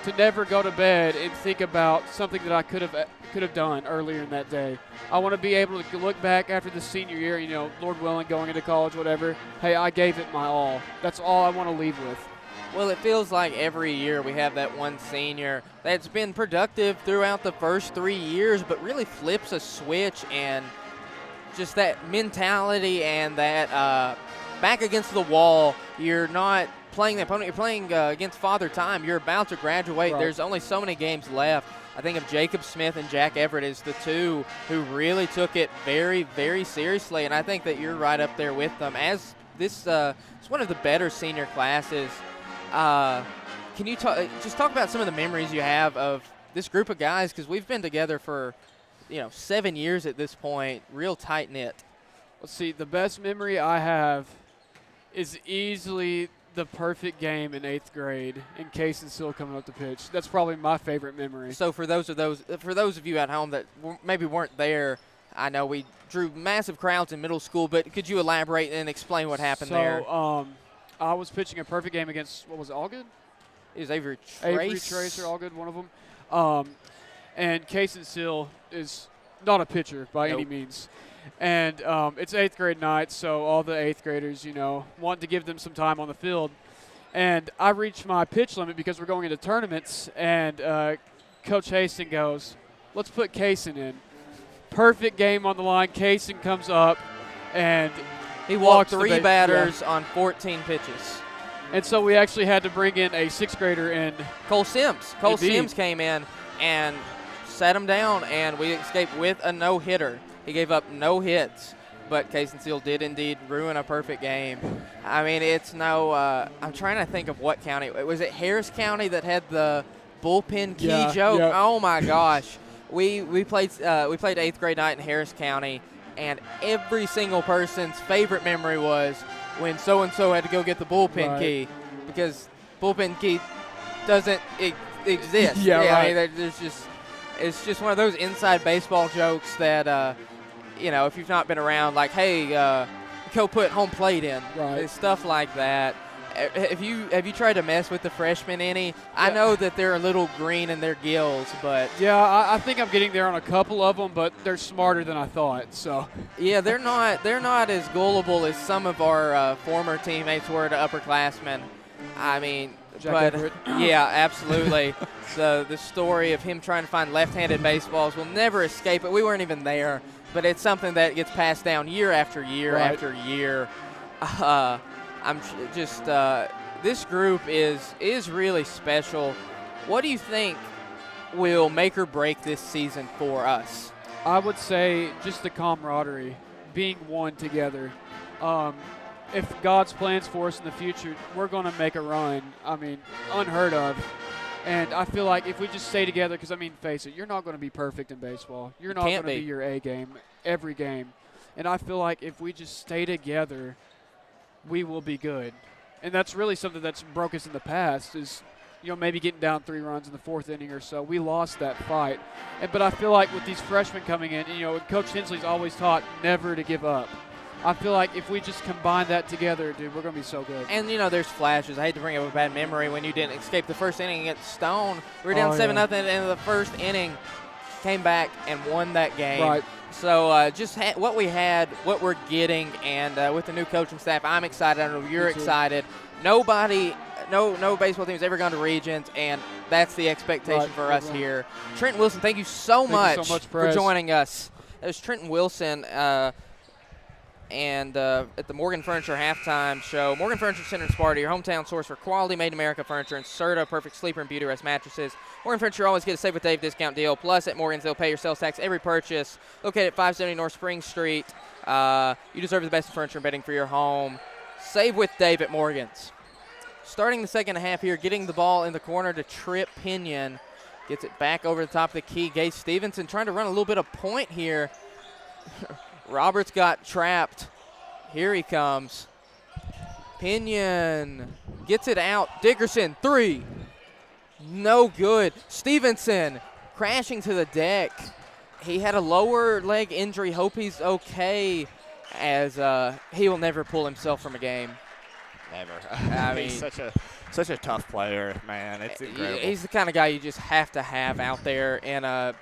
[SPEAKER 4] To never go to bed and think about something that I could have done earlier in that day. I want to be able to look back after the senior year, you know, Lord willing, going into college, whatever. Hey, I gave it my all. That's all I want to leave with.
[SPEAKER 1] Well, it feels like every year we have that one senior that's been productive throughout the first 3 years, but really flips a switch, and just that mentality and that back against the wall, you're not playing the opponent, you're playing against Father Time. You're about to graduate. Right. There's only so many games left. I think of Jacob Smith and Jack Everett as the two who really took it very, very seriously, and I think that you're right up there with them. As this it's one of the better senior classes. Can you just talk about some of the memories you have of this group of guys, because we've been together for 7 years at this point, real tight-knit.
[SPEAKER 4] Let's see, the best memory I have is easily the perfect game in 8th grade and Case and Seal coming up to pitch. That's probably my favorite memory.
[SPEAKER 1] So for those of you at home that maybe weren't there, I know we drew massive crowds in middle school, but could you elaborate and explain what happened there?
[SPEAKER 4] I was pitching a perfect game against, what was it, Allgood?
[SPEAKER 1] It was Avery Trace.
[SPEAKER 4] Avery Trace or Allgood, one of them. And Case and Seal is not a pitcher by any means. And it's 8th grade night, so all the 8th graders, want to give them some time on the field. And I reached my pitch limit because we're going into tournaments, and Coach Haston goes, let's put Kaysen in. Perfect game on the line. Kaysen comes up, and
[SPEAKER 1] he walked 3 batters on 14 pitches.
[SPEAKER 4] And so we actually had to bring in a 6th grader in.
[SPEAKER 1] Cole Sims. Cole Sims came in and sat him down, and we escaped with a no-hitter. He gave up no hits, but Case and Seal did indeed ruin a perfect game. I mean, it's no I'm trying to think of what county. Was it Harris County that had the bullpen key joke?
[SPEAKER 4] Yeah.
[SPEAKER 1] Oh, my gosh. We played 8th grade night in Harris County, and every single person's favorite memory was when so-and-so had to go get the bullpen key, because bullpen key doesn't exist. I mean, it's just one of those inside baseball jokes that, if you've not been around, like, hey, go put home plate in. Right. Stuff like that. Have you tried to mess with the freshmen any? Yeah. I know that they're a little green in their gills, but
[SPEAKER 4] yeah, I think I'm getting there on a couple of them, but they're smarter than I thought. So
[SPEAKER 1] yeah, they're not as gullible as some of our former teammates were to upperclassmen. I mean, yeah, absolutely. The story of him trying to find left-handed baseballs will never escape it. We weren't even there, but it's something that gets passed down year after year after year. I'm just this group is really special. What do you think will make or break this season for us?
[SPEAKER 4] I would say just the camaraderie, being one together. If God's plans for us in the future, we're going to make a run. I mean, unheard of. And I feel like if we just stay together, because, I mean, face it, you're not going to be perfect in baseball. You're not going to be your A game every game. And I feel like if we just stay together, we will be good. And that's really something that's broke us in the past is, maybe getting down 3 runs in the 4th inning or so. We lost that fight. But I feel like with these freshmen coming in, Coach Hensley's always taught never to give up. I feel like if we just combine that together, dude, we're going to be so good.
[SPEAKER 1] And, there's flashes. I hate to bring up a bad memory when you didn't escape the first inning against Stone. We were down 7-0 at the end of the first inning, came back and won that game.
[SPEAKER 4] Right.
[SPEAKER 1] So just what we had, what we're getting, and with the new coaching staff, I'm excited. I know you're excited. No baseball team's ever gone to regions, and that's the expectation for us here. Trenton Wilson, thank you so much for joining us. It was Trenton Wilson and at the Morgan Furniture halftime show. Morgan Furniture Center in Sparta, your hometown source for quality made-in-America furniture and Serta Perfect Sleeper and Beauty Rest mattresses. Morgan Furniture always get a Save with Dave discount deal. Plus, at Morgan's, they'll pay your sales tax every purchase. Located at 570 North Spring Street. You deserve the best furniture and bedding for your home. Save with Dave at Morgan's. Starting the second half here, getting the ball in the corner to Trip Pinion. Gets it back over the top of the key. Gage Stevenson trying to run a little bit of point here. Roberts got trapped. Here he comes. Pinion gets it out. Dickerson, 3. No good. Stevenson crashing to the deck. He had a lower leg injury. Hope he's okay, as he will never pull himself from a game.
[SPEAKER 2] Never.
[SPEAKER 1] I mean,
[SPEAKER 2] he's such a tough player, man. It's incredible.
[SPEAKER 1] He's the kind of guy you just have to have out there in a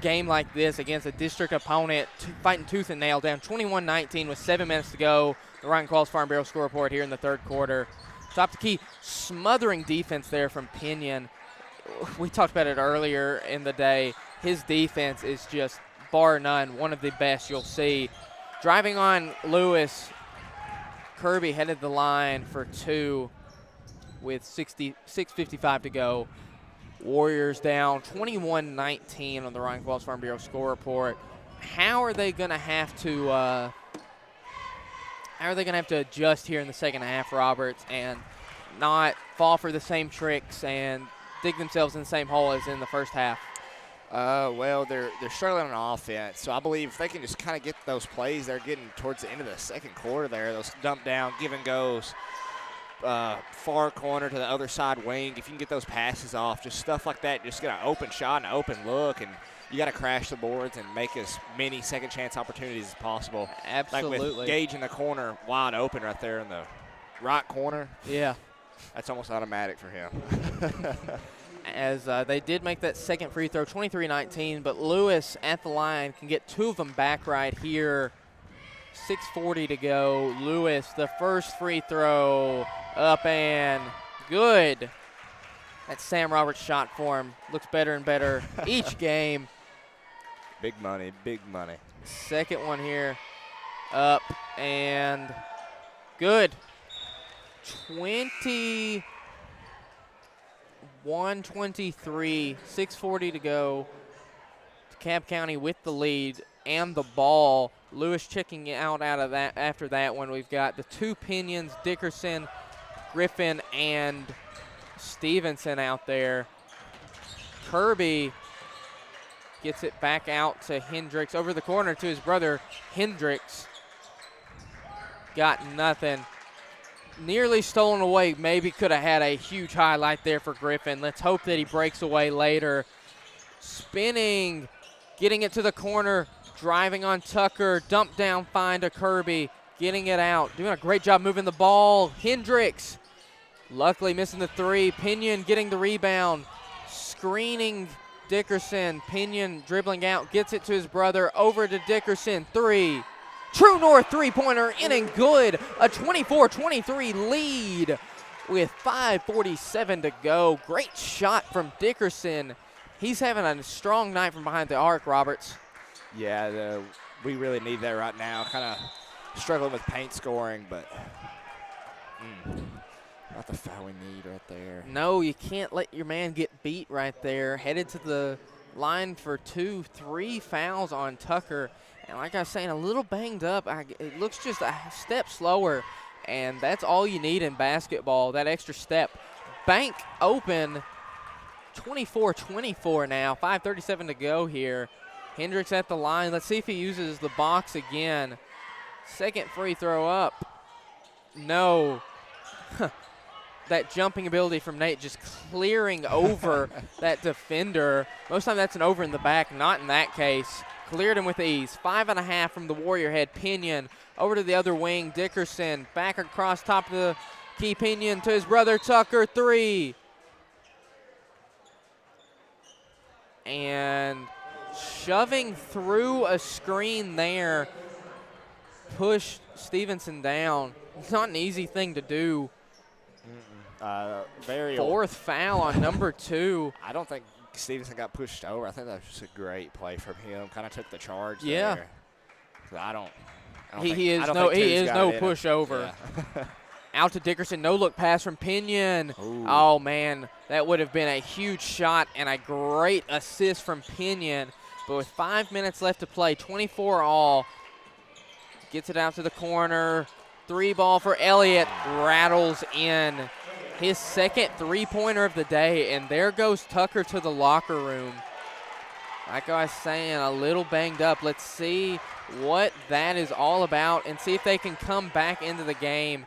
[SPEAKER 1] game like this against a district opponent, fighting tooth and nail, down 21-19 with 7 minutes to go. The Ryan Qualls Farm Bureau score report here in the third quarter. Top the key, smothering defense there from Pinion. We talked about it earlier in the day. His defense is just, bar none, one of the best you'll see. Driving on Lewis, Kirby headed the line for 2 with 6:55 to go. Warriors down 21-19 on the Ryan Qualls Farm Bureau score report. How are they going to have to adjust here in the second half, Roberts, and not fall for the same tricks and dig themselves in the same hole as in the first half?
[SPEAKER 2] Well, they're struggling on offense, so I believe if they can just kind of get those plays they're getting towards the end of the second quarter there, those dump down, give and goes, far corner to the other side wing, if you can get those passes off, just stuff like that, just get an open shot and an open look, and you got to crash the boards and make as many second chance opportunities as possible.
[SPEAKER 1] Absolutely.
[SPEAKER 2] Like with Gage in the corner, wide open right there in the right corner.
[SPEAKER 1] Yeah.
[SPEAKER 2] That's almost automatic for him.
[SPEAKER 1] As they did make that second free throw, 23-19, but Lewis at the line can get 2 of them back right here. 6:40 to go. Lewis, the first free throw, up and good. That Sam Roberts shot form looks better and better each game.
[SPEAKER 2] Big money, big money.
[SPEAKER 1] Second one here, up and good. 21-23, 6:40 to go. DeKalb County with the lead and the ball. Lewis checking out of that after that one. We've got the 2 Pinions, Dickerson, Griffin, and Stevenson out there. Kirby gets it back out to Hendricks. Over the corner to his brother, Hendricks. Got nothing. Nearly stolen away. Maybe could have had a huge highlight there for Griffin. Let's hope that he breaks away later. Spinning, getting it to the corner, driving on Tucker. Dump down, find a Kirby. Getting it out. Doing a great job moving the ball. Hendricks. Luckily missing the 3. Pinion getting the rebound. Screening Dickerson. Pinion dribbling out. Gets it to his brother. Over to Dickerson. 3. True North three-pointer in and good. A 24-23 lead with 5:47 to go. Great shot from Dickerson. He's having a strong night from behind the arc, Roberts.
[SPEAKER 2] Yeah, we really need that right now. Kind of struggling with paint scoring, but not the foul we need right there.
[SPEAKER 1] No, you can't let your man get beat right there. Headed to the line for 2, 3 fouls on Tucker. And like I was saying, a little banged up. It looks just a step slower, and that's all you need in basketball, that extra step. Bank open, 24-24 now, 5:37 to go here. Hendricks at the line. Let's see if he uses the box again. Second free throw up. No. that jumping ability from Nate, just clearing over that defender. Most of the time that's an over in the back, not in that case. Cleared him with ease. 5.5 from the Warrior head. Pinion over to the other wing. Dickerson back across top of the key. Pinion to his brother Tucker. 3. And shoving through a screen there, push Stevenson down. It's not an easy thing to do.
[SPEAKER 2] Very
[SPEAKER 1] 4th foul on number 2.
[SPEAKER 2] I don't think Stevenson got pushed over. I think that was just a great play from him. Kind of took the charge
[SPEAKER 1] Yeah.
[SPEAKER 2] there. I don't
[SPEAKER 1] He is
[SPEAKER 2] think
[SPEAKER 1] no
[SPEAKER 2] Two's got it in him.
[SPEAKER 1] pushover.
[SPEAKER 2] Yeah.
[SPEAKER 1] Out to Dickerson, no look pass from Pinion.
[SPEAKER 2] Ooh.
[SPEAKER 1] Oh man, that would have been a huge shot and a great assist from Pinion. But with 5 minutes left to play, 24 all, gets it out to the corner. 3 ball for Elliott, rattles in. His second 3-pointer of the day, and there goes Tucker to the locker room. Like I was saying, a little banged up. Let's see what that is all about and see if they can come back into the game.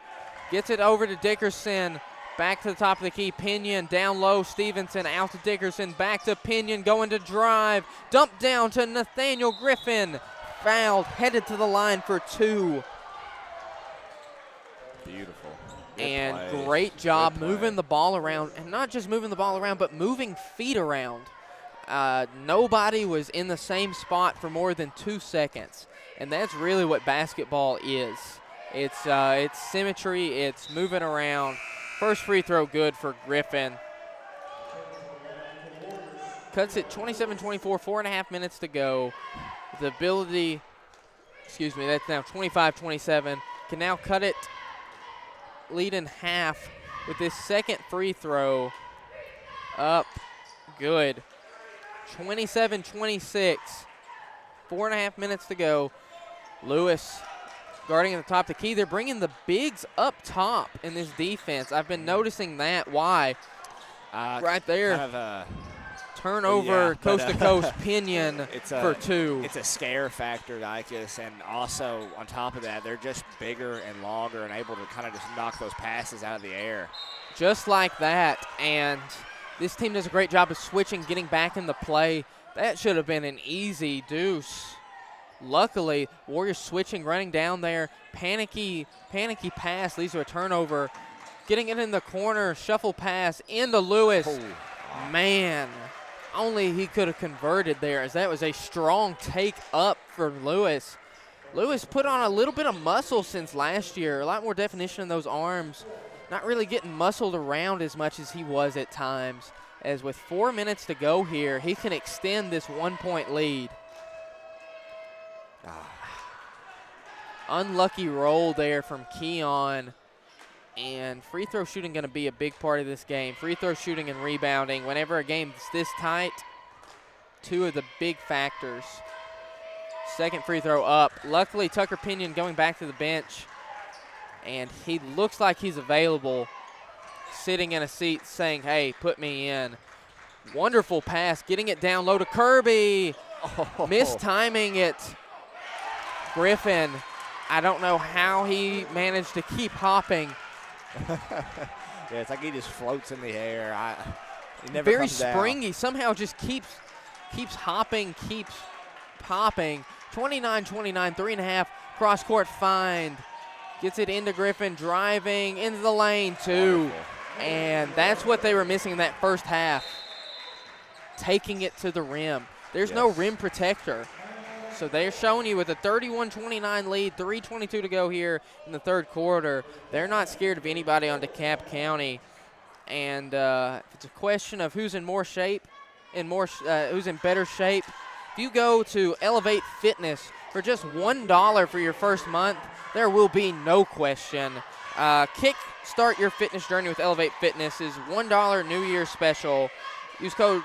[SPEAKER 1] Gets it over to Dickerson, back to the top of the key. Pinion down low, Stevenson out to Dickerson, back to Pinion, going to drive. Dump down to Nathaniel Griffin. Fouled, headed to the line for 2.
[SPEAKER 2] Beautiful. Good
[SPEAKER 1] And
[SPEAKER 2] play.
[SPEAKER 1] great job
[SPEAKER 2] Good play.
[SPEAKER 1] moving the ball around, and not just moving the ball around, but moving feet around. Nobody was in the same spot for more than 2 seconds, and that's really what basketball is. It's symmetry, it's moving around. First free throw good for Griffin. Cuts it 27-24, 4.5 minutes to go. The ability, that's now 25-27. Can now cut it, lead in half with this second free throw. Up, good. 27-26, 4.5 minutes to go. Lewis guarding at the top of the key. They're bringing the bigs up top in this defense. I've been noticing that. Why? Right there.
[SPEAKER 2] Kind of
[SPEAKER 1] Turnover, coast to coast, Pinion for 2.
[SPEAKER 2] It's a scare factor, Dicus, and also on top of that, they're just bigger and longer and able to kind of just knock those passes out of the air.
[SPEAKER 1] Just like that, and this team does a great job of switching, getting back in the play. That should have been an easy deuce. Luckily, Warriors switching, running down there. Panicky pass leads to a turnover. Getting it in the corner, shuffle pass into Lewis.
[SPEAKER 2] Oh.
[SPEAKER 1] Man, only he could have converted there, as that was a strong take up for Lewis. Lewis put on a little bit of muscle since last year, a lot more definition in those arms. Not really getting muscled around as much as he was at times. As with 4 minutes to go here, he can extend this 1-point lead. Unlucky roll there from Keon. And free throw shooting going to be a big part of this game. Free throw shooting and rebounding. Whenever a game is this tight, 2 of the big factors. Second free throw up. Luckily, Tucker Pinion going back to the bench. And he looks like he's available, sitting in a seat saying, hey, put me in. Wonderful pass, getting it down low to Kirby.
[SPEAKER 2] Oh.
[SPEAKER 1] Mistiming it. Griffin, I don't know how he managed to keep hopping.
[SPEAKER 2] Yeah, it's like he just floats in the air. He never
[SPEAKER 1] Very
[SPEAKER 2] comes down.
[SPEAKER 1] springy, somehow just keeps hopping, keeps popping. 29-29, 3.5, cross-court find. Gets it into Griffin, driving into the lane, 2.
[SPEAKER 2] Wonderful.
[SPEAKER 1] And that's what they were missing in that first half, taking it to the rim. There's no rim protector. So they're showing you with a 31-29 lead, 3:22 to go here in the third quarter. They're not scared of anybody on DeKalb County. And it's a question of who's in more shape, who's in better shape. If you go to Elevate Fitness for just $1 for your first month, there will be no question. Kick-start your fitness journey with Elevate Fitness is $1 New Year's special. Use code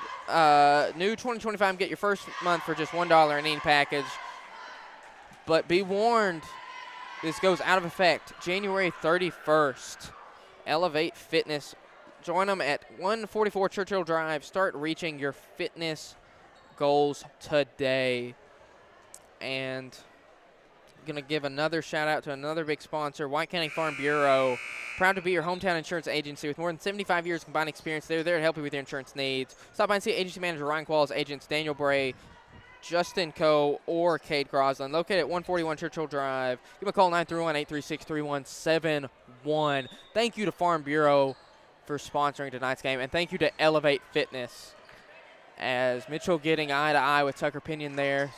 [SPEAKER 1] new 2025 and get your first month for just $1 in any package. But be warned, this goes out of effect January 31st. Elevate Fitness. Join them at 144 Churchill Drive. Start reaching your fitness goals today. And going to give another shout out to another big sponsor, White County Farm Bureau. Proud to be your hometown insurance agency with more than 75 years combined experience. They're there to help you with your insurance needs. Stop by and see agency manager Ryan Qualls, agents Daniel Bray, Justin Coe, or Cade Crosland. Located at 141 Churchill Drive. Give them a call 931-836-3171. Thank you to Farm Bureau for sponsoring tonight's game, and thank you to Elevate Fitness. As Mitchell getting eye to eye with Tucker Pinion there,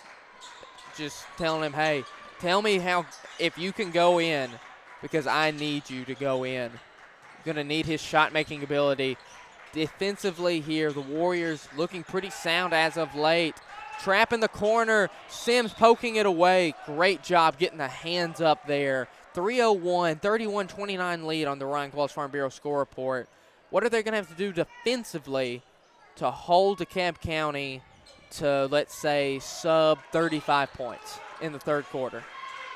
[SPEAKER 1] just telling him, hey, tell me if you can go in, because I need you to go in. Going to need his shot-making ability. Defensively here, the Warriors looking pretty sound as of late. Trap in the corner, Sims poking it away. Great job getting the hands up there. 3:01, 31-29 lead on the Ryan Qualls Farm Bureau score report. What are they going to have to do defensively to hold DeKalb County to, let's say, sub 35 points in the third quarter?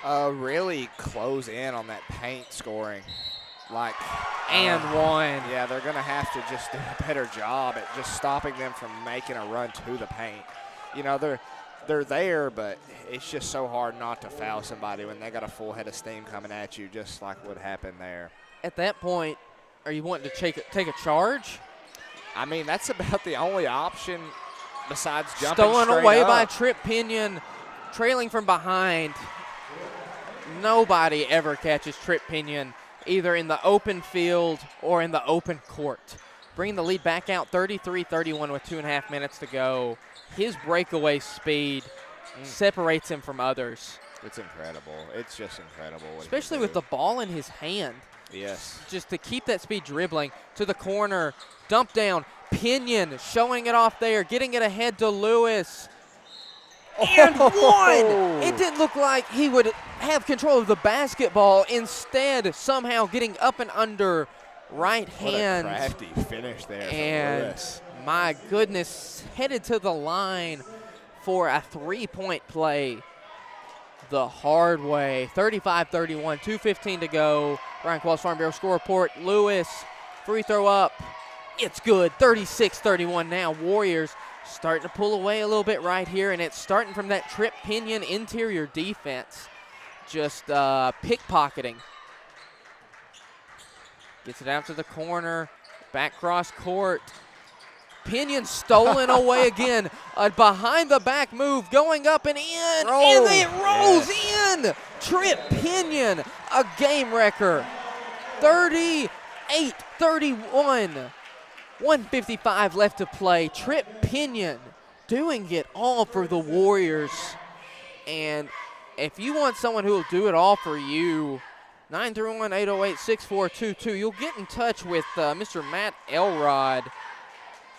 [SPEAKER 2] Really close in on that paint scoring. One.
[SPEAKER 1] Yeah,
[SPEAKER 2] they're going to have to just do a better job at just stopping them from making a run to the paint. You know, they're there, but it's just so hard not to foul somebody when they got a full head of steam coming at you, just like what happened there.
[SPEAKER 1] At that point, are you wanting to take a charge?
[SPEAKER 2] I mean, that's about the only option besides jumping
[SPEAKER 1] Stolen
[SPEAKER 2] straight
[SPEAKER 1] away
[SPEAKER 2] up.
[SPEAKER 1] by Trip Pinion, trailing from behind. Nobody ever catches Trip Pinion either in the open field or in the open court. Bringing the lead back out 33-31 with 2.5 minutes to go. His breakaway speed separates him from others.
[SPEAKER 2] It's incredible. It's just incredible.
[SPEAKER 1] Especially with the ball in his hand.
[SPEAKER 2] Yes.
[SPEAKER 1] Just to keep that speed dribbling to the corner. Dump down. Pinion showing it off there. Getting it ahead to Lewis. And one! It didn't look like he would have control of the basketball. Instead, somehow getting up and under right hand.
[SPEAKER 2] What a crafty finish there from
[SPEAKER 1] and
[SPEAKER 2] Lewis.
[SPEAKER 1] My goodness, headed to the line for a three-point play the hard way. 35-31, 2:15 to go. Ryan Qualls Farm Bureau score report. Lewis, free throw up. It's good. 36-31 now. Warriors starting to pull away a little bit right here, and it's starting from that Trip Pinion interior defense. Just pickpocketing. Gets it out to the corner. Back cross court. Pinion stolen away again. A behind-the-back move going up and in. And it rolls in. Trip Pinion, a game wrecker. 38-31. 1:55 left to play. Trip Pinion doing it all for the Warriors. And if you want someone who will do it all for you, 931-808-6422. You'll get in touch with Mr. Matt Elrod.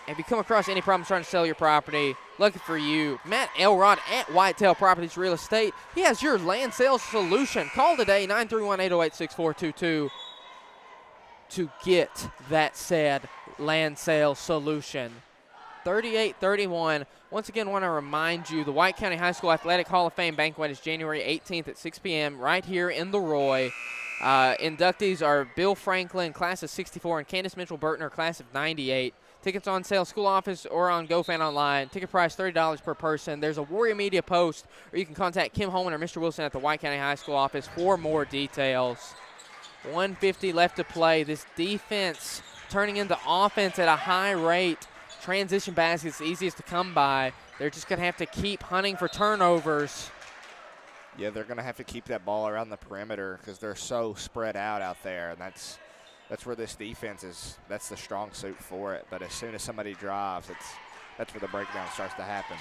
[SPEAKER 1] If you come across any problems trying to sell your property, lucky for you, Matt Elrod at Whitetail Properties Real Estate. He has your land sales solution. Call today, 931-808-6422, to get that said land sale solution. 38-31. Once again, want to remind you, the White County High School Athletic Hall of Fame banquet is January 18th at 6 p.m. right here in the Roy. Inductees are Bill Franklin, class of 64, and Candace Mitchell-Burtner, class of 98. Tickets on sale, school office, or on GoFan Online. Ticket price $30 per person. There's a Warrior Media post, or you can contact Kim Holman or Mr. Wilson at the White County High School office for more details. 1:50 left to play. This defense turning into offense at a high rate. Transition baskets, easiest to come by. They're just going to have to keep hunting for turnovers.
[SPEAKER 2] Yeah, they're going to have to keep that ball around the perimeter because they're so spread out there, and that's where this defense is. That's the strong suit for it. But as soon as somebody drives, that's where the breakdown starts to happen.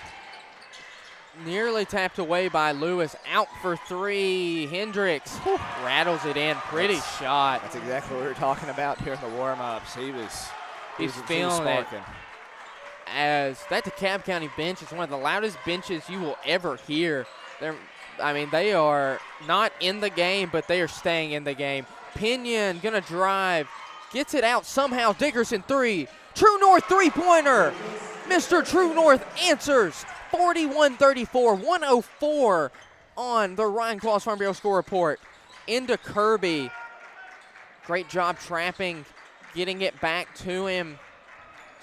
[SPEAKER 1] Nearly tapped away by Lewis. Out for three. Hendricks rattles it in. Pretty shot.
[SPEAKER 2] That's exactly what we were talking about here in the warm-ups.
[SPEAKER 1] He's feeling it. As that DeKalb County bench is one of the loudest benches you will ever hear. They are not in the game, but they are staying in the game. Pinion gonna drive, gets it out somehow. Dickerson three. True North three-pointer. Mr. True North answers. 41-34, 104 on the Ryan Qualls Farm Bureau score report. Into Kirby. Great job trapping, getting it back to him.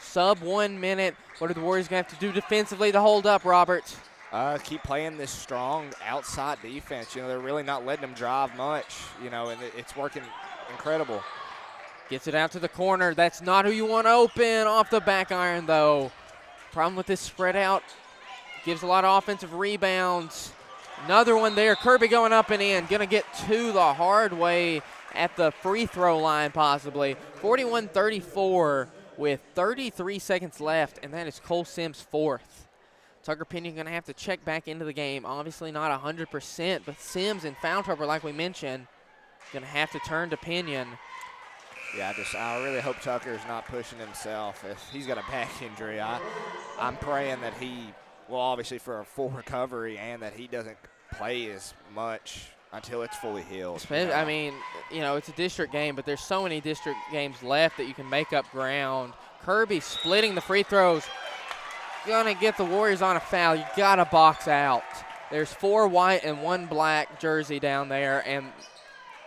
[SPEAKER 1] Sub 1 minute. What are the Warriors going to have to do defensively to hold up, Robert?
[SPEAKER 2] Keep playing this strong outside defense. They're really not letting them drive much, and it's working incredible.
[SPEAKER 1] Gets it out to the corner. That's not who you want open. Off the back iron, though. Problem with this spread out. Gives a lot of offensive rebounds. Another one there. Kirby going up and in. Going to get to the hard way at the free throw line possibly. 41-34 with 33 seconds left, and that is Cole Sims' fourth. Tucker Pinion going to have to check back into the game. Obviously not 100%, but Sims in foul trouble, like we mentioned, going to have to turn to Pinion.
[SPEAKER 2] Yeah, I really hope Tucker's not pushing himself. If he's got a back injury, I'm praying that he will obviously for a full recovery and that he doesn't play as much until it's fully healed.
[SPEAKER 1] I mean, it's a district game, but there's so many district games left that you can make up ground. Kirby splitting the free throws. Gonna get the Warriors on a foul. You gotta box out. There's 4 white and 1 black jersey down there, and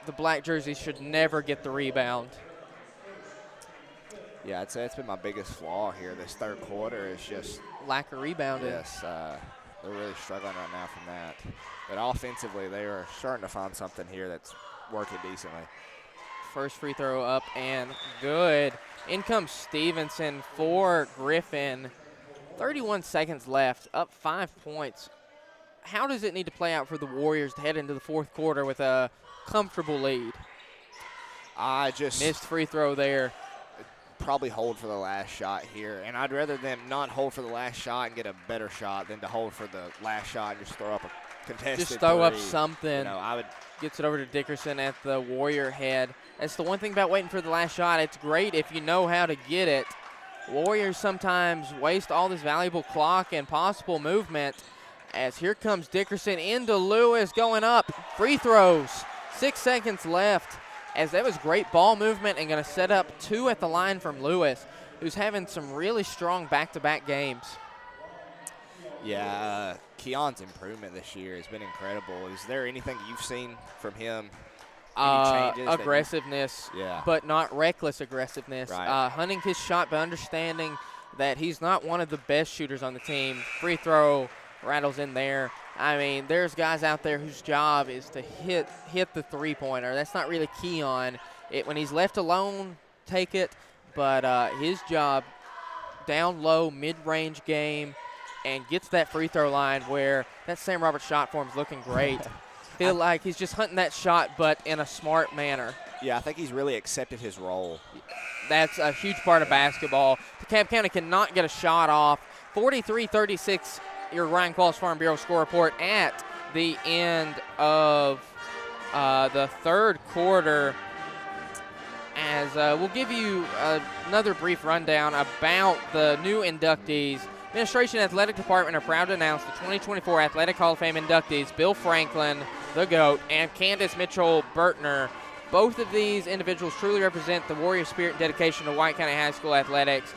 [SPEAKER 1] the black jersey should never get the rebound.
[SPEAKER 2] Yeah, I'd say it's been my biggest flaw here this third quarter is just
[SPEAKER 1] lack of rebounding.
[SPEAKER 2] Yes, they're really struggling right now from that. But offensively, they are starting to find something here that's working decently.
[SPEAKER 1] First free throw up and good. In comes Stevenson for Griffin. 31 seconds left, up 5 points. How does it need to play out for the Warriors to head into the fourth quarter with a comfortable lead? Missed free throw there.
[SPEAKER 2] Probably hold for the last shot here, and I'd rather them not hold for the last shot and get a better shot than to hold for the last shot and just throw up a contested
[SPEAKER 1] Just throw up
[SPEAKER 2] three.
[SPEAKER 1] something. Gets it over to Dickerson at the Warrior head. That's the one thing about waiting for the last shot. It's great if you know how to get it. Warriors sometimes waste all this valuable clock and possible movement, as here comes Dickerson into Lewis going up. Free throws, 6 seconds left, as that was great ball movement and going to set up 2 at the line from Lewis, who's having some really strong back-to-back games.
[SPEAKER 2] Yeah, Keon's improvement this year has been incredible. Is there anything you've seen from him?
[SPEAKER 1] Aggressiveness, but not reckless aggressiveness.
[SPEAKER 2] Right.
[SPEAKER 1] Hunting his shot, but understanding that he's not one of the best shooters on the team. Free throw rattles in there. I mean, there's guys out there whose job is to hit the three-pointer. That's not really Keon. When he's left alone, take it. But his job, down low, mid-range game, and gets that free throw line where that Sam Roberts shot form is looking great. Feel like he's just hunting that shot, but in a smart manner.
[SPEAKER 2] Yeah, I think he's really accepted his role.
[SPEAKER 1] That's a huge part of basketball. DeKalb County cannot get a shot off. 43-36, your Ryan Qualls Farm Bureau score report at the end of the third quarter. As we'll give you another brief rundown about the new inductees. Administration and Athletic Department are proud to announce the 2024 Athletic Hall of Fame inductees, Bill Franklin, the GOAT, and Candace Mitchell-Bertner. Both of these individuals truly represent the warrior spirit and dedication to White County High School athletics.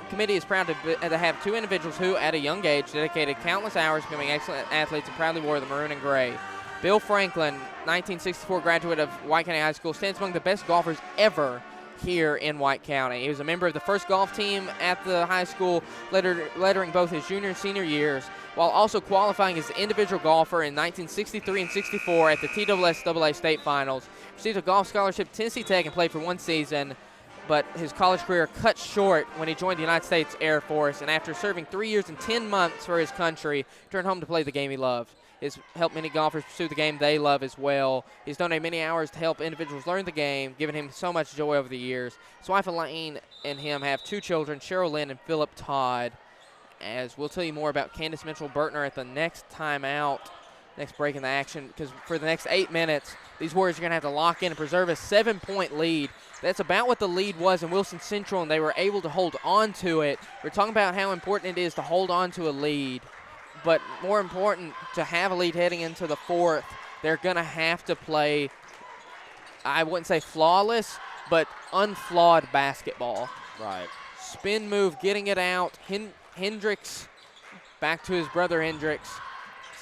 [SPEAKER 1] Committee is proud to have 2 individuals who, at a young age, dedicated countless hours to becoming excellent athletes and proudly wore the maroon and gray. Bill Franklin, 1964 graduate of White County High School, stands among the best golfers ever here in White County. He was a member of the first golf team at the high school, lettering both his junior and senior years, while also qualifying as an individual golfer in 1963 and 64 at the TSSAA State Finals. Received a golf scholarship at Tennessee Tech and played for 1 season, but his college career cut short when he joined the United States Air Force, and after serving 3 years and 10 months for his country, returned home to play the game he loved. He's helped many golfers pursue the game they love as well. He's donated many hours to help individuals learn the game, giving him so much joy over the years. His wife Elaine and him have 2 children, Cheryl Lynn and Philip Todd. As we'll tell you more about Candace Mitchell-Bertner at the next timeout, next break in the action, because for the next 8 minutes, these Warriors are going to have to lock in and preserve a 7-point lead. That's about what the lead was in Wilson Central, and they were able to hold on to it. We're talking about how important it is to hold on to a lead. But more important, to have a lead heading into the fourth, they're going to have to play, I wouldn't say flawless, but unflawed basketball.
[SPEAKER 2] Right.
[SPEAKER 1] Spin move, getting it out. Hendricks back to his brother Hendricks.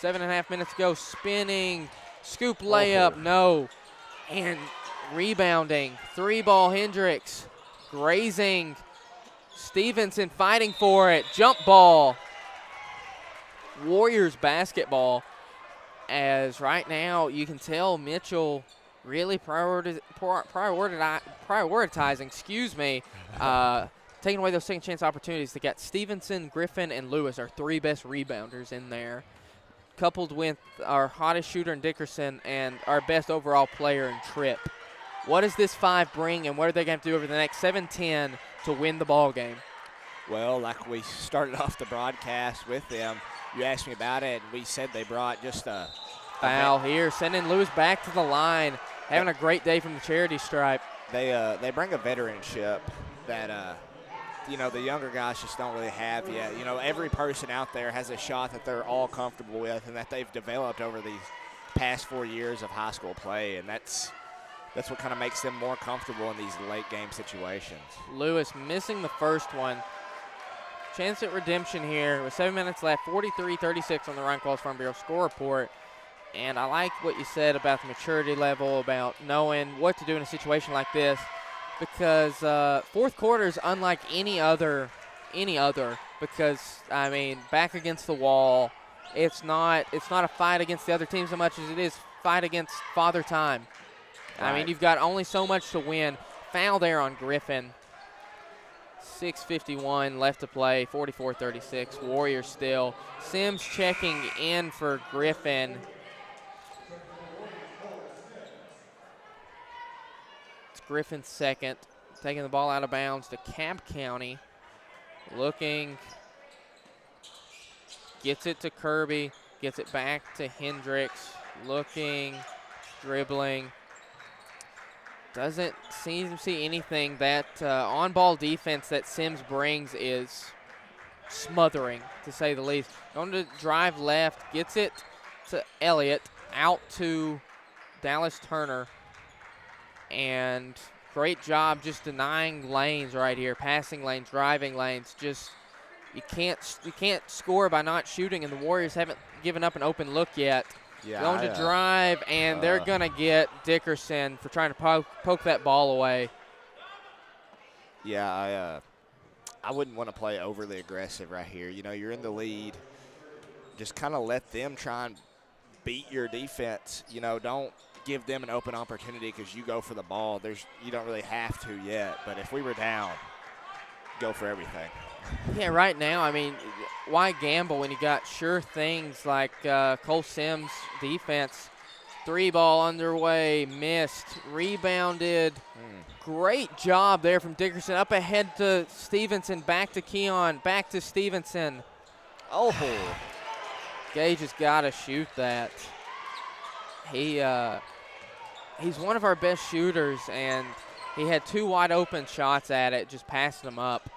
[SPEAKER 1] 7.5 minutes ago, spinning. Scoop layup, no. And rebounding. 3-ball Hendricks. Grazing. Stevenson fighting for it. Jump ball. Warriors basketball, as right now you can tell Mitchell really prioritizing, taking away those second chance opportunities. They got Stevenson, Griffin, and Lewis, our 3 best rebounders in there, coupled with our hottest shooter in Dickerson and our best overall player in Tripp. What does this 5 bring, and what are they going to do over the next 7-10 to win the ball game?
[SPEAKER 2] Well, like we started off the broadcast with them, you asked me about it, and we said they brought just a
[SPEAKER 1] foul here, sending Lewis back to the line, having a great day from the charity stripe.
[SPEAKER 2] They bring a veteranship that the younger guys just don't really have yet. Every person out there has a shot that they're all comfortable with and that they've developed over these past 4 years of high school play, and that's what kind of makes them more comfortable in these late game situations.
[SPEAKER 1] Lewis missing the first one. Chance at redemption here with 7 minutes left, 43-36 on the Ryan Qualls Farm Bureau score report. And I like what you said about the maturity level, about knowing what to do in a situation like this, because fourth quarter is unlike any other, because, I mean, back against the wall, it's not a fight against the other team so much as it is fight against Father Time.
[SPEAKER 2] Right.
[SPEAKER 1] I mean, you've got only so much to win. Foul there on Griffin. 6:51 left to play, 44-36. Warriors still. Sims checking in for Griffin. It's Griffin's second. Taking the ball out of bounds to Dekalb County. Looking. Gets it to Kirby. Gets it back to Hendricks. Looking. Dribbling. Doesn't seem to see anything. That on-ball defense that Sims brings is smothering, to say the least. Going to drive left, gets it to Elliott, out to Dallas Turner. And great job just denying lanes right here, passing lanes, driving lanes. Just you can't score by not shooting, and the Warriors haven't given up an open look yet.
[SPEAKER 2] Yeah,
[SPEAKER 1] going to drive, and they're going to get Dickerson for trying to poke that ball away.
[SPEAKER 2] Yeah, I wouldn't want to play overly aggressive right here. You're in the lead. Just kind of let them try and beat your defense. Don't give them an open opportunity because you go for the ball. You don't really have to yet, but if we were down, go for everything.
[SPEAKER 1] Yeah, right now, I mean, why gamble when you got sure things like Cole Sims' defense? 3-ball underway, missed, rebounded. Great job there from Dickerson. Up ahead to Stevenson, back to Keon, back to Stevenson.
[SPEAKER 2] Oh.
[SPEAKER 1] Gage has got to shoot that. He's one of our best shooters, and he had 2 wide open shots at it, just passing them up.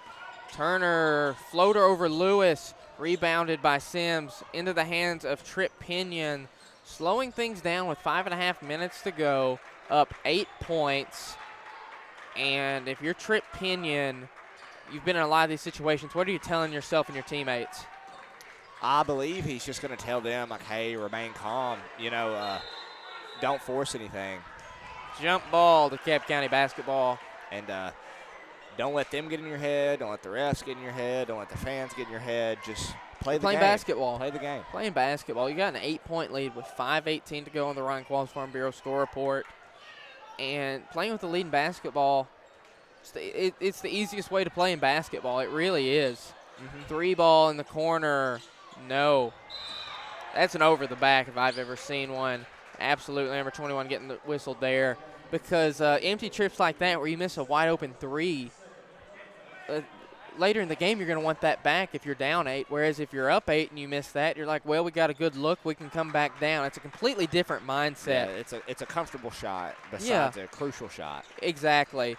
[SPEAKER 1] Turner, floater over Lewis, rebounded by Sims, into the hands of Tripp Pinion, slowing things down with 5.5 minutes to go, up 8 points. And if you're Tripp Pinion, you've been in a lot of these situations, what are you telling yourself and your teammates?
[SPEAKER 2] I believe he's just going to tell them, like, hey, remain calm. Don't force anything.
[SPEAKER 1] Jump ball to Dekalb County basketball.
[SPEAKER 2] And don't let them get in your head. Don't let the refs get in your head. Don't let the fans get in your head. Just play the game.
[SPEAKER 1] Playing basketball.
[SPEAKER 2] Play the game.
[SPEAKER 1] Playing basketball. You got an 8-point lead with 5:18 to go on the Ryan Qualls Farm Bureau score report. And playing with the lead in basketball, it's the easiest way to play in basketball. It really is. 3-ball in the corner. No. That's an over the back if I've ever seen one. Absolutely. Number 21 getting the whistle there. Because empty trips like that where you miss a wide open 3, later in the game you're going to want that back if you're down 8. Whereas if you're up 8 and you miss that, you're like, well, we got a good look. We can come back down. It's a completely different mindset.
[SPEAKER 2] Yeah, it's a comfortable shot besides a crucial shot.
[SPEAKER 1] Exactly.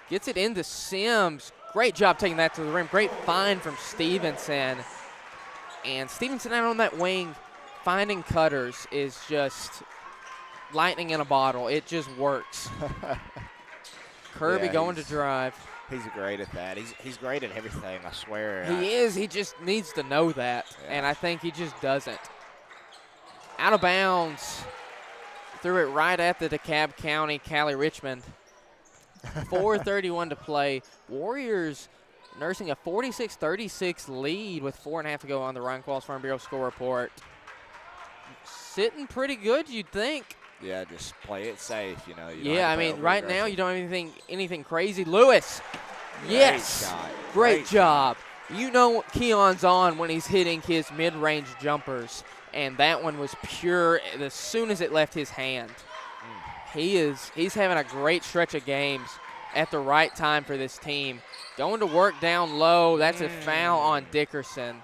[SPEAKER 1] Gets it into Sims. Great job taking that to the rim. Great find from Stevenson. And Stevenson out on that wing finding cutters is just lightning in a bottle. It just works. Kirby going to drive.
[SPEAKER 2] He's great at that. He's great at everything, I swear.
[SPEAKER 1] He is. He just needs to know that, and I think he just doesn't. Out of bounds. Threw it right at the Dekalb County Cali Richmond. 4:31 to play. Warriors nursing a 46-36 lead with 4.5 to go on the Ryan Qualls Farm Bureau score report. Sitting pretty good, you'd think.
[SPEAKER 2] Yeah, just play it safe, you know. You don't
[SPEAKER 1] Yeah,
[SPEAKER 2] have
[SPEAKER 1] I
[SPEAKER 2] to play
[SPEAKER 1] mean, right now
[SPEAKER 2] over-aggressive.
[SPEAKER 1] you don't have anything crazy. Lewis, yes,
[SPEAKER 2] Great shot.
[SPEAKER 1] great job. You know Keon's on when he's hitting his mid-range jumpers, and that one was pure as soon as it left his hand. He's having a great stretch of games at the right time for this team. Going to work down low. That's a foul on Dickerson.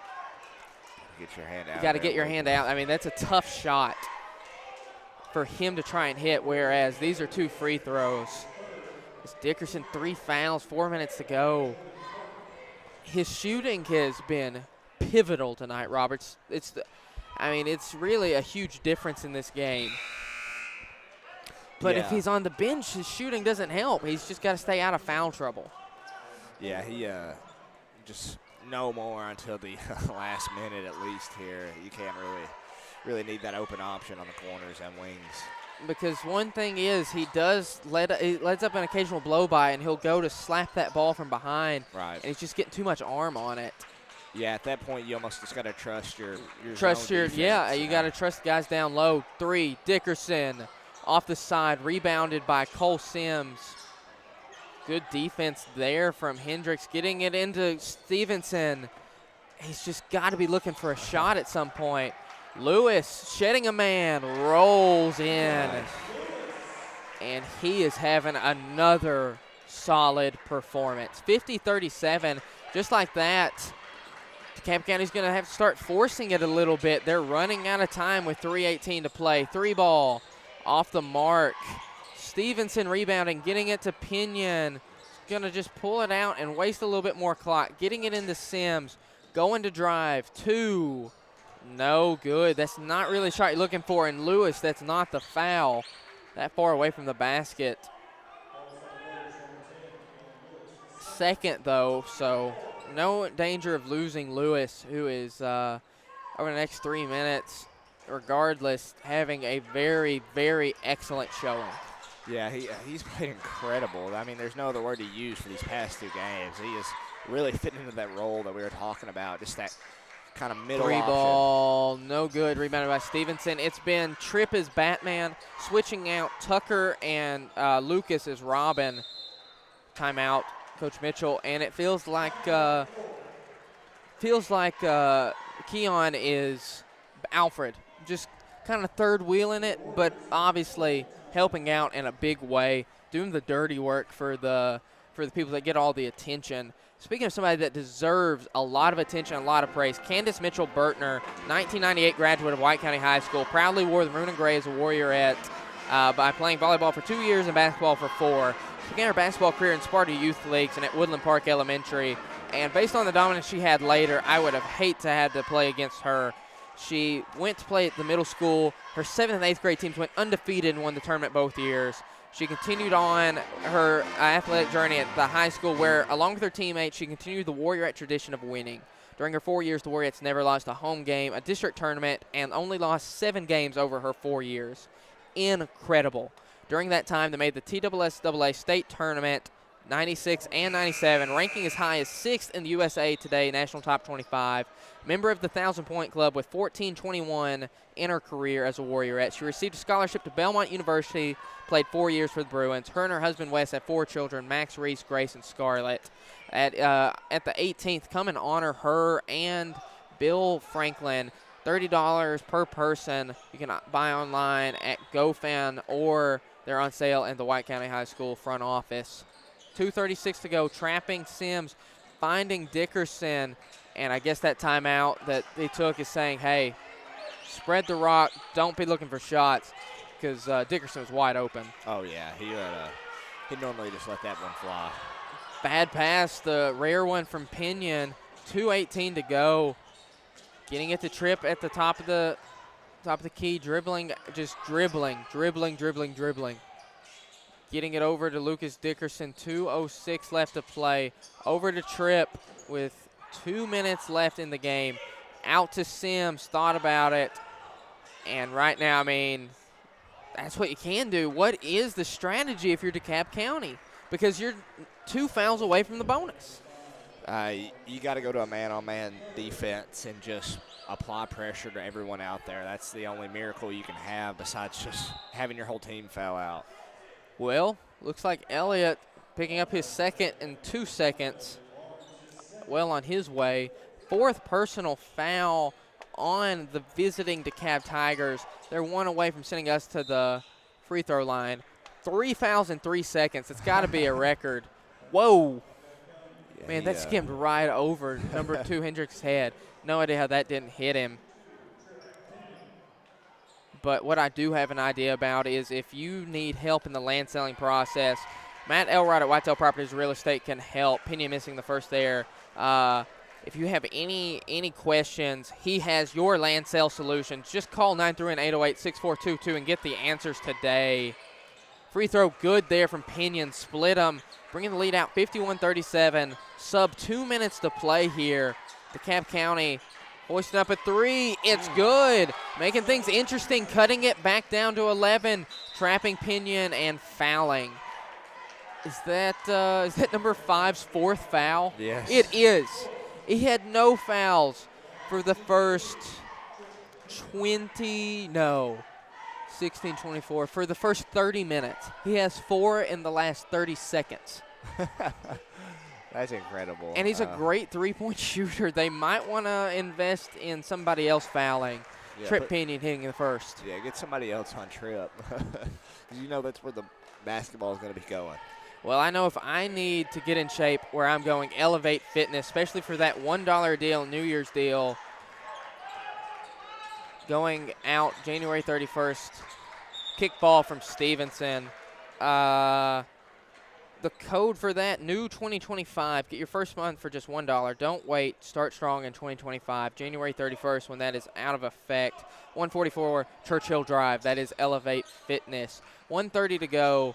[SPEAKER 2] Get your hand out.
[SPEAKER 1] You got to
[SPEAKER 2] there,
[SPEAKER 1] get your
[SPEAKER 2] Lucas.
[SPEAKER 1] hand out. I mean, that's a tough shot for him to try and hit, whereas these are 2 free throws. It's Dickerson, 3 fouls, 4 minutes to go. His shooting has been pivotal tonight, Roberts. It's really a huge difference in this game. But if
[SPEAKER 2] Yeah.
[SPEAKER 1] he's on the bench, his shooting doesn't help. He's just got to stay out of foul trouble.
[SPEAKER 2] Yeah, he just no more until the last minute at least here. You can't really need that open option on the corners and wings.
[SPEAKER 1] Because one thing is he lets up an occasional blow by, and he'll go to slap that ball from behind.
[SPEAKER 2] Right.
[SPEAKER 1] And he's just getting too much arm on it.
[SPEAKER 2] Yeah, at that point you almost just got to trust your
[SPEAKER 1] Trust
[SPEAKER 2] zone
[SPEAKER 1] your,
[SPEAKER 2] defense.
[SPEAKER 1] yeah, you got to trust the guys down low. 3, Dickerson off the side, rebounded by Cole Sims. Good defense there from Hendricks, getting it into Stevenson. He's just got to be looking for a shot at some point. Lewis, shedding a man, rolls in.
[SPEAKER 2] Nice.
[SPEAKER 1] And he is having another solid performance. 50-37, just like that. Camp County's going to have to start forcing it a little bit. They're running out of time with 3:18 to play. 3 ball off the mark. Stevenson rebounding, getting it to Pinion. Going to just pull it out and waste a little bit more clock. Getting it into Sims. Going to drive. 2. No good. That's not really a shot you're looking for. And Lewis, that's not the foul. That far away from the basket. Second, though, so no danger of losing Lewis, who is, over the next 3 minutes, regardless, having a very, very excellent showing.
[SPEAKER 2] Yeah, he's played incredible. I mean, there's no other word to use for these past 2 games. He is really fitting into that role that we were talking about, just that kind of middle
[SPEAKER 1] 3
[SPEAKER 2] option.
[SPEAKER 1] ball, no good, rebounded by Stevenson. It's been Tripp as Batman, switching out Tucker and Lucas as Robin. Timeout, Coach Mitchell, and it feels like Keon is Alfred, just kind of third wheeling it, but obviously helping out in a big way, doing the dirty work for the people that get all the attention. Speaking of somebody that deserves a lot of attention, a lot of praise, Candace Mitchell-Burtner, 1998 graduate of White County High School, proudly wore the maroon and gray as a Warriorette by playing volleyball for 2 years and basketball for 4. She began her basketball career in Sparta Youth Leagues and at Woodland Park Elementary. And based on the dominance she had later, I would have hated to have to play against her. She went to play at the middle school. Her 7th and 8th grade teams went undefeated and won the tournament both years. She continued on her athletic journey at the high school where, along with her teammates, she continued the Warriorette tradition of winning. During her 4 years, the Warriorettes never lost a home game, a district tournament, and only lost 7 games over her 4 years. Incredible. During that time, they made the TSSAA state tournament 96 and 97, ranking as high as 6th in the USA Today National Top 25. Member of the 1,000-point club with 14-21 in her career as a Warriorette. She received a scholarship to Belmont University, played 4 years for the Bruins. Her and her husband Wes have 4 children, Max, Reese, Grace, and Scarlett. At the 18th, come and honor her and Bill Franklin. $30 per person. You can buy online at GoFan, or they're on sale in the White County High School front office. 2:36 to go. Trapping Sims, finding Dickerson, and I guess that timeout that they took is saying, hey, spread the rock. Don't be looking for shots, because Dickerson was wide open.
[SPEAKER 2] Oh, yeah. He'd normally just let that one fly.
[SPEAKER 1] Bad pass, the rare one from Pinion. 2:18 to go. Getting it to Tripp at the top of the key, dribbling. Getting it over to Lucas Dickerson. 2:06 left to play. Over to Tripp with 2 minutes left in the game. Out to Sims, thought about it. And right now, I mean, that's what you can do. What is the strategy if you're DeKalb County? Because you're 2 fouls away from the bonus.
[SPEAKER 2] You got to go to a man-on-man defense and just apply pressure to everyone out there. That's the only miracle you can have besides just having your whole team foul out.
[SPEAKER 1] Well, looks like Elliott picking up his second in 2 seconds. Well on his way. 4th personal foul on the visiting Dekalb Tigers. They're 1 away from sending us to the free throw line. 3 fouls in 3 seconds. It's got to be a record. Whoa.
[SPEAKER 2] Yeah,
[SPEAKER 1] Man, that skimmed right over number 2 Hendricks' head. No idea how that didn't hit him. But what I do have an idea about is if you need help in the land selling process, Matt Elrod at Whitetail Properties Real Estate can help. Pena missing the first there. If you have any questions, he has your land sale solutions. Just call 931-808-6422 and get the answers today. Free throw good there from Pinion. Split them. Bringing the lead out 51-37. Sub 2 minutes to play here. DeKalb County hoisting up a 3. It's good. Making things interesting. Cutting it back down to 11. Trapping Pinion and fouling. Is that number 5's 4th foul?
[SPEAKER 2] Yes.
[SPEAKER 1] It is. He had no fouls for the first 16, 24, for the first 30 minutes. He has 4 in the last 30 seconds.
[SPEAKER 2] That's incredible.
[SPEAKER 1] And he's a great three-point shooter. They might want to invest in somebody else fouling.
[SPEAKER 2] Yeah,
[SPEAKER 1] Trip Pinion hitting the first.
[SPEAKER 2] Yeah, get somebody else on Trip. You know that's where the basketball is going to be going.
[SPEAKER 1] Well, I know if I need to get in shape where I'm going, Elevate Fitness, especially for that $1 deal, New Year's deal, going out January 31st, kickball from Stevenson. The code for that, new 2025, get your first month for just $1. Don't wait. Start strong in 2025. January 31st when that is out of effect. 144 Churchill Drive. That is Elevate Fitness. 1:30 to go.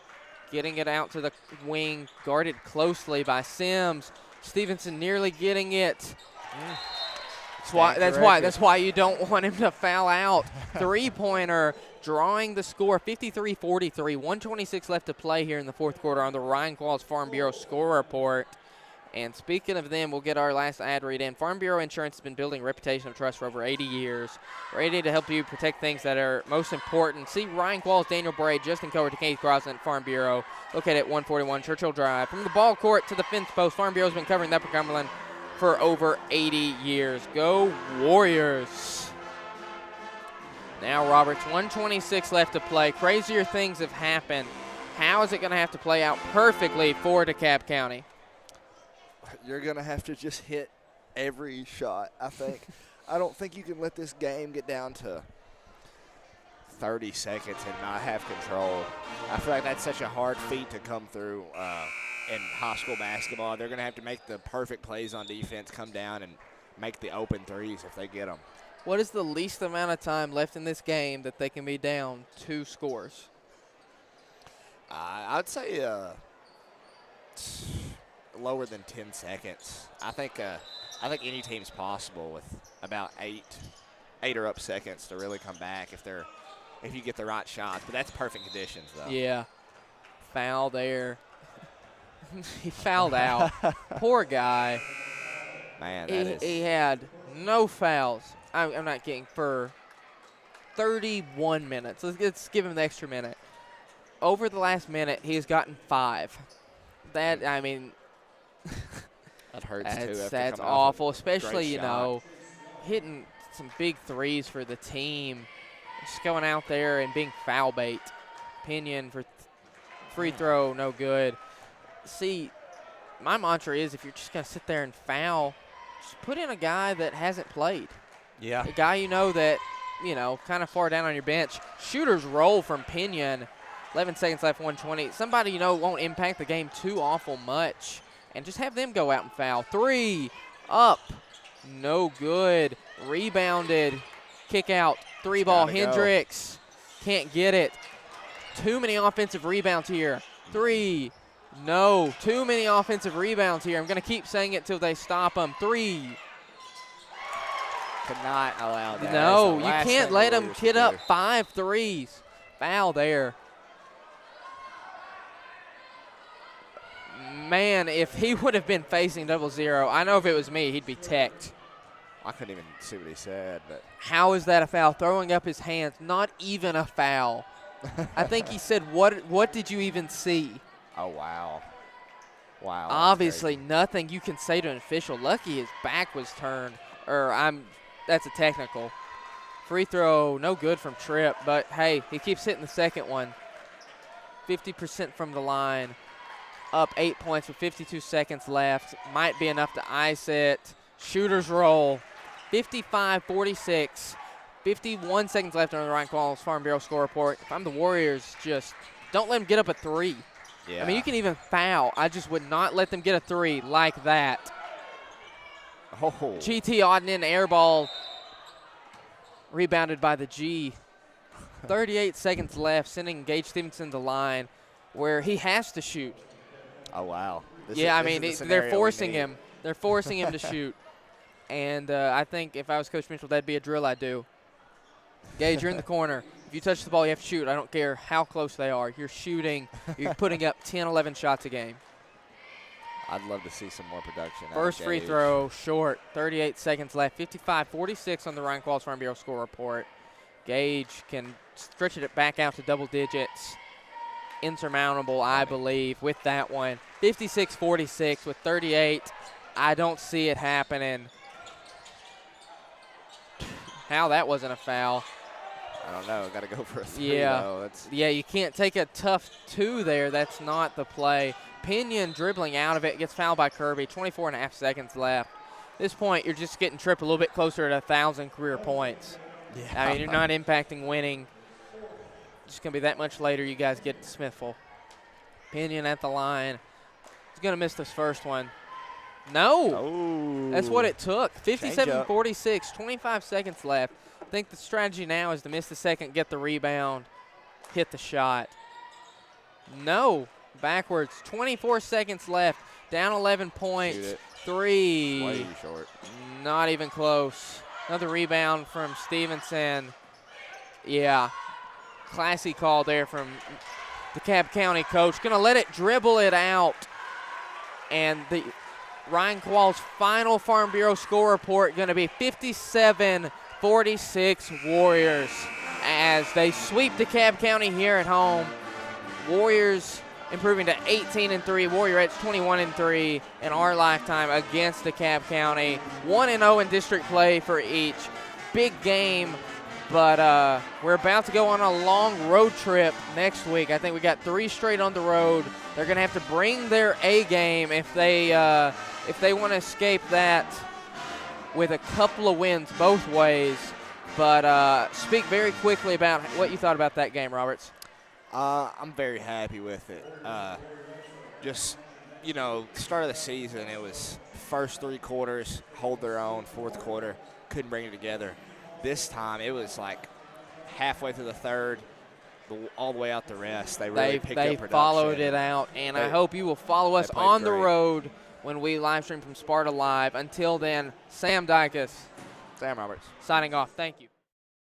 [SPEAKER 1] Getting it out to the wing, guarded closely by Sims. Stevenson nearly getting it. That's why you don't want him to foul out. 3-pointer, drawing the score, 53-43. 1:26 left to play here in the 4th quarter on the Ryan Qualls Farm Bureau score report. And speaking of them, we'll get our last ad read in. Farm Bureau Insurance has been building a reputation of trust for over 80 years. Ready to help you protect things that are most important. See Ryan Qualls, Daniel Bray, Justin Covert, Keith Crosland at Farm Bureau, located at 141 Churchill Drive. From the ball court to the fence post, Farm Bureau has been covering the Upper Cumberland for over 80 years. Go Warriors. Now, Roberts, 1:26 left to play. Crazier things have happened. How is it going to have to play out perfectly for DeKalb County?
[SPEAKER 5] You're going to have to just hit every shot, I think. I don't think you can let this game get down to
[SPEAKER 2] 30 seconds and not have control. I feel like that's such a hard feat to come through in high school basketball. They're going to have to make the perfect plays on defense, come down and make the open threes if they get them.
[SPEAKER 1] What is the least amount of time left in this game that they can be down 2 scores?
[SPEAKER 2] I'd say lower than 10 seconds. I think any team's possible with about 8 or up seconds to really come back if you get the right shots. But that's perfect conditions, though.
[SPEAKER 1] Yeah. Foul there. He fouled out. Poor guy.
[SPEAKER 2] Man,
[SPEAKER 1] He had no fouls. I'm not kidding. For 31 minutes. Let's give him the extra minute. Over the last minute, he has gotten 5. That, I mean,
[SPEAKER 2] that hurts too.
[SPEAKER 1] That's awful, especially, hitting some big threes for the team. Just going out there and being foul bait. Pinion for free throw, no good. See, my mantra is if you're just going to sit there and foul, just put in a guy that hasn't played.
[SPEAKER 2] Yeah.
[SPEAKER 1] A guy that, kind of far down on your bench. Shooters roll from Pinion. 11 seconds left, 1:20. Somebody, won't impact the game too awful much. And just have them go out and foul. 3, up, no good. Rebounded, kick out, 3-ball. Hendricks can't get it. Too many offensive rebounds here. 3, no. Too many offensive rebounds here. I'm going to keep saying it till they stop them. 3.
[SPEAKER 2] Cannot allow that.
[SPEAKER 1] No, you can't let them kid up 5 threes. Foul there. man, if he would have been facing 0-0, I know if it was me, he'd be teched.
[SPEAKER 2] I couldn't even see what he said, but
[SPEAKER 1] How is that a foul? Throwing up his hands, not even a foul. I think he said, what did you even see?
[SPEAKER 2] oh, wow. Wow. that's
[SPEAKER 1] Obviously,
[SPEAKER 2] crazy.
[SPEAKER 1] nothing you can say to an official. Lucky his back was turned, that's a technical. Free throw, no good from Tripp, but hey, he keeps hitting the second one. 50% from the line, up 8 points with 52 seconds left. Might be enough to ice it. Shooters roll, 55-46. 51 seconds left on the Ryan Qualls Farm Bureau score report. If I'm the Warriors, just don't let them get up a 3.
[SPEAKER 2] Yeah.
[SPEAKER 1] I mean, you can even foul. I just would not let them get a 3 like that.
[SPEAKER 2] Oh.
[SPEAKER 1] GT Odden air ball, rebounded by the G. 38 seconds left, sending Gage Stevenson to the line where he has to shoot.
[SPEAKER 2] Oh, wow. This
[SPEAKER 1] Yeah, I
[SPEAKER 2] is
[SPEAKER 1] mean,
[SPEAKER 2] the
[SPEAKER 1] they're
[SPEAKER 2] scenario we
[SPEAKER 1] forcing
[SPEAKER 2] need.
[SPEAKER 1] him. They're forcing him to shoot. And I think if I was Coach Mitchell, that'd be a drill I'd do. Gage, you're in the corner. If you touch the ball, you have to shoot. I don't care how close they are. You're shooting. You're putting up 10, 11 shots a game.
[SPEAKER 2] I'd love to see some more production. out of
[SPEAKER 1] First free
[SPEAKER 2] Gage.
[SPEAKER 1] throw, short. 38 seconds left. 55-46 on the Ryan Qualls Farm Bureau score report. Gage can stretch it back out to double digits. Insurmountable, I believe, with that one. 56-46 with 38. I don't see it happening. How that wasn't a foul.
[SPEAKER 2] I don't know. Got to go for a 3,
[SPEAKER 1] Yeah.
[SPEAKER 2] though. That's
[SPEAKER 1] Yeah, you can't take a tough 2 there. That's not the play. Pinion dribbling out of it, gets fouled by Kirby. 24.5 seconds left. At this point, you're just getting Tripp a little bit closer to 1,000 career points.
[SPEAKER 2] yeah.
[SPEAKER 1] I mean, you're not impacting winning. It's going to be that much later you guys get to Smithville. Pinion at the line. He's going to miss this first one. No.
[SPEAKER 2] Oh.
[SPEAKER 1] That's what it took.
[SPEAKER 2] Change up.
[SPEAKER 1] 57-46, 25 seconds left. I think the strategy now is to miss the second, get the rebound, hit the shot. No. Backwards. 24 seconds left. Down 11
[SPEAKER 2] Shoot
[SPEAKER 1] points.
[SPEAKER 2] it.
[SPEAKER 1] 3.
[SPEAKER 2] Way short.
[SPEAKER 1] Not even close. Another rebound from Stevenson. Yeah. Classy call there from DeKalb County coach. Going to let it dribble it out. And the Ryan Qualls' final Farm Bureau score report going to be 57-46 Warriors as they sweep DeKalb County here at home. Warriors improving to 18-3. Warriorettes 21-3 in our lifetime against DeKalb County. 1-0 in district play for each. Big game, but we're about to go on a long road trip next week. I think we got 3 straight on the road. They're going to have to bring their A game if they want to escape that with a couple of wins both ways. But speak very quickly about what you thought about that game, Roberts.
[SPEAKER 2] I'm very happy with it. Just, start of the season, it was first 3 quarters, hold their own, fourth quarter, couldn't bring it together. This time, it was like halfway through the third, all the way out the rest. They really picked up production.
[SPEAKER 1] They followed it out, and I hope you will follow us
[SPEAKER 2] played
[SPEAKER 1] on the
[SPEAKER 2] great.
[SPEAKER 1] road when we live stream from Sparta Live. Until then, Sam Dykus
[SPEAKER 2] Sam Roberts.
[SPEAKER 1] signing off. Thank you.